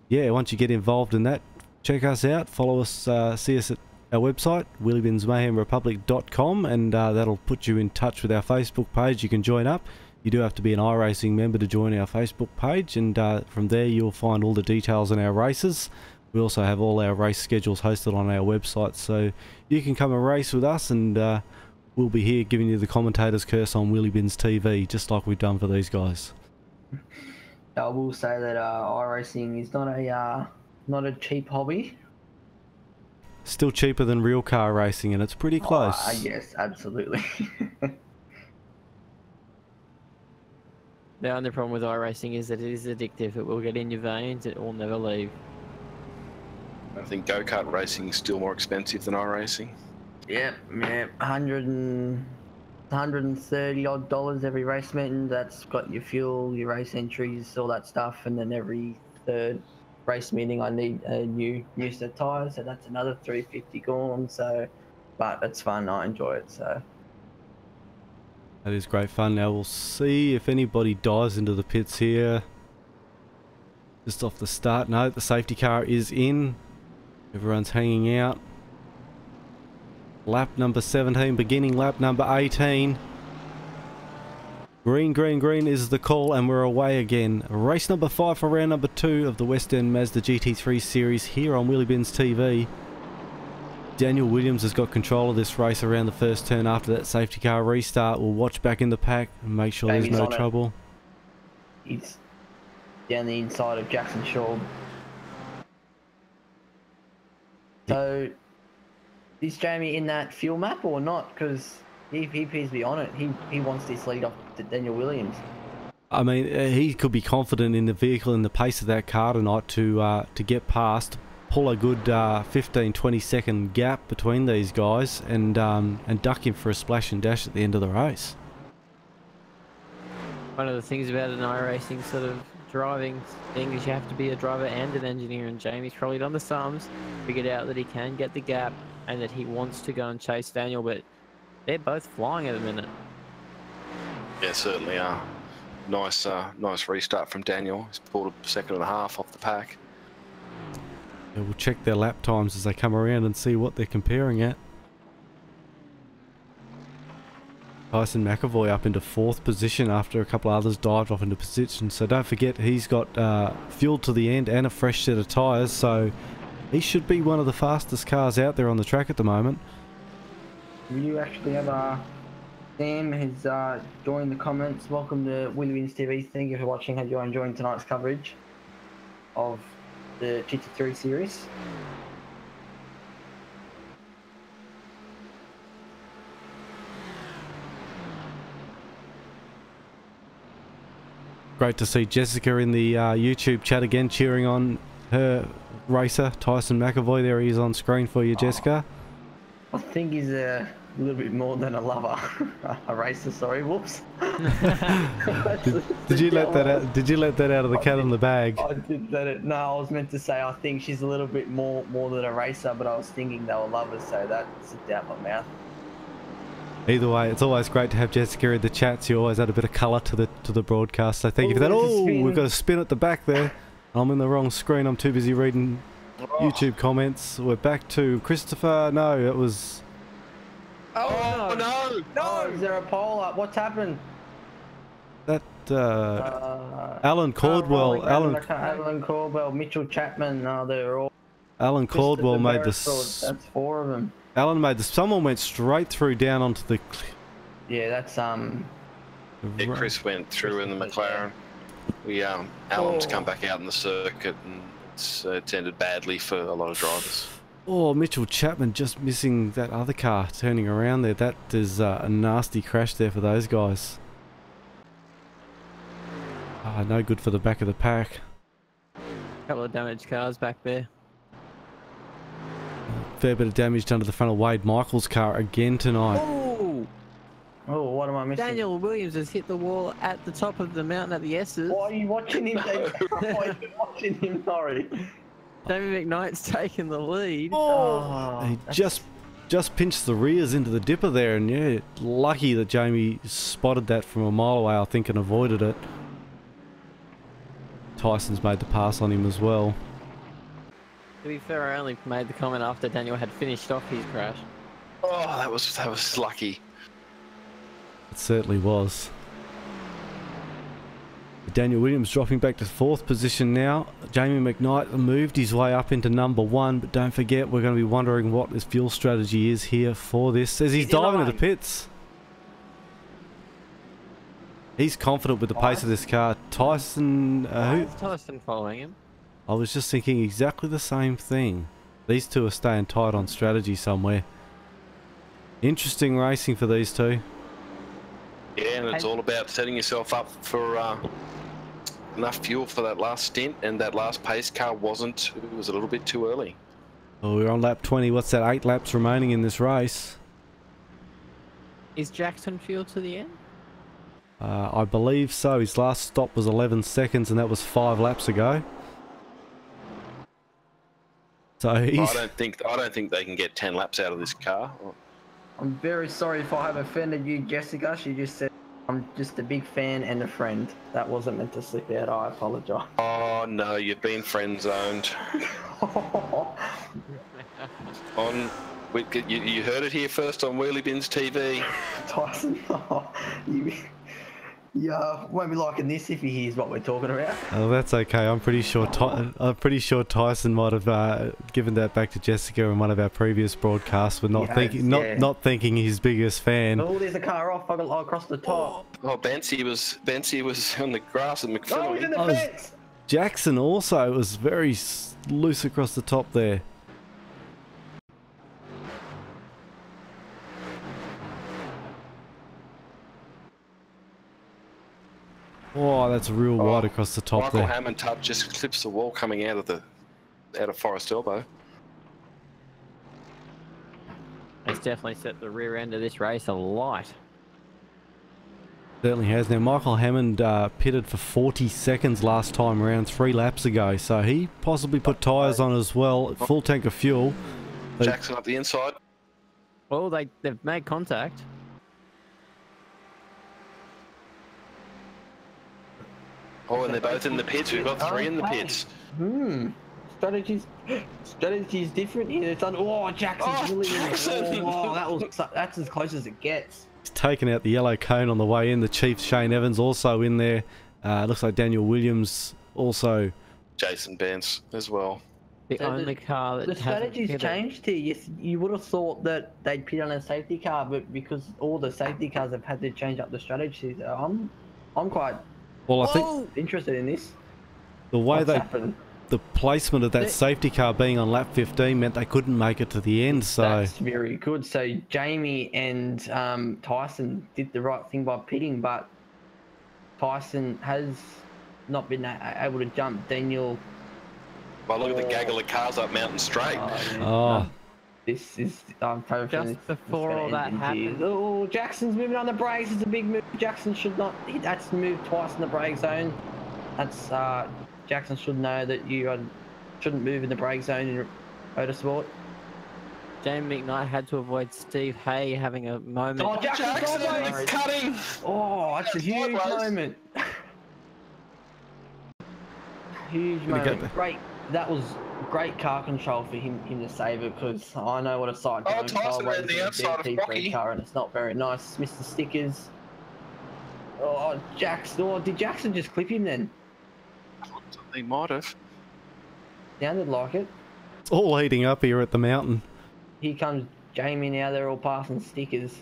yeah, once you get involved in that, check us out, follow us, see us at our website, wheelybinsmayhemrepublic.com, and that'll put you in touch with our Facebook page. You can join up. You do have to be an iRacing member to join our Facebook page, and from there you'll find all the details on our races. We also have all our race schedules hosted on our website, so you can come and race with us, and we'll be here giving you the commentator's curse on Wheelybins TV, just like we've done for these guys. I will say that iRacing is not a cheap hobby. Still cheaper than real car racing, and it's pretty close. Yes, absolutely. The only problem with iRacing is that it is addictive. It will get in your veins. It will never leave. I think go-kart racing is still more expensive than iRacing. Yeah, $130 odd every race meeting. That's got your fuel, your race entries, all that stuff, and then every third race meeting I need a new set of tyres, so that's another $350 gone. So, but it's fun. I enjoy it. So. That is great fun. Now we'll see if anybody dives into the pits here. Just off the start. No, the safety car is in. Everyone's hanging out. Lap number 17, beginning lap number 18. Green, green, green is the call, and we're away again. Race number 5 for round number 2 of the West End Mazda GT3 series here on Wheelybins TV. Daniel Williams has got control of this race around the first turn after that safety car restart. We'll watch back in the pack and make sure there's no trouble. He's down the inside of Jackson Shaw. So, is Jamie in that fuel map or not? Because he appears to be on it. He wants this lead off to Daniel Williams. I mean, he could be confident in the vehicle and the pace of that car tonight to get past, pull a good 15-20 second gap between these guys, and duck him for a splash and dash at the end of the race. One of the things about an iRacing sort of driving thing is you have to be a driver and an engineer, and Jamie's probably done the sums, figured out that he can get the gap and that he wants to go and chase Daniel, but they're both flying at the minute. Yeah, certainly are. Nice restart from Daniel. He's pulled a second and a half off the pack. Yeah, we'll check their lap times as they come around and see what they're comparing at. Tyson McAvoy up into 4th position after a couple of others dived off into position. So don't forget, he's got fuel to the end and a fresh set of tyres. So he should be one of the fastest cars out there on the track at the moment. You actually have Sam has joined the comments. Welcome to Wheelybins TV. Thank you for watching. Hope you're enjoying tonight's coverage of the GT3 series. Great to see Jessica in the YouTube chat again, cheering on her racer, Tyson McAvoy. There he is on screen for you, Jessica. I think he's a little bit more than a lover. A racer, sorry, whoops. Did you let that out? Did you let that out of the cat in the bag? I did let it. No, I was meant to say I think she's a little bit more than a racer, but I was thinking they were lovers, so that slipped out my mouth. Either way, it's always great to have Jessica in the chats. You always add a bit of colour to the broadcast. So thank you for that. Oh, we've got a spin at the back there. I'm in the wrong screen. I'm too busy reading YouTube comments. We're back to Christopher. No, it was. Oh no! No! Is there a pole up? What's happened? That Alan Caldwell. Alan Caldwell, Mitchell Chapman. No, they're all. Alan Caldwell made the. That's 4 of them. Alan made the. Someone went straight through down onto the. Yeah, that's Yeah, Chris went through in the McLaren. Alan's come back out in the circuit, and it's ended badly for a lot of drivers. Oh, Mitchell Chapman just missing that other car turning around there. That is a nasty crash there for those guys. No good for the back of the pack. Couple of damaged cars back there. Fair bit of damage done to the front of Wade Michael's car again tonight. Oh, what am I missing? Daniel Williams has hit the wall at the top of the mountain at the S's. Why are you watching him? Why are you watching him, sorry? Jamie McKnight's taken the lead. He just pinched the rears into the dipper there, and yeah, lucky that Jamie spotted that from a mile away, I think, and avoided it. Tyson's made the pass on him as well. To be fair, I only made the comment after Daniel had finished off his crash. Oh, that was lucky. It certainly was. Daniel Williams dropping back to 4th position now. Jamie McKnight moved his way up into number 1, but don't forget, we're going to be wondering what his fuel strategy is here for this, as he's diving into the pits. He's confident with the pace of this car. Tyson, who? Is Tyson following him? I was just thinking exactly the same thing. These two are staying tight on strategy somewhere. Interesting racing for these two. Yeah, and it's all about setting yourself up for enough fuel for that last stint, and that last pace car it was a little bit too early. Well, we're on lap 20. What's that? 8 laps remaining in this race. Is Jackson fueled to the end? I believe so. His last stop was 11 seconds, and that was 5 laps ago. So he's... I don't think they can get 10 laps out of this car. I'm very sorry if I have offended you, Jessica. She just said I'm just a big fan and a friend. That wasn't meant to slip out. I apologise. Oh no, you've been friend zoned. You heard it here first on Wheelybins TV. Tyson, yeah, won't be liking this if he hears what we're talking about. Oh, that's okay. I'm pretty sure Tyson might have given that back to Jessica in one of our previous broadcasts, with not thinking his biggest fan. Oh, there's a car off. I got across the top. Oh, Bancy was on the grass at McPhilly. Oh, he's in the fence. Jackson also was very loose across the top there. Oh, that's real wide across the top there. Michael Hammond touch just clips the wall coming out of Forest Elbow. It's definitely set the rear end of this race alight. Certainly has. Now, Michael Hammond pitted for 40 seconds last time around, 3 laps ago, so he possibly put tyres on as well, full tank of fuel. Jackson up the inside. Well, they've made contact. Oh, and they're both in the pits. We've got 3 in the pits. Strategy's different here. It's Jackson's really in. Oh, that's as close as it gets. He's taken out the yellow cone on the way in. The Chief Shane Evans also in there. Looks like Daniel Williams also. Jason Bence as well. The only car that the strategy's changed here. Yes, you would have thought that they'd pit on a safety car, but because all the safety cars have had to change up the strategy, I'm quite. Well, I think interested in this. The way the placement of that safety car being on lap 15 meant they couldn't make it to the end. So that's very good. So Jamie and Tyson did the right thing by pitting, but Tyson has not been able to jump Daniel. Well, look at the gaggle of cars up Mountain Straight. This is just before all that happened. Oh, Jackson's moving on the brakes. It's a big move. Jackson should not. That's moved twice in the brake zone. That's Jackson should know that you shouldn't move in the brake zone in motorsport. Jamie McKnight had to avoid Steve Hay having a moment. Oh, Jackson is cutting. Oh, that's a huge moment. Huge moment. Great. That was great car control for him to save it, because I know what a side Tyson ran the outside of Rocky car, and it's not very nice. Mr. Stickers. Oh, Jackson. Oh, did Jackson just clip him then? He might have. Sounded like it. It's all heating up here at the mountain. Here comes Jamie now. They're all passing Stickers.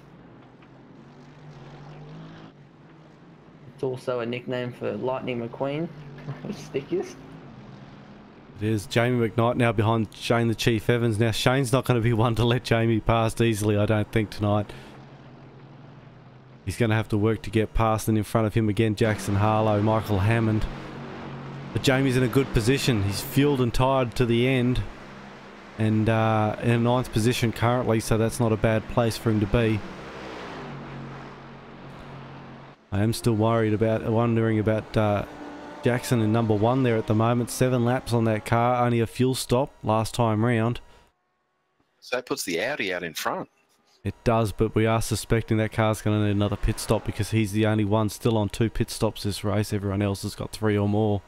It's also a nickname for Lightning McQueen. Stickers. It is Jamie McKnight now behind Shane the Chief Evans. Now Shane's not going to be one to let Jamie past easily, I don't think, tonight. He's going to have to work to get past, and in front of him again Jackson Harlow, Michael Hammond. But Jamie's in a good position. He's fueled and tired to the end, and in a 9th position currently, so that's not a bad place for him to be. I am still wondering about Jackson in number 1 there at the moment. 7 laps on that car, only a fuel stop last time round. So that puts the Audi out in front. It does, but we are suspecting that car's going to need another pit stop, because he's the only one still on 2 pit stops this race. Everyone else has got 3 or more.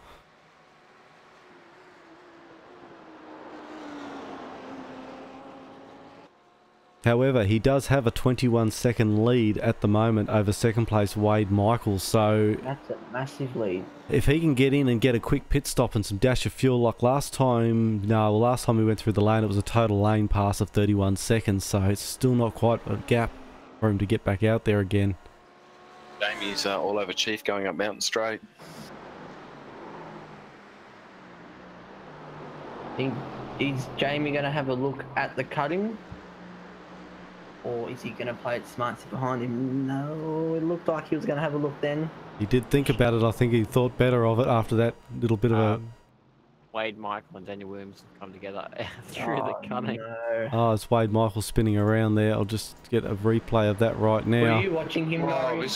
However, he does have a 21-second lead at the moment over second place Wade Michaels, so that's a massive lead. If he can get in and get a quick pit stop and some dash of fuel like last time, last time we went through the lane it was a total lane pass of 31 seconds, so it's still not quite a gap for him to get back out there again. Jamie's all over Chief going up Mountain Straight. Is Jamie going to have a look at the cutting? Or is he going to play it smartsy behind him? No, it looked like he was going to have a look then. He did think about it. I think he thought better of it after that little bit of a... Wade Michael and Daniel Williams come together through the cutting. No. Oh, it's Wade Michael spinning around there. I'll just get a replay of that right now. Were you watching him, Rory?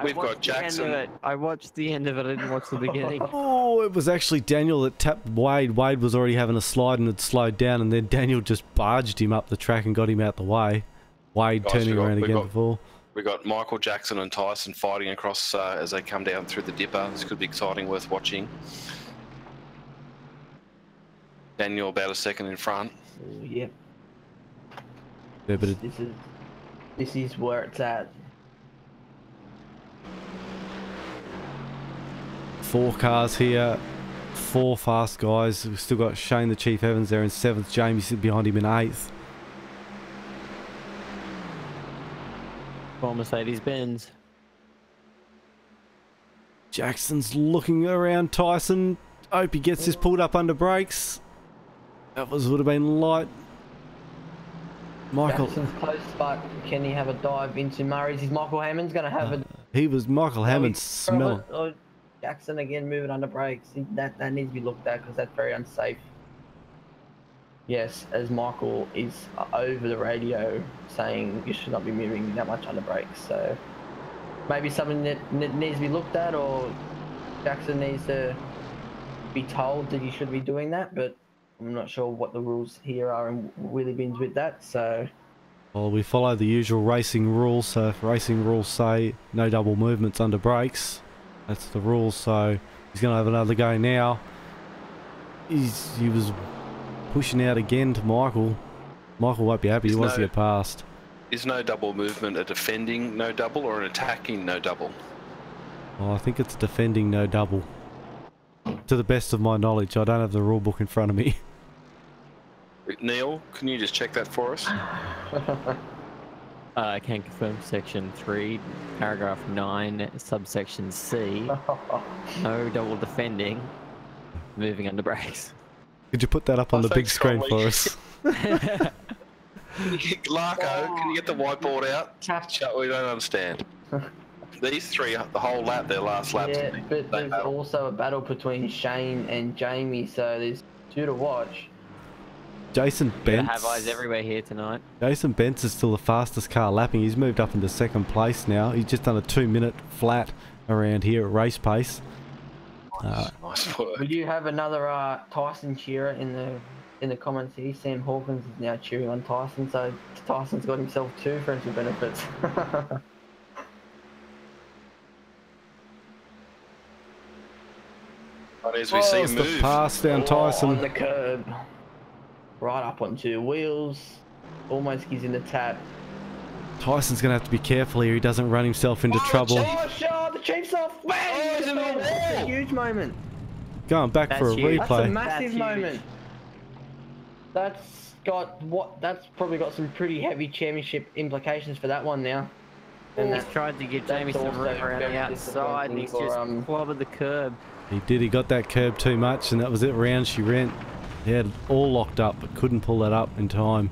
We've got Jackson. I watched the end of it. I didn't watch the beginning. Oh, it was actually Daniel that tapped Wade. Wade was already having a slide and had slowed down, and then Daniel just barged him up the track and got him out the way. Wade Guys, turning around again before. We got Michael, Jackson and Tyson fighting across as they come down through the dipper. This could be exciting, worth watching. Daniel about a second in front. Oh, yep. Yeah, but This is where it's at. 4 cars here, 4 fast guys. We've still got Shane the Chief Evans there in 7th. Jamie sitting behind him in 8th. For Mercedes-Benz. Jackson's looking around Tyson. Hope he gets this pulled up under brakes. That would have been light. Michael. Jackson's close, but can he have a dive into Murray's? Is Michael Hammond's going to have Michael Hammond smelling. Jackson again moving under brakes. That needs to be looked at because that's very unsafe. Yes, as Michael is over the radio saying you should not be moving that much under brakes. So maybe something that needs to be looked at, or Jackson needs to be told that he should be doing that. But I'm not sure what the rules here are in Wheelybins with that. So. Well, we follow the usual racing rules. So if racing rules say no double movements under brakes, that's the rule. So he's going to have another go now. He was pushing out again to Michael. Michael won't be happy. He wants to get past. Is no double movement a defending no double or an attacking no double? Oh, I think it's defending no double. To the best of my knowledge, I don't have the rule book in front of me. Neil, can you just check that for us? I can confirm section 3, paragraph 9, subsection C. No double defending, moving under brakes. Could you put that up on the big screen for us? Larko, can you get the whiteboard out? We don't understand. These 3, the whole lap, their last laps. Yeah, but there's also a battle between Shane and Jamie, so there's 2 to watch. Jason Bentz. Have eyes everywhere here tonight. Jason Bentz is still the fastest car lapping. He's moved up into 2nd place now. He's just done a 2-minute flat around here at race pace. Nice work. Would you have another Tyson cheerer in the comments here? Sam Hawkins is now cheering on Tyson, so Tyson's got himself 2 friends with benefits. As we see him the move. pass down Tyson. On the curb. Right up on 2 wheels. Almost gives him the tap. Tyson's going to have to be careful here. He doesn't run himself into trouble. The Chief's off. That's a huge moment. Going back for a replay. That's a massive moment. That's probably got some pretty heavy championship implications for that one now. And he's tried to give Jamie some room around the outside, and he's just clobbered the curb. He did. He got that curb too much, and that was it. Round she went. He had it all locked up, but couldn't pull that up in time.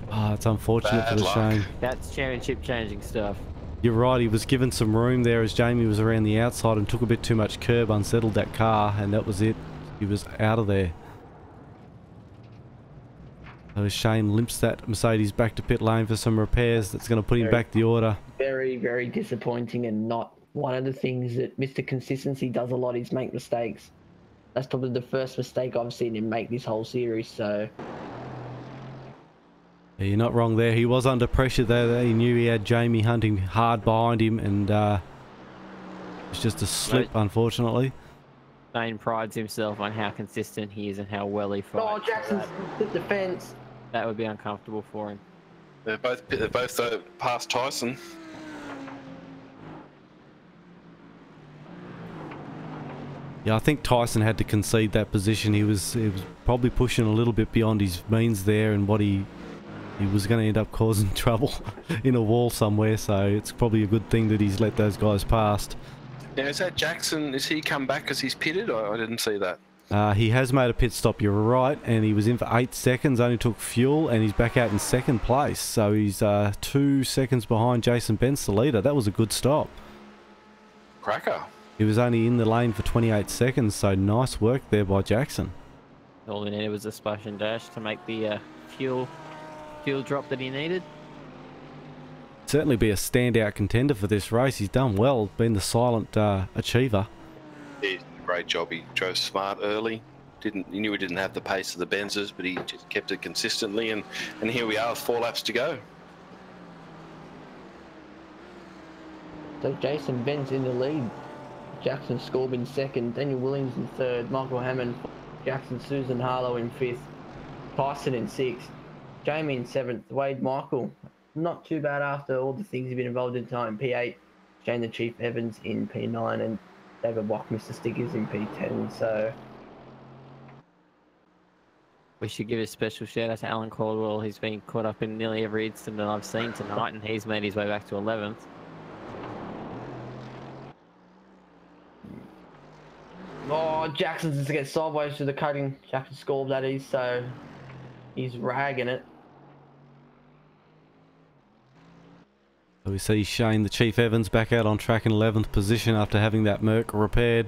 Ah, it's unfortunate for the Shane. That's championship changing stuff. You're right. He was given some room there as Jamie was around the outside and took a bit too much curb, unsettled that car, and that was it. He was out of there. So Shane limps that Mercedes back to pit lane for some repairs. That's going to put him back the order. Very, very disappointing, and not one of the things that Mr. Consistency does a lot is make mistakes. That's probably the first mistake I've seen him make this whole series, so... Yeah, you're not wrong there. He was under pressure there. He knew he had Jamie hunting hard behind him, and it's just a slip, unfortunately. Shane prides himself on how consistent he is and how well he fights. Oh, Jackson's hit the fence. That would be uncomfortable for him. They're both past Tyson. Yeah, I think Tyson had to concede that position. He was probably pushing a little bit beyond his means there, and what he he was going to end up causing trouble in a wall somewhere, so it's probably a good thing that he's let those guys past. Now, is that Jackson? Is he come back because he's pitted? I didn't see that. He has made a pit stop, you're right, and he was in for 8 seconds, only took fuel, and he's back out in 2nd place. So he's 2 seconds behind Jason Bentz, the leader. That was a good stop. Cracker. He was only in the lane for 28 seconds, so nice work there by Jackson. All he needed was a splash and dash to make the fuel drop that he needed. Certainly be a standout contender for this race. He's done well, been the silent achiever. He did a great job. He drove smart early. He knew he didn't have the pace of the Benzes, but he just kept it consistently, and here we are with 4 laps to go. So Jason Bentz in the lead. Jackson Scorb in 2nd. Daniel Williams in 3rd. Michael Hammond, Jackson Susan Harlow in 5th. Tyson in 6th. Jamie in 7th. Wade Michael, not too bad after all the things he's been involved in tonight, in P8. Shane the Chief Evans in P9, and David Wack, Mr. Stickers in P10. So we should give a special shout out to Alan Caldwell. He's been caught up in nearly every incident that I've seen tonight, and he's made his way back to 11th. Oh, Jackson's just to get sideways to the cutting. Jackson Scorb, that is, so he's ragging it. So we see Shane the Chief Evans back out on track in 11th position after having that Merc repaired.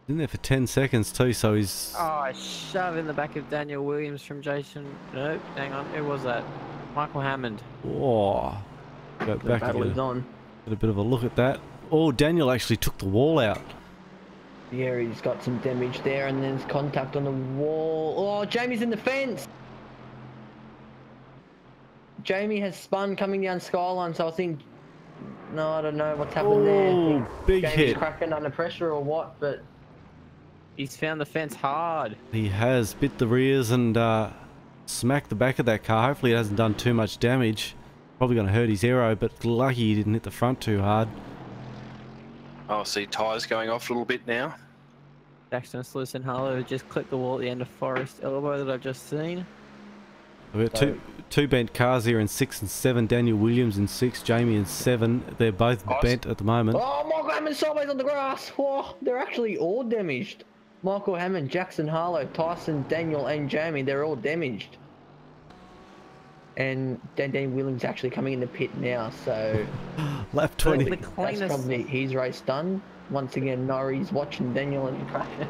In there for 10 seconds too, so he's... Oh, a shove in the back of Daniel Williams from Jason... Nope, hang on, who was that? Michael Hammond. Whoa. Go The back battle and is on. get a bit of a look at that. Oh, Daniel actually took the wall out. Yeah, he's got some damage there, and there's contact on the wall. Oh, Jamie's in the fence! Jamie has spun coming down Skyline, so I think... No, I don't know what's happened there. I think Big Jamie's hit. cracking under pressure or what, but... He's found the fence hard. He has bit the rears and smacked the back of that car. Hopefully it hasn't done too much damage. Probably going to hurt his aero, but lucky he didn't hit the front too hard. I see tyres going off a little bit now. Jackson Sluice and Harlow just clipped the wall at the end of Forest Elbow that I've just seen. We've got two bent cars here in 6 and 7. Daniel Williams in 6, Jamie in 7. They're both bent at the moment. Oh, Michael Hammond sideways on the grass! Oh, they're actually all damaged. Michael Hammond, Jackson Harlow, Tyson, Daniel and Jamie, they're all damaged. And Daniel Williams actually coming in the pit now, so... Lap 20. The cleanest... That's probably his race done. Once again, Norrie's watching Daniel and crashing.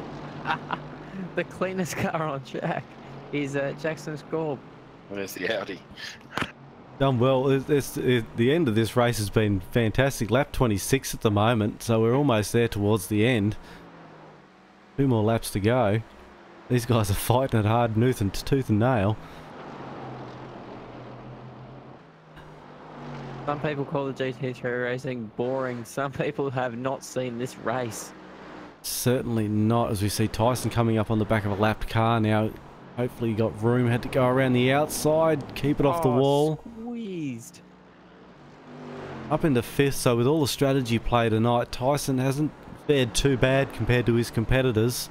The cleanest car on track is Jackson Scorb. There's the Audi. Done well. The end of this race has been fantastic. Lap 26 at the moment, so we're almost there towards the end. 2 more laps to go. These guys are fighting it hard, tooth and nail. Some people call the GT3 racing boring. Some people have not seen this race. Certainly not, as we see Tyson coming up on the back of a lapped car now. Hopefully he got room, had to go around the outside, keep it off the wall. Squeezed. Up into 5th, so with all the strategy play tonight, Tyson hasn't fared too bad compared to his competitors.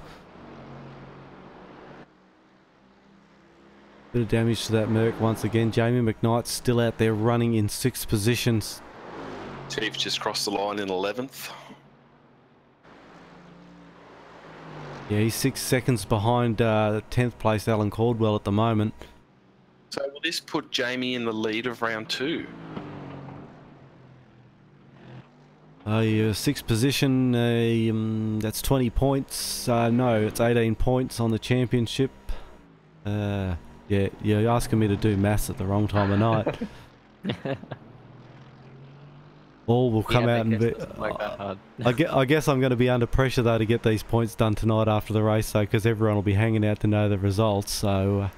Bit of damage to that Merc once again. Jamie McKnight's still out there running in 6th positions. Chief just crossed the line in 11th. Yeah, he's 6 seconds behind 10th place Alan Caldwell at the moment. So will this put Jamie in the lead of round 2? Yeah, 6th position, that's 20 points. No, it's 18 points on the championship. Yeah, you're asking me to do maths at the wrong time of night. All will come out and be... I guess I'm going to be under pressure though to get these points done tonight after the race, though, because everyone will be hanging out to know the results. So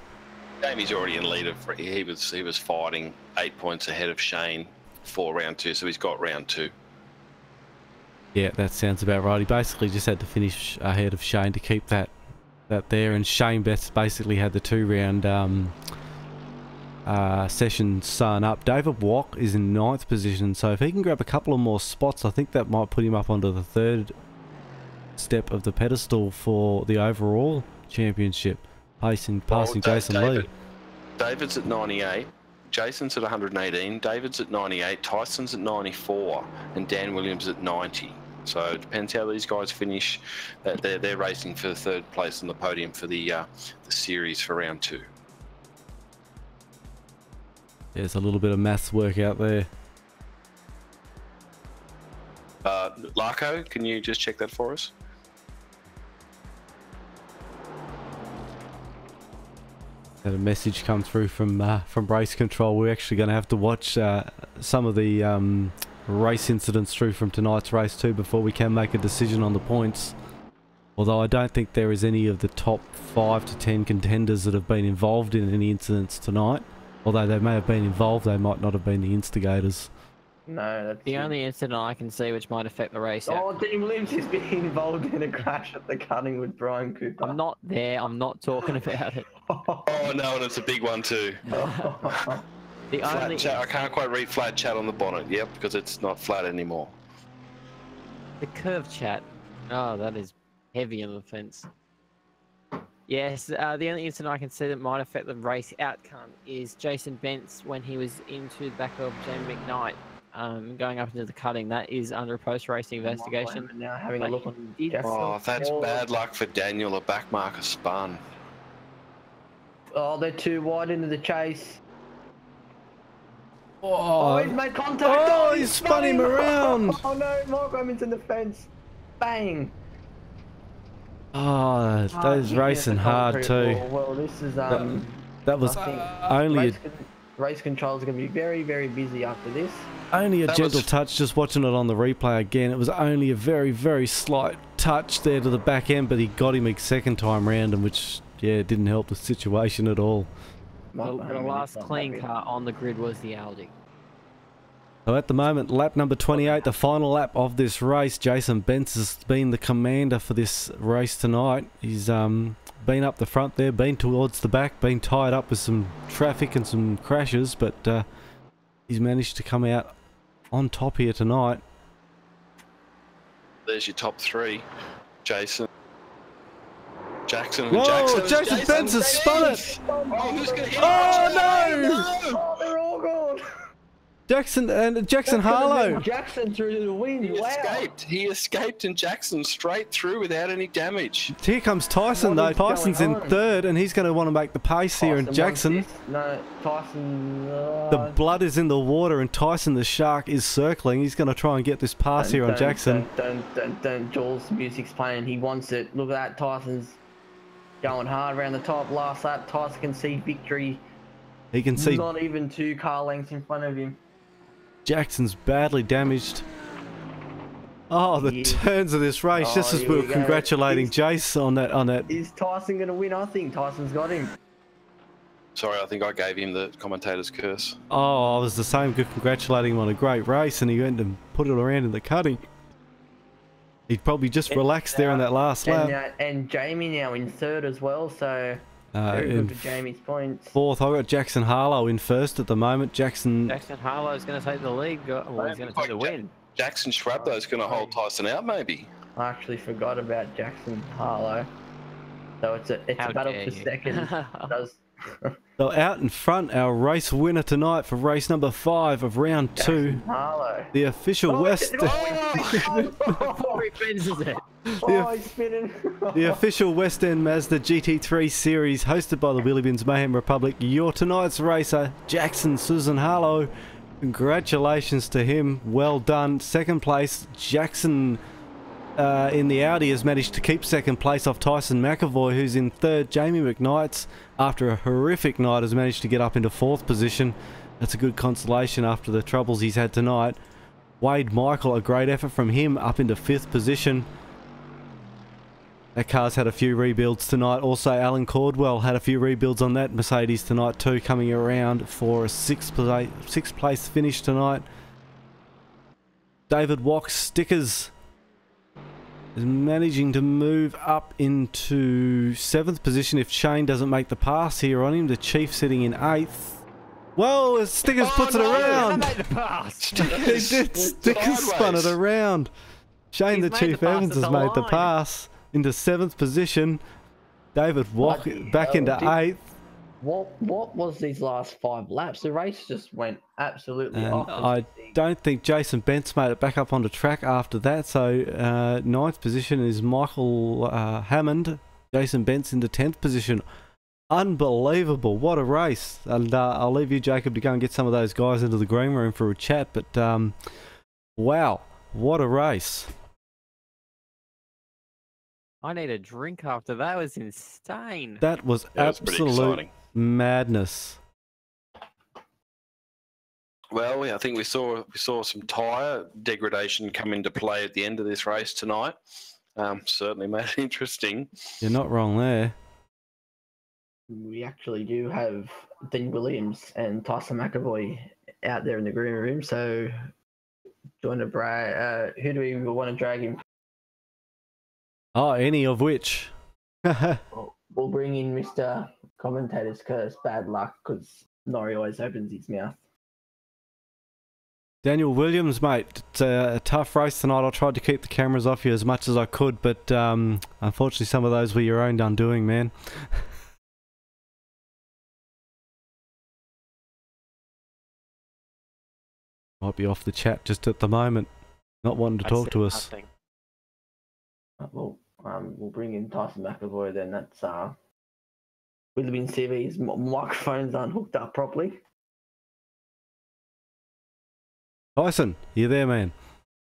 Jamie's already in lead of... He was fighting 8 points ahead of Shane for round 2, so he's got round 2. yeah, that sounds about right. He basically just had to finish ahead of Shane to keep that there, and Shane basically had the 2-round session sewn up. David Wack is in 9th position, so if he can grab a couple of more spots, I think that might put him up onto the 3rd step of the pedestal for the overall championship, passing Jason Lee. David's at 98, Jason's at 118, David's at 98, Tyson's at 94, and Dan Williams at 90. So it depends how these guys finish. They're racing for third place on the podium for the series for round 2. There's a little bit of maths work out there. Larko, can you just check that for us? Had a message come through from race control. We're actually going to have to watch some of the race incidents through from tonight's race too before we can make a decision on the points. Although I don't think there is any of the top 5 to 10 contenders that have been involved in any incidents tonight. Although they may have been involved, they might not have been the instigators. No, that's The only incident I can see which might affect the race. Oh, Dean Williams is being involved in a crash at the cutting with Brian Cooper. I'm not there. I'm not talking about it. Oh no, and it's a big one too. The Flat only chat. I can't quite read flat chat on the bonnet. Yep, because it's not flat anymore. the curve chat. Oh, that is heavy on the fence. Yes, the only incident I can see that might affect the race outcome is Jason Bentz when he was into the back of Jamie McKnight, going up into the cutting. That is under a post-racing investigation. Now having a look on Oh, that's bad luck for Daniel. A back marker spun. Oh, they're too wide into the chase. Oh, He's made contact. Oh, he spun him around. Oh no, Mark Roman's in the fence. Bang. Oh, that is racing hard too. Well, this is That was I think only race controls are going to be very, very busy after this. only a gentle touch. Just watching it on the replay again, it was only a very, very slight touch there to the back end, but he got him a second time round, and which didn't help the situation at all. The last clean car on the grid was the Audi. So at the moment, lap number 28, the final lap of this race. Jason Bentz has been the commander for this race tonight. He's been up the front there, been towards the back, been tied up with some traffic and some crashes, but he's managed to come out on top here tonight. There's your top three. Jason. Jackson. Whoa, Jason Bentz has spun it! Oh, who's going to hit Oh, no! They're all gone. Jackson Harlow. Jackson through the wind. He escaped. He escaped, and Jackson straight through without any damage. Here comes Tyson though. Tyson's in third, and he's going to want to make the pace here. And Jackson, no, Tyson. the blood is in the water, and Tyson the shark is circling. He's going to try and get this pass here on Jackson. Don't. Jules' music's playing. He wants it. Look at that. Tyson's going hard around the top. Last lap, Tyson can see victory. He can see not even 2 car lengths in front of him. Jackson's badly damaged. Oh, the turns of this race, just as we were congratulating Jace on that. Is Tyson going to win? I think Tyson's got him. Sorry, I think I gave him the commentator's curse. Oh, I was the same, good congratulating him on a great race, and he went and put it around in the cutting. He'd probably just relaxed there on that last lap. And Jamie now in third as well, so very good for Jamie's points. Fourth, I've got Jackson Harlow in first at the moment. Jackson Harlow's going to take the lead. Well, he's going to take the win. Jackson Schwabdo's going to hold Tyson out, maybe. I actually forgot about Jackson Harlow. So it's a battle for second. So out in front, our race winner tonight for race number 5 of round 2. Harlow. The official The official West End Mazda GT3 series hosted by the Wheelybins Mayhem Republic. Your tonight's racer, Jackson Susan Harlow. Congratulations to him. Well done. Second place, Jackson in the Audi has managed to keep second place off Tyson McAvoy, who's in third. Jamie McKnight's, after a horrific night, has managed to get up into 4th position. That's a good consolation after the troubles he's had tonight. Wade Michael, a great effort from him, up into 5th position. That car's had a few rebuilds tonight. Also, Alan Cordwell had a few rebuilds on that Mercedes tonight too, coming around for a 6th place finish tonight. David Wachs Stickers is managing to move up into 7th position if Shane doesn't make the pass here on him. The Chief sitting in 8th. Whoa, Stickers puts it around. He made the pass. He did. Stickers spun it around. Shane the Chief Evans has made the pass into 7th position. David Walk back into 8th. What was these last 5 laps? The race just went absolutely And off. I don't think Jason Bentz made it back up on the track after that. So ninth position is Michael Hammond. Jason Bentz in the 10th position. Unbelievable. What a race. And I'll leave you, Jacob, to go and get some of those guys into the green room for a chat. But wow, what a race. I need a drink after that. Was insane. That was Yeah, it was pretty absolute exciting. madness. Well, I think we saw some tyre degradation come into play at the end of this race tonight. Certainly made it interesting. You're not wrong there. We actually do have Dean Williams and Tyson McAvoy out there in the green room. So, do you want to brag? Who do we want to drag in? Oh, any of which? We'll bring in Mr. Commentator's Curse. Bad luck, because Norrie always opens his mouth. Daniel Williams, mate, it's a tough race tonight. I tried to keep the cameras off you as much as I could, but unfortunately some of those were your own undoing, man. Might be off the chat just at the moment, not wanting to talk to us. Well, we'll bring in Tyson McAvoy then. That's Wheelybins TV's microphones aren't hooked up properly. Tyson, you there, man?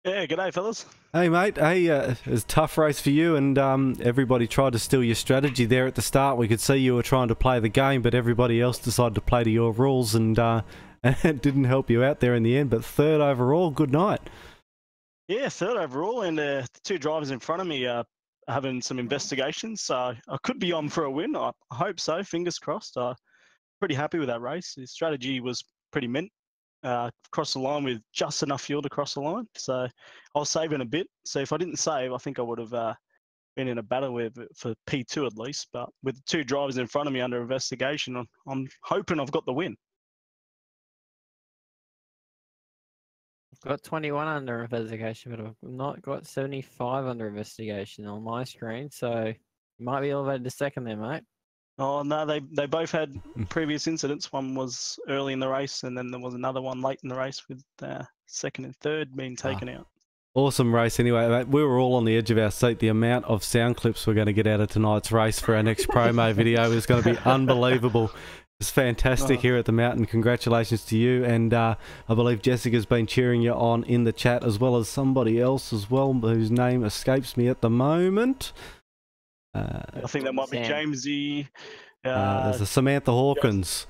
Yeah, g'day, fellas. Hey, mate. Hey, it was a tough race for you, and everybody tried to steal your strategy there at the start. We could see you were trying to play the game, but everybody else decided to play to your rules, and it didn't help you out there in the end. But third overall, good night. Yeah, third overall, and the 2 drivers in front of me are having some investigations, so I could be on for a win. I hope so, fingers crossed. Pretty happy with that race. The strategy was pretty mint. Crossed the line with just enough fuel to cross the line, so I was saving a bit. So if I didn't save, I think I would have been in a battle with for P2 at least. But with the 2 drivers in front of me under investigation, I'm hoping I've got the win. I've got 21 under investigation, but I've not got 75 under investigation on my screen, so you might be elevated to second there, mate. Oh no, they both had previous incidents. One was early in the race, and then there was another one late in the race with second and third being taken out. Awesome race anyway, mate. We were all on the edge of our seat. The amount of sound clips we're going to get out of tonight's race for our next promo video is going to be unbelievable. It's fantastic here at the mountain. Congratulations to you, and I believe Jessica's been cheering you on in the chat, as well as somebody else as well, whose name escapes me at the moment. I think that might be Jamesy. There's a Samantha Hawkins.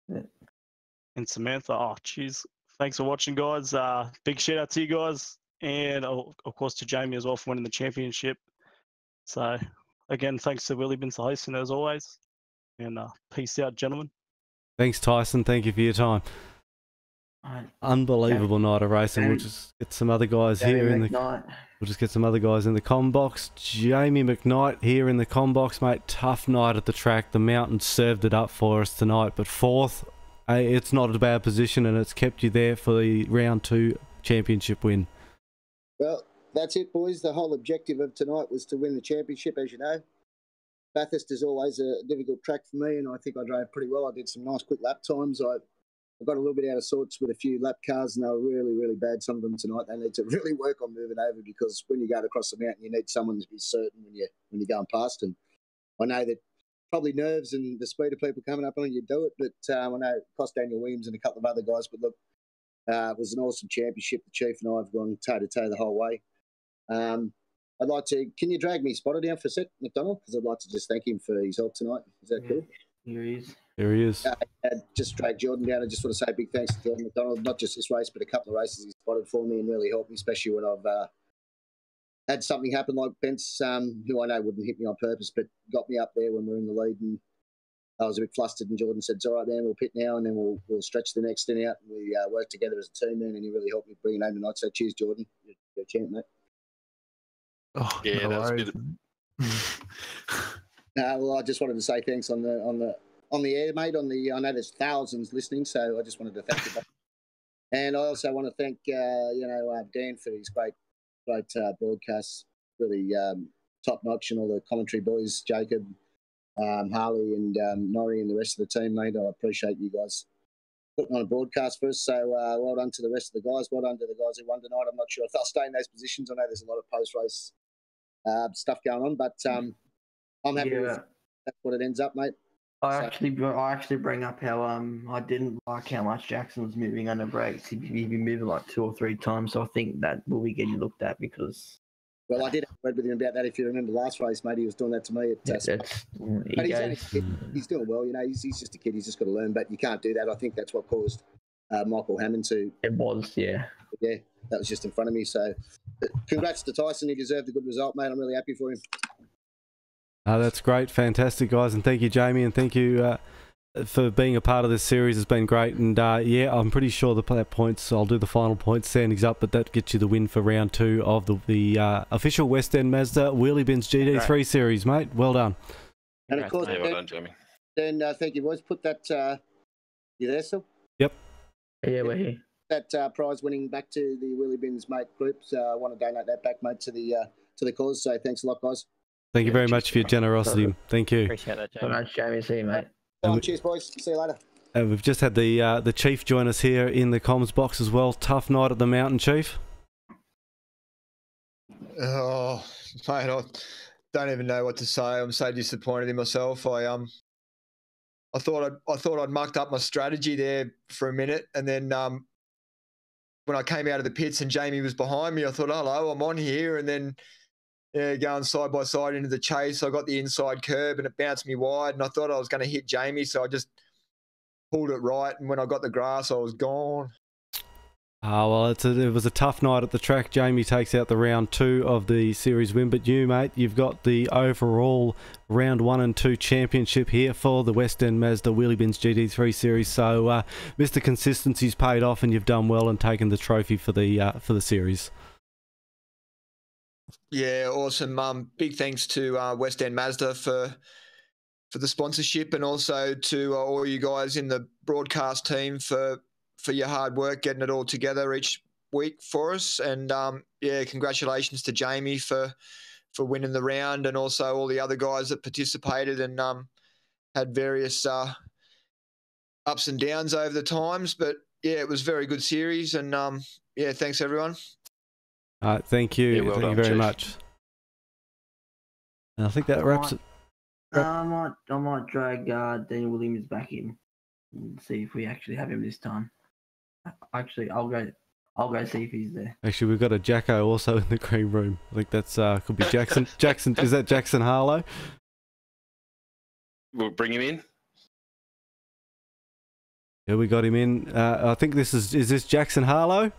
And Samantha. Oh, jeez. Thanks for watching, guys. Big shout out to you guys. And, of course, to Jamie as well for winning the championship. So, again, thanks to Wheelybins for hosting as always. And peace out, gentlemen. Thanks, Tyson. Thank you for your time. Unbelievable night of racing. We'll just get some other guys here in the. We'll just get some other guys in the comm box. Jamie McKnight here in the comm box, mate. Tough night at the track. The mountain served it up for us tonight, but 4th, it's not a bad position, and it's kept you there for the round 2 championship win. Well, that's it, boys. The whole objective of tonight was to win the championship, as you know. Bathurst is always a difficult track for me, and I think I drove pretty well. I did some nice quick lap times. I got a little bit out of sorts with a few lap cars, and they were really, really bad. Some of them tonight, they need to really work on moving over, because when you go across the mountain, you need someone to be certain when you're going past. And I know that probably nerves and the speed of people coming up on you do it, but I know it cost Daniel Williams and a couple of other guys. But look, it was an awesome championship. The Chief and I have gone toe-to-toe the whole way. I'd like to... Can you drag me Spotter down for a sec, McDonald? Because I'd like to just thank him for his help tonight. Is that cool? Here he is. There he is. Just drag Jordan down. I just want to say a big thanks to Jordan McDonald, not just this race, but a couple of races he spotted for me and really helped me, especially when I've had something happen like Bentz, who I know wouldn't hit me on purpose, but got me up there when we were in the lead. And I was a bit flustered, and Jordan said, "It's all right, man, we'll pit now, and then we'll stretch the next stint out." And we worked together as a team, man, and he really helped me bring it home tonight. So cheers, Jordan. You're a champ, mate. Oh, yeah, no, that was a bit well, I just wanted to say thanks on the air, mate. I know there's thousands listening, so I just wanted to thank you. And I also want to thank Dan for his great broadcasts, really top notch, and all the commentary boys, Jacob, Harley and Norrie and the rest of the team, mate. I appreciate you guys putting on a broadcast for us. So well done to the rest of the guys. Well done to the guys who won tonight. I'm not sure if they'll stay in those positions. I know there's a lot of post-race stuff going on, but I'm happy with that's what it ends up, mate. I actually bring up how I didn't like how much Jackson was moving under brakes. He'd be moving like 2 or 3 times. So I think that will be getting looked at because. Well, I did have a word with him about that. If you remember last race, mate, he was doing that to me. But he's only a kid. He's doing well. You know, he's just a kid. He's just got to learn. But you can't do that. I think that's what caused Michael Hammond to. It was, yeah. Yeah, that was just in front of me. So, congrats to Tyson. He deserved a good result, mate. I'm really happy for him. That's great, fantastic, guys, and thank you, Jamie, and thank you for being a part of this series. It's been great, and yeah, I'm pretty sure that points. I'll do the final points standings up, but that gets you the win for round 2 of the official West End Mazda Wheelybins GT3 series, mate. Well done. And of course, well done, Jamie. Then thank you, boys. Put that. You there, still? Yep. Yeah, we're here. That prize winning back to the Wheelybins mate groups. I want to donate that back, mate, to the cause. So thanks a lot, guys. Thank you very much for your generosity. Thank you. Appreciate that, Jamie. Much, Jamie. See you, mate. Cheers, boys. See you later. We've just had the Chief join us here in the comms box as well. Tough night at the Mountain, Chief. Oh, mate, I don't even know what to say. I'm so disappointed in myself. I thought I'd mucked up my strategy there for a minute, and then when I came out of the pits and Jamie was behind me, I thought, hello, I'm on here, and then. Yeah, going side by side into the chase. I got the inside curb and it bounced me wide, and I thought I was going to hit Jamie, so I just pulled it right. And when I got the grass, I was gone. Oh, well, it was a tough night at the track. Jamie takes out the round 2 of the series win, but you, mate, you've got the overall round 1 and 2 championship here for the West End Mazda Wheelybins GT3 series. So, Mr. Consistency's paid off, and you've done well and taken the trophy for the series. Yeah, awesome. Big thanks to West End Mazda for the sponsorship, and also to all you guys in the broadcast team for your hard work getting it all together each week for us. And yeah, congratulations to Jamie for winning the round, and also all the other guys that participated and had various ups and downs over the times. But yeah, it was a very good series, and yeah, thanks everyone. Thank you. Yeah, well Thank done, you very Chief. much. And I think that wraps it. I might drag Daniel Williams back in and see if we actually have him this time. Actually, I'll go see if he's there. Actually, we've got a Jacko also in the green room. I think that's could be Jackson. Jackson, is that Jackson Harlow? We'll bring him in. Yeah, we got him in. I think is this Jackson Harlow?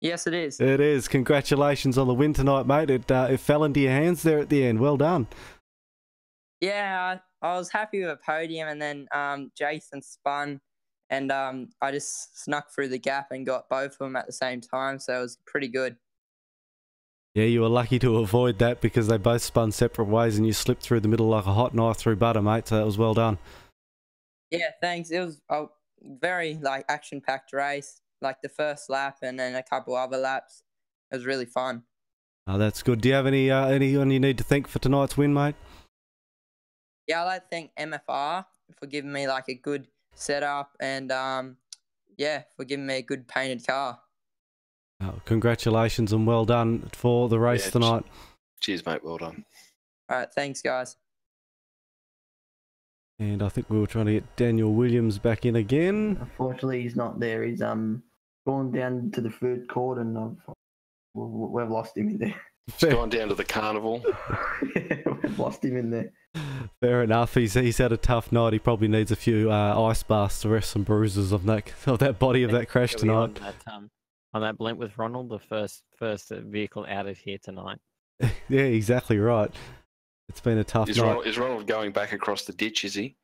Yes, it is. It is. Congratulations on the win tonight, mate. It fell into your hands there at the end. Well done. Yeah, I was happy with a podium, and then Jason spun, and I just snuck through the gap and got both of them at the same time, so it was pretty good. Yeah, you were lucky to avoid that because they both spun separate ways and you slipped through the middle like a hot knife through butter, mate, so that was well done. Yeah, thanks. It was a very action-packed race. Like the first lap and then a couple other laps. It was really fun. Oh, that's good. Do you have anyone you need to thank for tonight's win, mate? Yeah, I'd like to thank MFR for giving me a good setup, and yeah, for giving me a good painted car. Oh, congratulations and well done for the race tonight. Cheers, mate. Well done. All right, thanks, guys. And I think we were trying to get Daniel Williams back in again. Unfortunately, he's not there. He's gone down to the food court, and we've lost him in there. He's gone down to the carnival. We've lost him in there. Fair enough. He's had a tough night. He probably needs a few ice baths to rest some bruises of that body of that crash tonight. On that blimp with Ronald, the first vehicle out of here tonight. Yeah, exactly right. It's been a tough night. Is Ronald going back across the ditch, is he?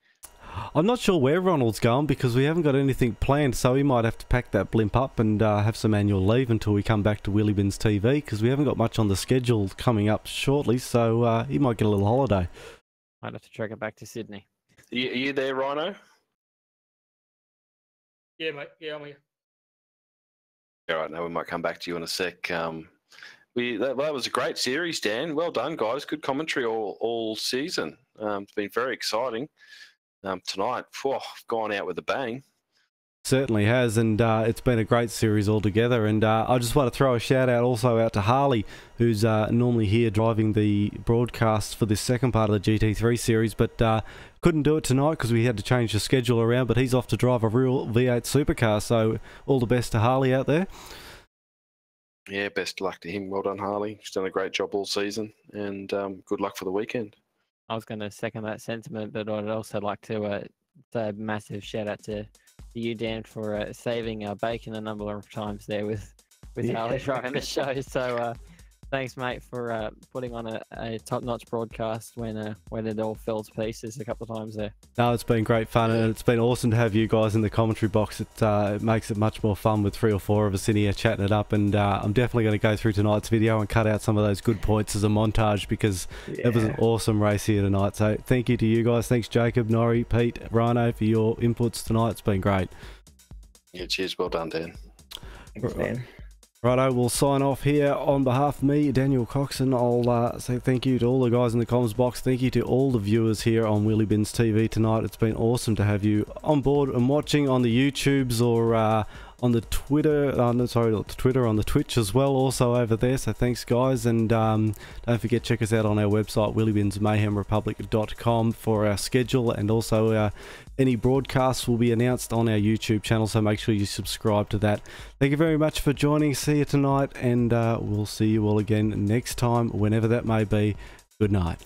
I'm not sure where Ronald's going because we haven't got anything planned, so he might have to pack that blimp up and have some annual leave until we come back to Wheelybins TV because we haven't got much on the schedule coming up shortly, so he might get a little holiday. Might have to track it back to Sydney. Are you there, Ryno? Yeah, mate. Yeah, I'm here. All right, now we might come back to you in a sec. that was a great series, Dan. Well done, guys. Good commentary all season. It's been very exciting. Tonight, gone out with a bang. Certainly has, and it's been a great series altogether. And I just want to throw a shout out also out to Harley, who's normally here driving the broadcast for this second part of the GT3 series, but couldn't do it tonight because we had to change the schedule around. But he's off to drive a real V8 supercar, so all the best to Harley out there. Yeah, best of luck to him. Well done, Harley. He's done a great job all season, and good luck for the weekend. I was going to second that sentiment, but I'd also like to say a massive shout out to you, Dan, for saving bacon a number of times there with Harley driving the show. So thanks, mate, for putting on a top-notch broadcast when it all fell to pieces a couple of times there. No, it's been great fun, and it's been awesome to have you guys in the commentary box. It makes it much more fun with 3 or 4 of us in here chatting it up, and I'm definitely going to go through tonight's video and cut out some of those good points as a montage, because it was an awesome race here tonight. So thank you to you guys. Thanks, Jacob, Norrie, Pete, Ryno, for your inputs tonight. It's been great. Yeah, cheers. Well done, Dan. Thanks, Dan. Righto, we'll sign off here on behalf of me, Daniel Coxon. I'll say thank you to all the guys in the comms box. Thank you to all the viewers here on Wheelybins TV tonight. It's been awesome to have you on board and watching on the YouTubes or on the Twitter, on the Twitch as well, also over there. So thanks, guys, and don't forget, check us out on our website, wheelybinsmayhemrepublic.com, for our schedule, and also any broadcasts will be announced on our YouTube channel, so make sure you subscribe to that. Thank you very much for joining. See you tonight, and we'll see you all again next time, whenever that may be. Good night.